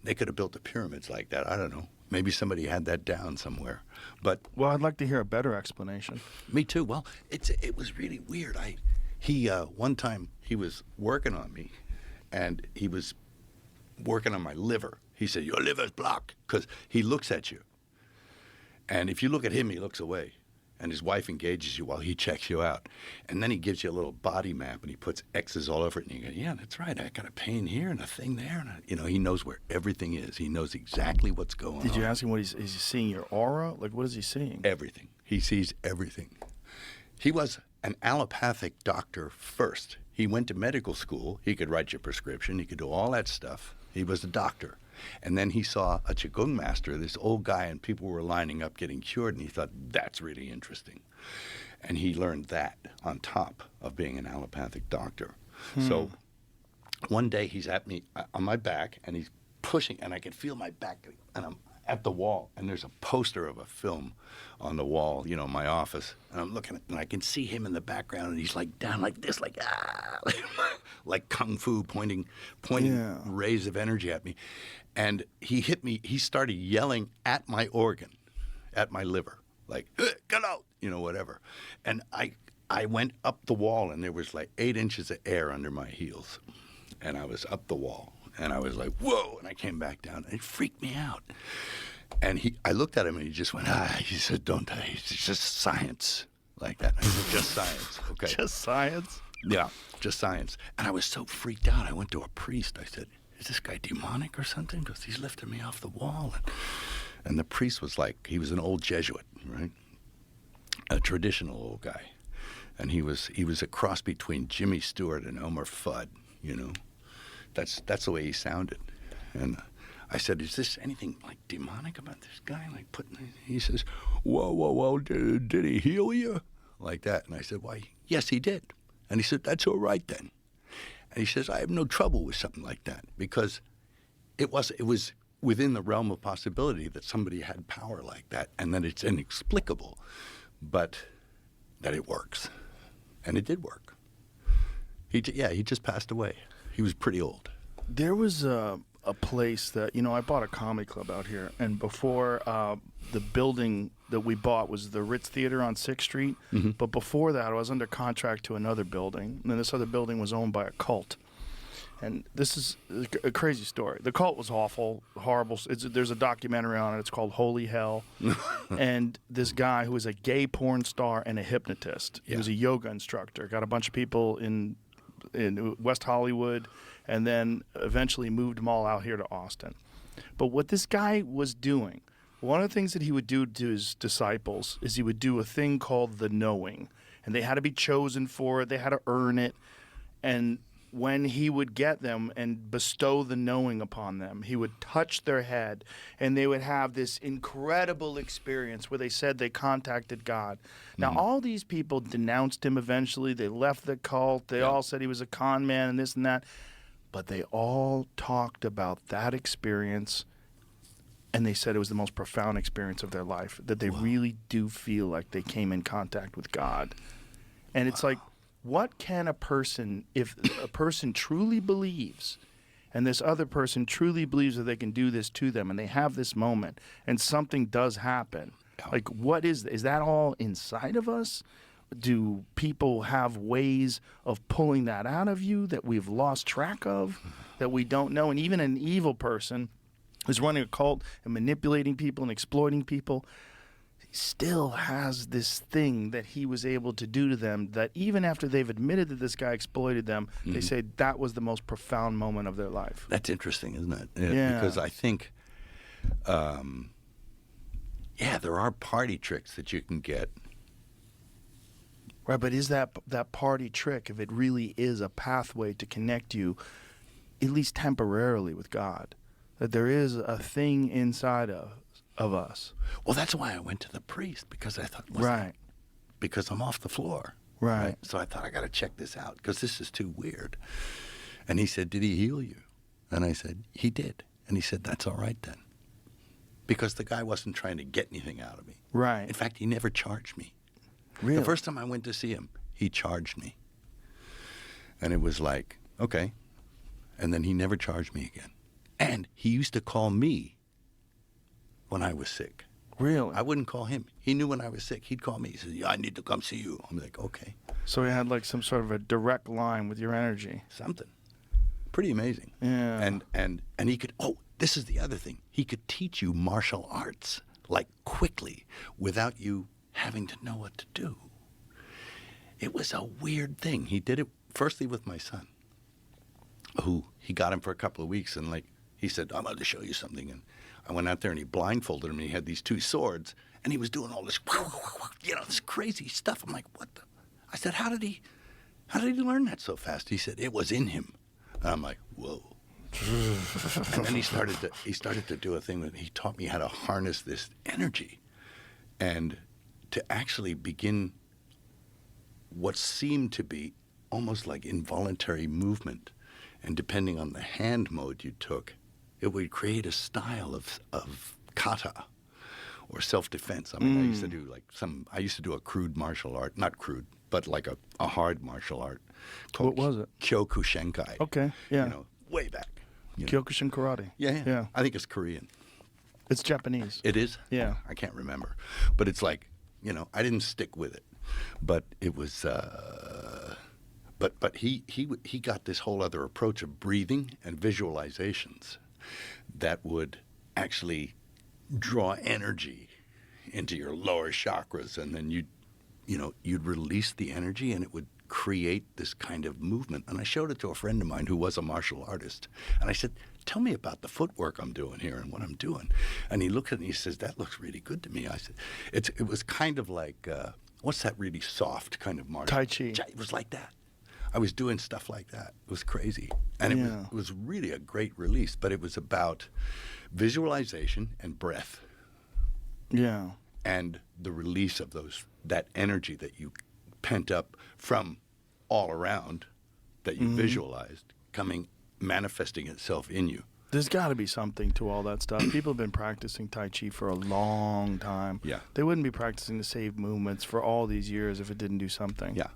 They could have built the pyramids like that. I don't know. Maybe somebody had that down somewhere. But Well, I'd like to hear a better explanation. me too. Well, it was really weird. He one time he was working on me, and he was working on my liver. He said, "Your liver's blocked," because he looks at you, and if you look at him, he looks away, and his wife engages you while he checks you out, and then he gives you a little body map, and he puts X's all over it, and you go, "Yeah, that's right. I got a pain here and a thing there," and you know, he knows where everything is. He knows exactly what's going on. Did you ask him is he seeing your aura? Like, what is he seeing? Everything. He sees everything. He was an allopathic doctor first. He went to medical school. He could write your prescription. He could do all that stuff. He was a doctor. And then he saw a Qigong master, this old guy, and people were lining up getting cured, and he thought, that's really interesting. And he learned that on top of being an allopathic doctor. So one day he's at me on my back, and he's pushing, and I can feel my back, and I'm at the wall, and there's a poster of a film on the wall, you know, in my office, and I'm looking at it, and I can see him in the background, and he's like down like this, like like kung fu, pointing rays of energy at me. And he hit me, he started yelling at my organ, at my liver, like, get out, you know, whatever. And I went up the wall, and there was like 8 inches of air under my heels, and I was up the wall. And I was like, whoa, and I came back down, and it freaked me out. And I looked at him, and he just went, he said, don't die, it's just science, like that. And I said, just science, okay. Just science? Yeah, just science. And I was so freaked out, I went to a priest. I said, is this guy demonic or something? Because he's lifting me off the wall. And the priest was like, he was an old Jesuit, right? A traditional old guy. And he was a cross between Jimmy Stewart and Elmer Fudd, you know. That's the way he sounded. And I said, is this anything like demonic about this guy? Like he says, whoa, did he heal you? Like that. And I said, why, yes, he did. And he said, that's all right then. And he says, I have no trouble with something like that, because it was within the realm of possibility that somebody had power like that, and that it's inexplicable, but that it works. And it did work. He just passed away. He was pretty old. There was a place that, you know, I bought a comedy club out here, and before the building that we bought was the Ritz Theater on 6th Street. Mm-hmm. But before that, I was under contract to another building, and then this other building was owned by a cult. And this is a crazy story. The cult was awful, horrible. There's a documentary on it. It's called Holy Hell. And this guy who was a gay porn star and a hypnotist. He was a yoga instructor. Got a bunch of people in West Hollywood, and then eventually moved them all out here to Austin. But what this guy was doing, one of the things that he would do to his disciples is he would do a thing called the knowing. And they had to be chosen for it. They had to earn it. And when he would get them and bestow the knowing upon them, he would touch their head, and they would have this incredible experience where they said they contacted God. Now, all these people denounced him eventually. They left the cult. They all said he was a con man and this and that. But they all talked about that experience, and they said it was the most profound experience of their life, that they really do feel like they came in contact with God. And it's like, what can a person, if a person truly believes, and this other person truly believes that they can do this to them, and they have this moment, and something does happen, like, what is that all inside of us? Do people have ways of pulling that out of you that we've lost track of, that we don't know? And even an evil person who's running a cult and manipulating people and exploiting people still has this thing that he was able to do to them, that even after they've admitted that this guy exploited them, they say that was the most profound moment of their life. That's interesting, isn't it? Yeah. Because I think, there are party tricks that you can get. Right, but is that party trick, if it really is a pathway to connect you, at least temporarily, with God, that there is a thing inside of us? Well, that's why I went to the priest, because I thought, Right. because I'm off the floor. Right. So I thought, I got to check this out because this is too weird. And he said, did he heal you? And I said, he did. And he said, that's all right then. Because the guy wasn't trying to get anything out of me. Right. In fact, he never charged me. Really? The first time I went to see him, he charged me. And it was like, okay. And then he never charged me again. And he used to call me when I was sick. Really? I wouldn't call him. He knew when I was sick. He'd call me. He said, yeah, I need to come see you. I'm like, okay. So he had like some sort of a direct line with your energy. Something. Pretty amazing. Yeah. And he could, this is the other thing. He could teach you martial arts, like quickly, without you having to know what to do. It was a weird thing. He did it firstly with my son, who he got him for a couple of weeks, and like he said, I'm going to show you something. And I went out there and he blindfolded him, and he had these two swords, and he was doing all this, this crazy stuff. I'm like, what the? I said, how did he learn that so fast? He said, it was in him. And I'm like, whoa. And then he started to do a thing that he taught me how to harness this energy and to actually begin what seemed to be almost like involuntary movement. And depending on the hand mode you took, it would create a style of kata or self-defense. I mean, I used to do a crude martial art, not crude, but like a hard martial art. What was it? Kyokushinkai. Okay, yeah. Way back. Kyokushin karate. Yeah. I think it's Korean. It's Japanese. It is? Yeah. I can't remember. But it's like, I didn't stick with it. But it was, but he got this whole other approach of breathing and visualizations that would actually draw energy into your lower chakras, and then you'd release the energy, and it would create this kind of movement. And I showed it to a friend of mine who was a martial artist, and I said, tell me about the footwork I'm doing here and what I'm doing. And he looked at me and he says, that looks really good to me. I said, it was kind of like, what's that really soft kind of martial? Tai Chi. It was like that. I was doing stuff like that. It was crazy. And it was really a great release, but it was about visualization and breath. Yeah. And the release of that energy that you pent up from all around, that you visualized, manifesting itself in you. There's got to be something to all that stuff. People have been practicing Tai Chi for a long time. Yeah. They wouldn't be practicing the same movements for all these years if it didn't do something. Yeah.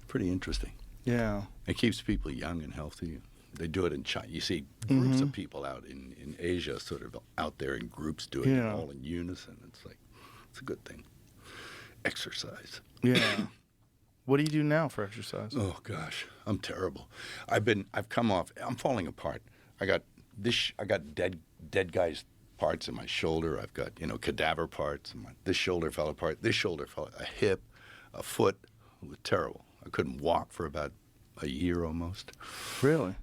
Pretty interesting. Yeah. It keeps people young and healthy. They do it in China. You see groups of people out in Asia sort of out there in groups doing it all in unison. It's like, it's a good thing. Exercise. Yeah. What do you do now for exercise? Oh gosh, I'm terrible. I've come off. I'm falling apart. I got dead guys parts in my shoulder. I've got cadaver parts. This shoulder fell apart. This shoulder fell. A hip, a foot. It was terrible. I couldn't walk for about a year almost. Really?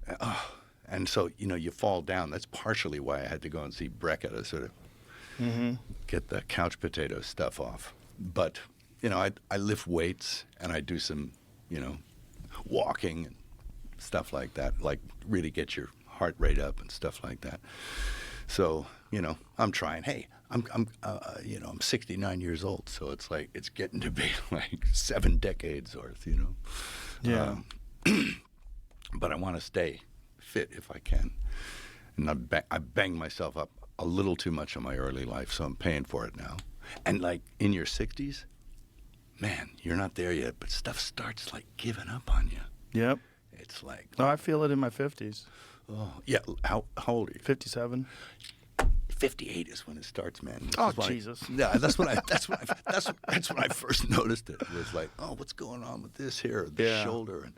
And so you fall down. That's partially why I had to go and see Breca to sort of get the couch potato stuff off. But I lift weights and I do some, walking and stuff like that, like really get your heart rate up and stuff like that. So, I'm trying. Hey, I'm 69 years old, so it's like it's getting to be like 7 decades worth, Yeah. But I want to stay fit if I can. And I banged myself up a little too much in my early life, so I'm paying for it now. And like in your 60s, man, you're not there yet, but stuff starts like giving up on you. Yep. It's like, No, I feel it in my 50s. oh yeah. How old are you? 57. 58 is when it starts, man. This Oh, is when Jesus. that's when I first noticed it. It was like, oh, what's going on with this here, the shoulder,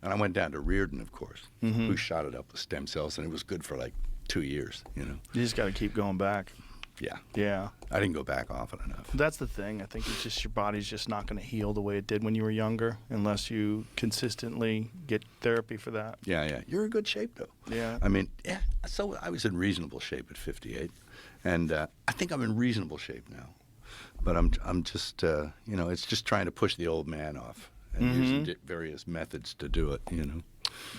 and I went down to Reardon, of course, who shot it up with stem cells, and it was good for like 2 years. You just got to keep going back. Yeah. Yeah. I didn't go back often enough. That's the thing. I think it's just your body's just not going to heal the way it did when you were younger unless you consistently get therapy for that. Yeah. You're in good shape, though. Yeah. I mean, so I was in reasonable shape at 58, and I think I'm in reasonable shape now. But I'm just, it's just trying to push the old man off and using various methods to do it,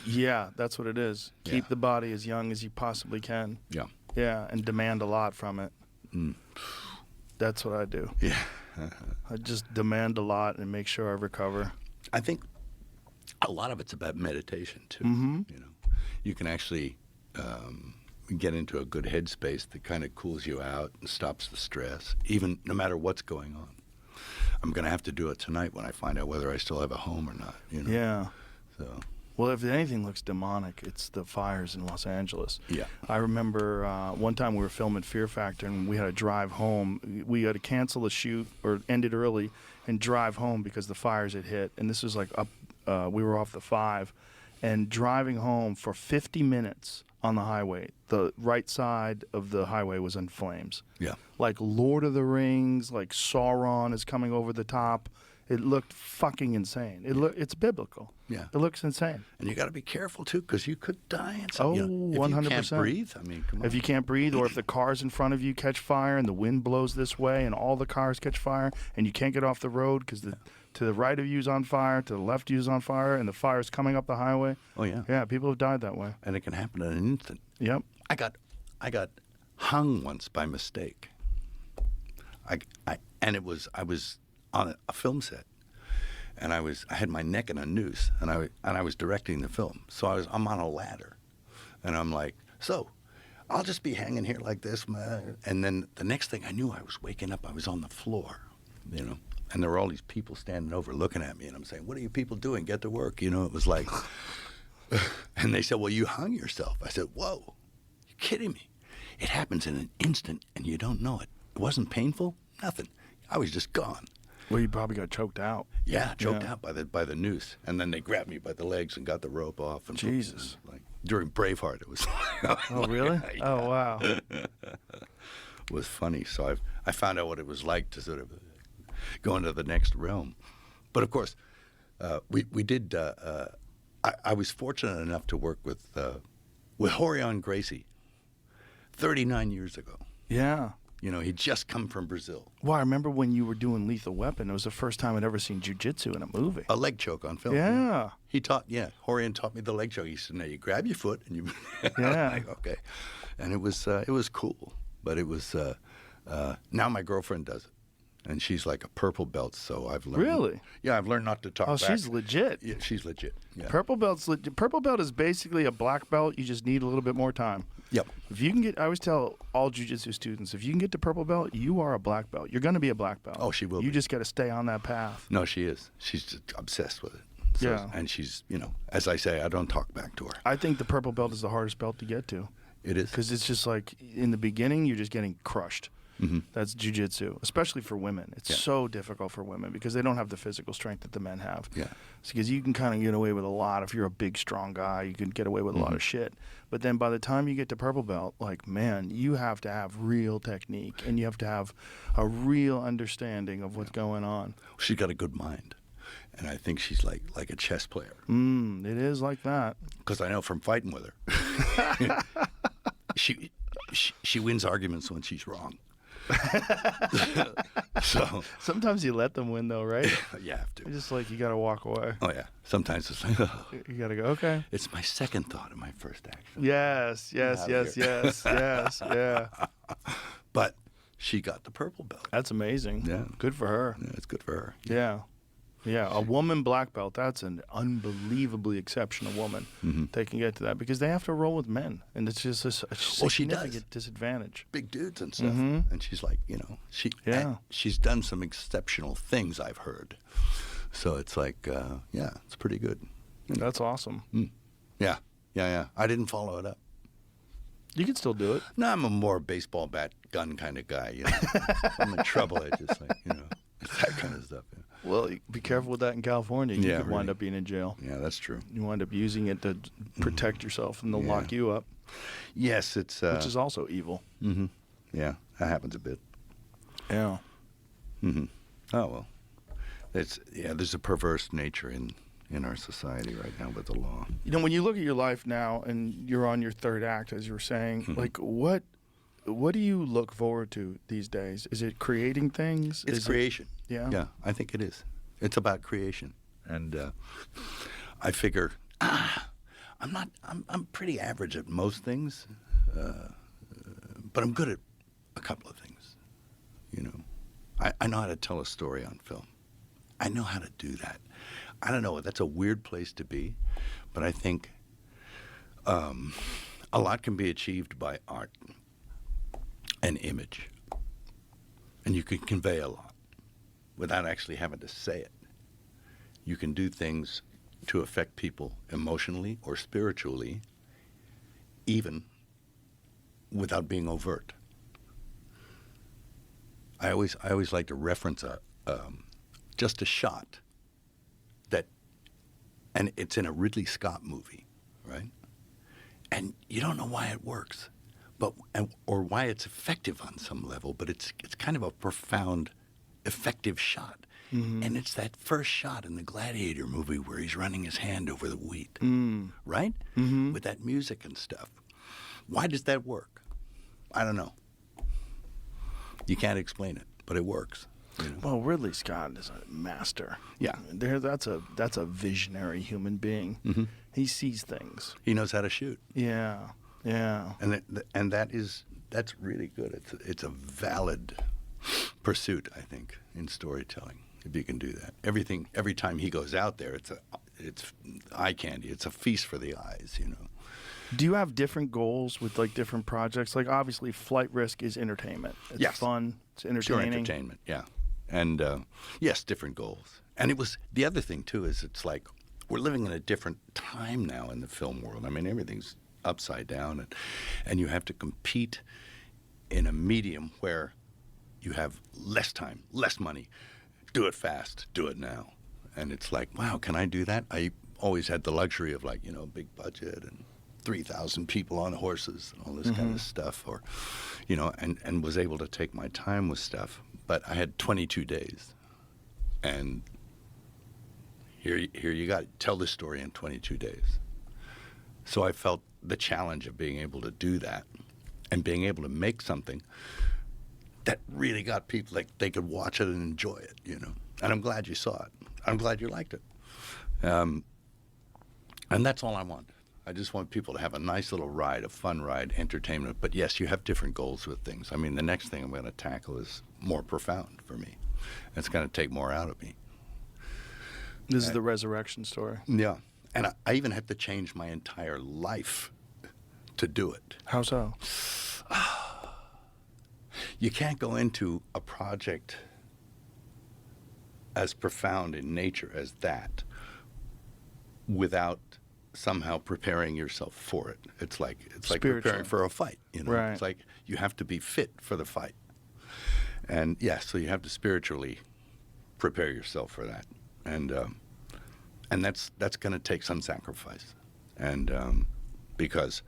Yeah, that's what it is. Keep Yeah. the body as young as you possibly can. Yeah. Yeah, and demand a lot from it. That's what I do. Yeah, I just demand a lot and make sure I recover. I think a lot of it's about meditation too. You know, you can actually get into a good headspace that kind of cools you out and stops the stress, even no matter what's going on. I'm going to have to do it tonight when I find out whether I still have a home or not. You know? Yeah. So. Well, if anything looks demonic, it's the fires in Los Angeles. Yeah. I remember one time we were filming Fear Factor, and we had to drive home. We had to cancel a shoot or end it early and drive home because the fires had hit. And this was like up, we were off the 5, and driving home for 50 minutes on the highway. The right side of the highway was in flames. Yeah. Like Lord of the Rings, like Sauron is coming over the top. It looked fucking insane. It's biblical. Yeah. It looks insane. And you got to be careful too, because you could die. And Oh, you know, if 100%. you can't breathe, I mean, come on. If you can't breathe, or if the cars in front of you catch fire and the wind blows this way and all the cars catch fire and you can't get off the road because to the right of you is on fire, to the left of you is on fire, and the fire's coming up the highway. Oh yeah. Yeah, people have died that way. And it can happen in an instant. Yep. I got hung once by mistake. I was on a film set, and I had my neck in a noose, and I was directing the film. So I'm on a ladder, and I'm like, so I'll just be hanging here like this, man. And then the next thing I knew, I was waking up. I was on the floor, you know, and there were all these people standing over looking at me, and I'm saying, what are you people doing? Get to work, you know. It was like, and they said, well, you hung yourself. I said, whoa, you kidding me? It happens in an instant, and you don't know it. It wasn't painful, nothing. I was just gone. Well, you probably got choked out. Yeah, choked out by the noose, and then they grabbed me by the legs and got the rope off. And Jesus. Like during Braveheart, it was. Oh, really? Yeah. Oh, wow. It was funny. So I found out what it was like to sort of go into the next realm. But of course, we did. I was fortunate enough to work with Horion Gracie 39 years ago. Yeah. You know, he'd just come from Brazil. Well, I remember when you were doing Lethal Weapon. It was the first time I'd ever seen jiu-jitsu in a movie. A leg choke on film. Yeah. Horion taught me the leg choke. He said, now you grab your foot and you. Yeah. Like, okay. And it was cool. But it was, now my girlfriend does it. And she's like a purple belt, so I've learned. Really? Yeah, I've learned not to talk Oh, back. she's legit. Yeah, she's legit. Yeah. Purple belt is basically a black belt. You just need a little bit more time. Yep. If you can get, I always tell all jiu-jitsu students, if you can get to purple belt, you are a black belt. You're going to be a black belt. Oh, she will You be. just got to stay on that path. No, she is. She's just obsessed with it. So, Yeah. And she's, you know, as I say, I don't talk back to her. I think the purple belt is the hardest belt to get to It is. because it's just like in the beginning, you're just getting crushed. Mm-hmm. That's jiu-jitsu, especially for women. It's so difficult for women because they don't have the physical strength that the men have. Yeah. Because you can kind of get away with a lot. If you're a big, strong guy, you can get away with a lot of shit. But then by the time you get to purple belt, like, man, you have to have real technique and you have to have a real understanding of what's going on. She's got a good mind. And I think she's like a chess player. It is like that. Because I know from fighting with her. she wins arguments when she's wrong. So Sometimes you let them win, though, right? you have to. It's just like you got to walk away. Oh yeah. Sometimes it's like, You got to go, okay. it's my second thought and my first action. Yes, Out of here. yes, yeah. But she got the purple belt. That's amazing. Yeah. Good for her. Yeah, it's good for her. Yeah. Yeah, a woman black belt, that's an unbelievably exceptional woman. They can get to that because they have to roll with men. And it's just a Well, she does. significant disadvantage. Big dudes and stuff. And she's like, you know, she's done some exceptional things, I've heard. So it's like, yeah, it's pretty good. That's awesome. Yeah. I didn't follow it up. You can still do it. No, I'm a more baseball bat gun kind of guy. You know? If I'm in trouble, I just like, you know, it's that kind of stuff. Yeah. Well, be careful with that in California. You Yeah, could wind really. up being in jail. Yeah, that's true. You wind up using it to protect yourself, and they'll Yeah. lock you up, Yes, it's. which is also evil. Yeah, that happens a bit. Yeah. Oh well, there's a perverse nature in our society right now with the law. You know, when you look at your life now, and you're on your third act, as you were saying, like what do you look forward to these days? Is it creating things? It's Is creation. Yeah. Yeah, I think it is. It's about creation, and I figure I'm pretty average at most things, but I'm good at a couple of things, you know. I know how to tell a story on film. I know how to do that. I don't know. That's a weird place to be, but I think a lot can be achieved by art and image. And you can convey a lot without actually having to say it. You can do things to affect people emotionally or spiritually, even without being overt. I always like to reference just a shot that, and it's in a Ridley Scott movie, right? And you don't know why it works, or why it's effective on some level, but it's kind of a profound, effective shot. Mm-hmm. And it's that first shot in the Gladiator movie where he's running his hand over the wheat, right? Mm-hmm. With that music and stuff. Why does that work? I don't know. You can't explain it, but it works. You know? Well, Ridley Scott is a master. Yeah. That's a visionary human being. Mm-hmm. He sees things. He knows how to shoot. Yeah, yeah. And that's really good. It's a valid pursuit, I think, in storytelling. If you can do that, every time he goes out there, it's eye candy. It's a feast for the eyes, you know. Do you have different goals with like different projects? Like obviously, Flight Risk is entertainment. It's fun. It's entertaining. Pure entertainment, yeah. And yes, different goals. And it was the other thing too is it's like we're living in a different time now in the film world. I mean, everything's upside down, and you have to compete in a medium where you have less time, less money. Do it fast. Do it now. And it's like, wow, can I do that? I always had the luxury of like, you know, big budget and 3,000 people on horses and all this kind of stuff, or, you know, and was able to take my time with stuff. But I had 22 days, and here you got it. Tell this story in 22 days. So I felt the challenge of being able to do that and being able to make something that really got people, like they could watch it and enjoy it, you know. And I'm glad you saw it. I'm glad you liked it. And that's all I want. I just want people to have a nice little ride, a fun ride, entertainment. But yes, you have different goals with things. I mean, the next thing I'm going to tackle is more profound for me. It's going to take more out of me. This is the resurrection story. Yeah. And I even have to change my entire life to do it. How so? You can't go into a project as profound in nature as that without somehow preparing yourself for it. It's like preparing for a fight, you know. Right. It's like you have to be fit for the fight. And yeah, so you have to spiritually prepare yourself for that. And that's going to take some sacrifice. And because,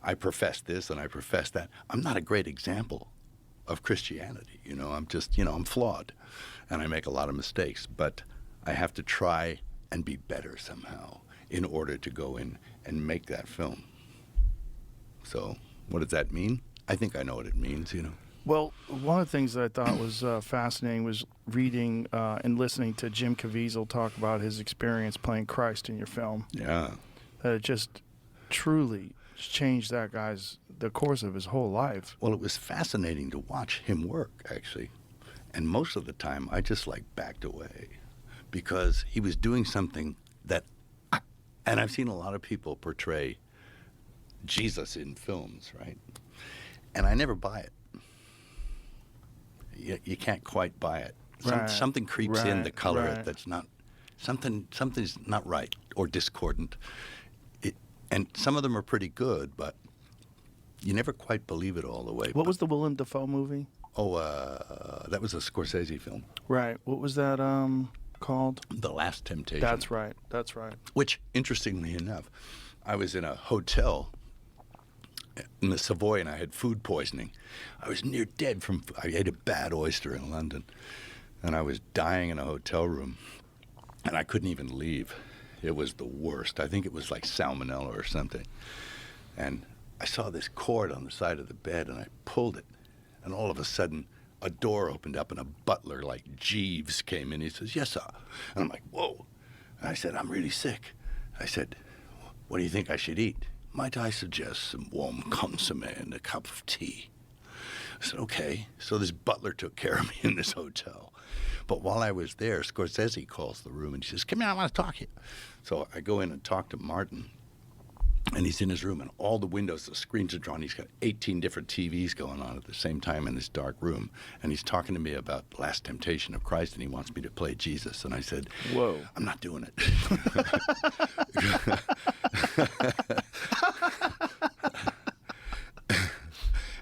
I profess this and I profess that. I'm not a great example of Christianity, you know. I'm just, I'm flawed and I make a lot of mistakes, but I have to try and be better somehow in order to go in and make that film. So what does that mean? I think I know what it means, you know. Well, one of the things that I thought was fascinating was reading and listening to Jim Caviezel talk about his experience playing Christ in your film. Yeah. That it just truly changed the course of his whole life. Well, it was fascinating to watch him work, actually. And most of the time, I just backed away because he was doing something that, and I've seen a lot of people portray Jesus in films, right? And I never buy it. You can't quite buy it. Something creeps in to color it that's not, something's not right or discordant. And some of them are pretty good, but you never quite believe it all the way. What was the Willem Dafoe movie? Oh, that was a Scorsese film. Right. What was that called? The Last Temptation. That's right. Which, interestingly enough, I was in a hotel in the Savoy and I had food poisoning. I was near dead I ate a bad oyster in London. And I was dying in a hotel room. And I couldn't even leave. It was the worst. I think it was like salmonella or something. And I saw this cord on the side of the bed and I pulled it. And all of a sudden, a door opened up and a butler like Jeeves came in. He says, "Yes, sir." And I'm like, whoa. And I said, "I'm really sick." I said, "What do you think I should eat?" "Might I suggest some warm consomme and a cup of tea?" I said, okay. So this butler took care of me in this hotel. But while I was there, Scorsese calls the room and he says, come here, I want to talk to you. So I go in and talk to Martin. And he's in his room, and all the windows, the screens are drawn. He's got 18 different TVs going on at the same time in this dark room. And he's talking to me about Last Temptation of Christ, and he wants me to play Jesus. And I said, Whoa. I'm not doing it.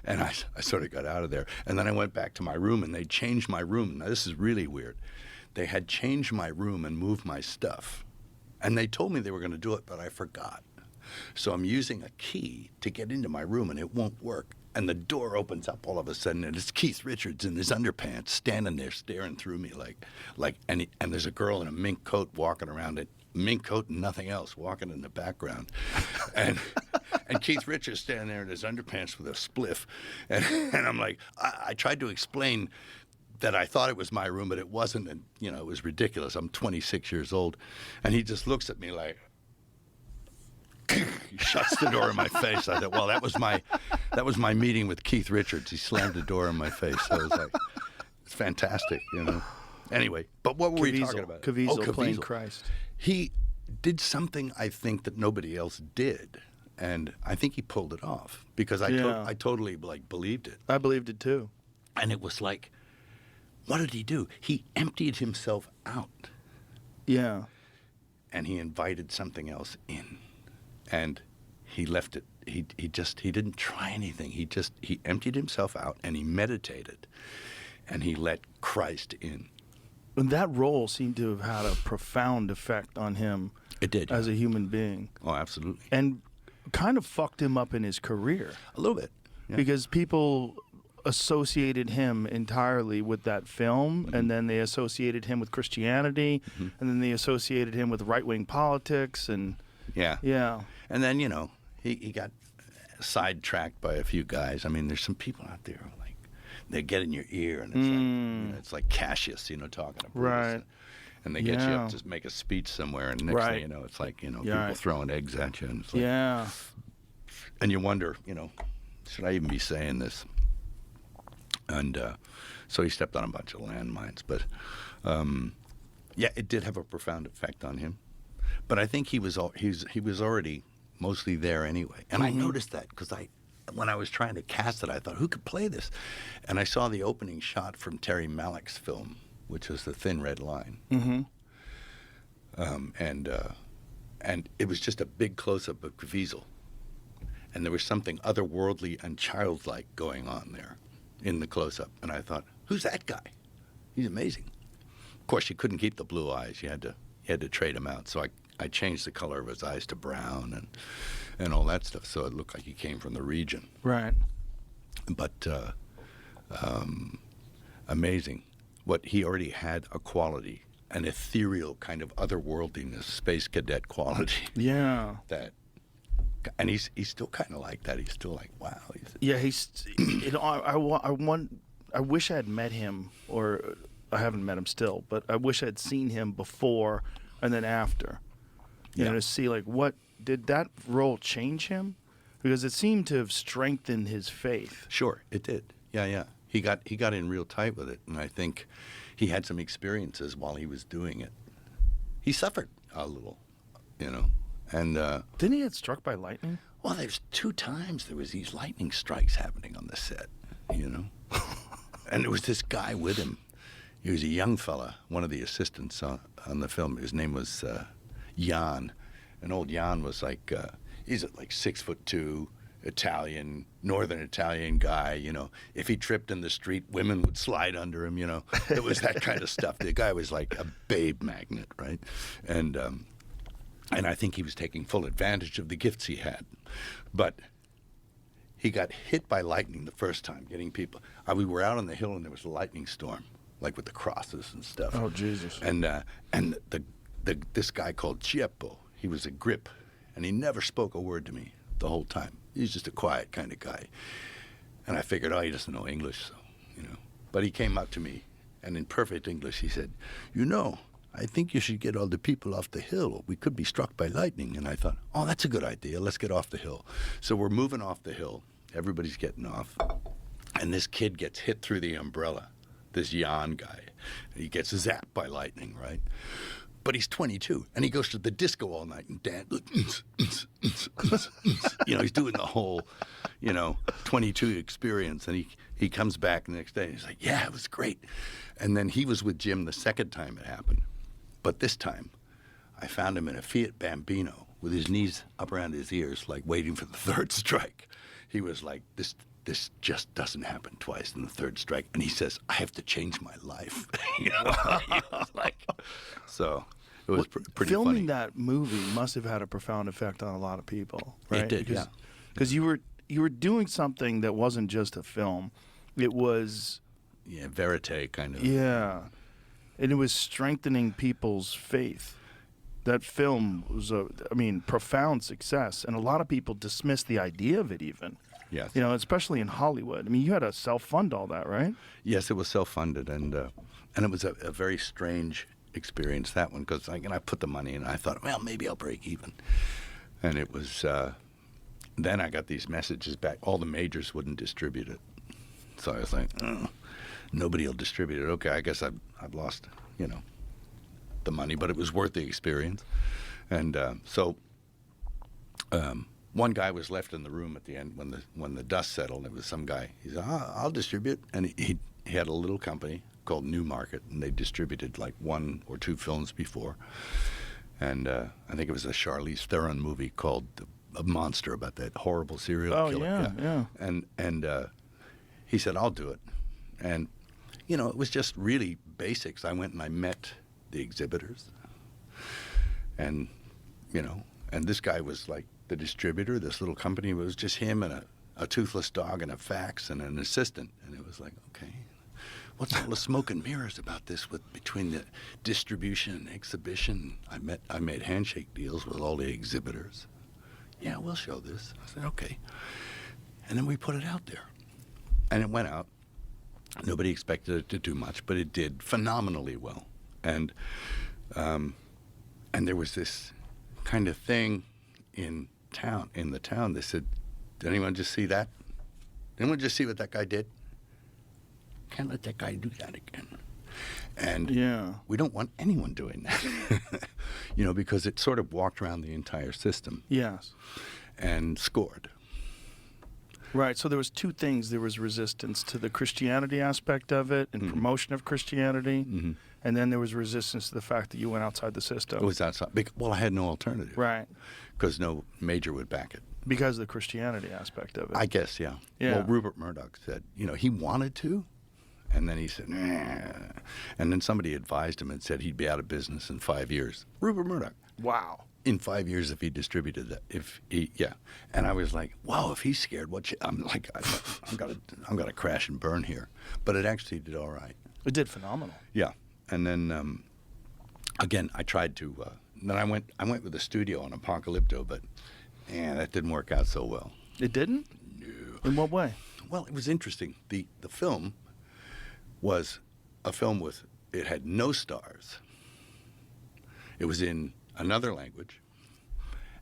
And I sort of got out of there. And then I went back to my room, and they changed my room. Now, this is really weird. They had changed my room and moved my stuff. And they told me they were going to do it, but I forgot. So I'm using a key to get into my room, and it won't work. And the door opens up all of a sudden, and it's Keith Richards in his underpants standing there staring through me and there's a girl in a mink coat walking around it, mink coat and nothing else, walking in the background. And Keith Richards standing there in his underpants with a spliff. And I'm like, I tried to explain that I thought it was my room, but it wasn't. And, it was ridiculous. I'm 26 years old. And he just looks at me like, he shuts the door in my face. I thought, well, that was my meeting with Keith Richards. He slammed the door in my face. I was like, it's fantastic, Anyway, but what were we talking about? Caviezel playing Christ. He did something, I think, that nobody else did. And I think he pulled it off because I totally believed it. I believed it too. And it was like, what did he do? He emptied himself out. Yeah. And he invited something else in. And he left it. He didn't try anything. He emptied himself out and he meditated and he let Christ in. And that role seemed to have had a profound effect on him. It did. As a human being. Oh, absolutely. And kind of fucked him up in his career. A little bit. Yeah. Because people associated him entirely with that film, and then they associated him with Christianity, and then they associated him with right-wing politics, and yeah. And then, he got sidetracked by a few guys. I mean, there's some people out there who they get in your ear, and it's it's like Cassius, talking to Brutus. Right. And they get you up to make a speech somewhere, and next thing you know, it's like, people throwing eggs at you. And it's like, and you wonder, should I even be saying this? And so he stepped on a bunch of landmines. But, it did have a profound effect on him. But I think he was already mostly there anyway. And I noticed that because when I was trying to cast it, I thought, who could play this? And I saw the opening shot from Terry Malick's film, which was The Thin Red Line. And it was just a big close-up of Caviezel. And there was something otherworldly and childlike going on there in the close-up. And I thought, who's that guy? He's amazing. Of course, you couldn't keep the blue eyes. You had to trade him out. So I changed the color of his eyes to brown and all that stuff, so it looked like he came from the region. Right. But amazing. What he already had a quality, an ethereal kind of otherworldliness, space cadet quality. Yeah. And he's still kind of like that. He's still like, wow. I wish I had met him, or I haven't met him still, but I wish I had seen him before and then after. To see what did that role change him? Because it seemed to have strengthened his faith. Sure, it did. Yeah. He got in real tight with it, and I think he had some experiences while he was doing it. He suffered a little, and didn't he get struck by lightning? Well, there's 2 times there was these lightning strikes happening on the set, and there was this guy with him. He was a young fella, one of the assistants on the film. His name was Jan. And old Jan was he's 6'2", Italian, northern Italian guy, If he tripped in the street, women would slide under him, It was that kind of stuff. The guy was like a babe magnet, right? And I think he was taking full advantage of the gifts he had. But he got hit by lightning the first time, getting people. We were out on the hill, and there was a lightning storm, with the crosses and stuff. Oh, Jesus. And this guy called Chiepo, he was a grip, and he never spoke a word to me the whole time. He was just a quiet kind of guy. And I figured, he doesn't know English, so, But he came up to me, and in perfect English, he said, I think you should get all the people off the hill. We could be struck by lightning. And I thought, that's a good idea. Let's get off the hill. So we're moving off the hill. Everybody's getting off. And this kid gets hit through the umbrella, this Jan guy. He gets zapped by lightning, right? But he's 22, and he goes to the disco all night and dance. He's doing the whole, 22 experience. And he comes back the next day, and he's like, yeah, it was great. And then he was with Jim the second time it happened. But this time, I found him in a Fiat Bambino with his knees up around his ears, like waiting for the third strike. He was like, this just doesn't happen twice in the third strike. And he says, I have to change my life. He was like, so it was pretty Filming funny. that movie must have had a profound effect on a lot of people, right? It did, yeah. Because you were doing something that wasn't just a film. It was... Yeah, verite kind of. Yeah. And it was strengthening people's faith. That film was profound success. And a lot of people dismissed the idea of it even. Yes. Especially in Hollywood. I mean, you had to self-fund all that, right? Yes, it was self-funded, and it was a very strange experience, that one, because I put the money in, and I thought, well, maybe I'll break even. And it was, then I got these messages back. All the majors wouldn't distribute it. So I was like, nobody will distribute it. Okay, I guess I've lost, the money, but it was worth the experience. And one guy was left in the room at the end when the dust settled. It was some guy. He said, I'll distribute. And he had a little company called New Market, and they distributed like 1 or 2 films before. And I think it was a Charlize Theron movie called A Monster, about that horrible serial killer. Yeah. And he said, I'll do it. And, it was just really basics. I went and I met the exhibitors. And, and this guy was like the distributor. This little company was just him and a toothless dog and a fax and an assistant. And it was like, okay, what's all the smoke and mirrors about this between the distribution and exhibition? I made handshake deals with all the exhibitors. Yeah, we'll show this. I said, okay. And then we put it out there. And it went out. Nobody expected it to do much, but it did phenomenally well. And there was this kind of thing in the town. They said, did anyone just see that? Did anyone just see what that guy did? Can't let that guy do that again. And we don't want anyone doing that, because it sort of walked around the entire system. Yes. And scored. Right. So there was 2 things. There was resistance to the Christianity aspect of it and promotion of Christianity. Mm-hmm. And then there was resistance to the fact that you went outside the system. It was outside. Well, I had no alternative. Right. Because no major would back it. Because of the Christianity aspect of it. I guess, yeah. Well, Rupert Murdoch said, he wanted to. And then he said, nah. And then somebody advised him and said he'd be out of business in 5 years. Rupert Murdoch. Wow. In 5 years, if he distributed that, And I was like, wow, if he's scared, I'm like, I'm gonna crash and burn here. But it actually did all right. It did phenomenal. Yeah. And then, again, I tried to, then I went with the studio on Apocalypto, but, that didn't work out so well. It didn't? No. In what way? Well, it was interesting. The film was a film it had no stars. It was in another language,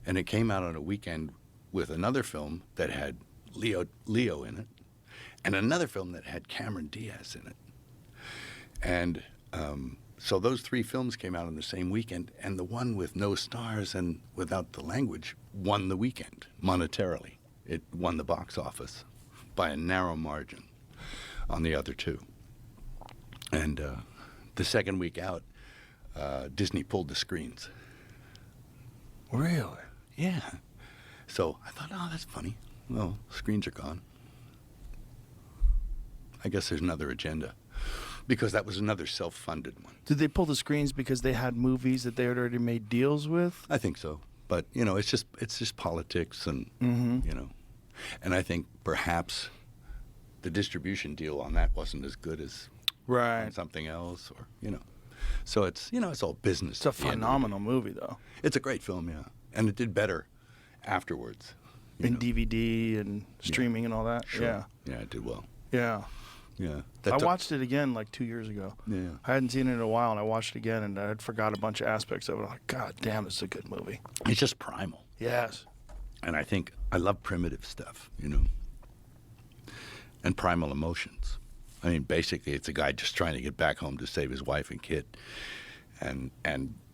and it came out on a weekend with another film that had Leo in it, and another film that had Cameron Diaz in it. And so those 3 films came out on the same weekend, and the one with no stars and without the language won the weekend monetarily. It won the box office by a narrow margin on the other 2. And the second week out, Disney pulled the screens. Really? Yeah. So I thought, that's funny. Well, screens are gone. I guess there's another agenda. Because that was another self-funded one. Did they pull the screens because they had movies that they had already made deals with? I think so. But, it's just politics and, And I think perhaps the distribution deal on that wasn't as good as on something else or, So it's, it's all business. It's a phenomenal movie, though. It's a great film, yeah. And it did better afterwards. In DVD and streaming and all that? Sure. Yeah. Yeah, it did well. Yeah. Yeah. I watched it again like 2 years ago. Yeah. I hadn't seen it in a while, and I watched it again, and I had forgot a bunch of aspects of it. I'm like, God damn, this is a good movie. It's just primal. Yes. And I think I love primitive stuff, and Primal Emotions. I mean, basically, it's a guy just trying to get back home to save his wife and kid, and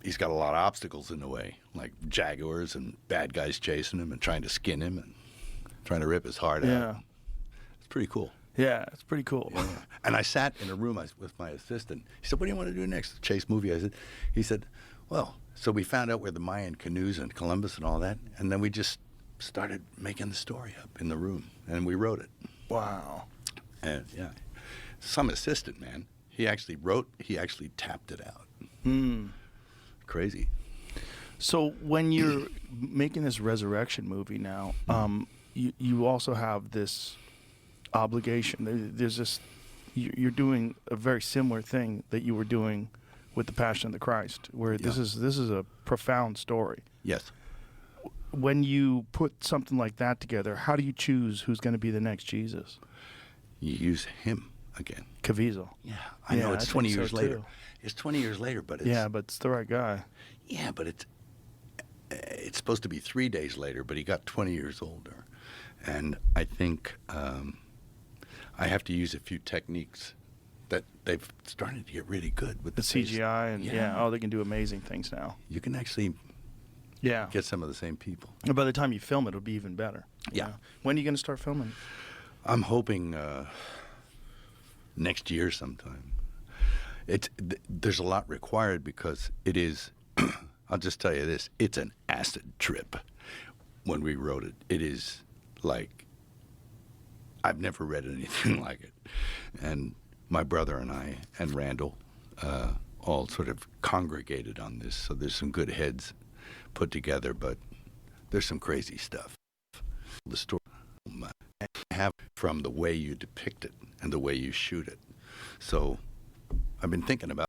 he's got a lot of obstacles in the way, like jaguars and bad guys chasing him and trying to skin him and trying to rip his heart out. It's pretty cool. Yeah, it's pretty cool. Yeah. And I sat in a room with my assistant. He said, "What do you want to do next? Chase movie?" He said, "Well," so we found out where the Mayan canoes and Columbus and all that, and then we just started making the story up in the room, and we wrote it. Wow. And yeah, some assistant, man. He actually tapped it out. Crazy. So when you're making this resurrection movie now, you also have this obligation. There's this. You're doing a very similar thing that you were doing with the Passion of the Christ, where this is a profound story. Yes. When you put something like that together, how do you choose who's going to be the next Jesus? You use him again. Caviezel. Yeah, I know. It's I 20 think so, years later. too. It's 20 years later, but it's Yeah, but it's the right guy. yeah, but it's supposed to be 3 days later, but he got 20 years older, and I think I have to use a few techniques that they've started to get really good with The face. CGI and they can do amazing things now. You can actually Yeah. get some of the same people. And by the time you film it, it'll be even better. Yeah. When are you going to start filming? I'm hoping next year sometime. There's a lot required because it is. I'll just tell you this: it's an acid trip. When we wrote it, it is like I've never read anything like it. And my brother and I and Randall all sort of congregated on this. So there's some good heads put together, but there's some crazy stuff. The story I have from the way you depict it and the way you shoot it. So I've been thinking about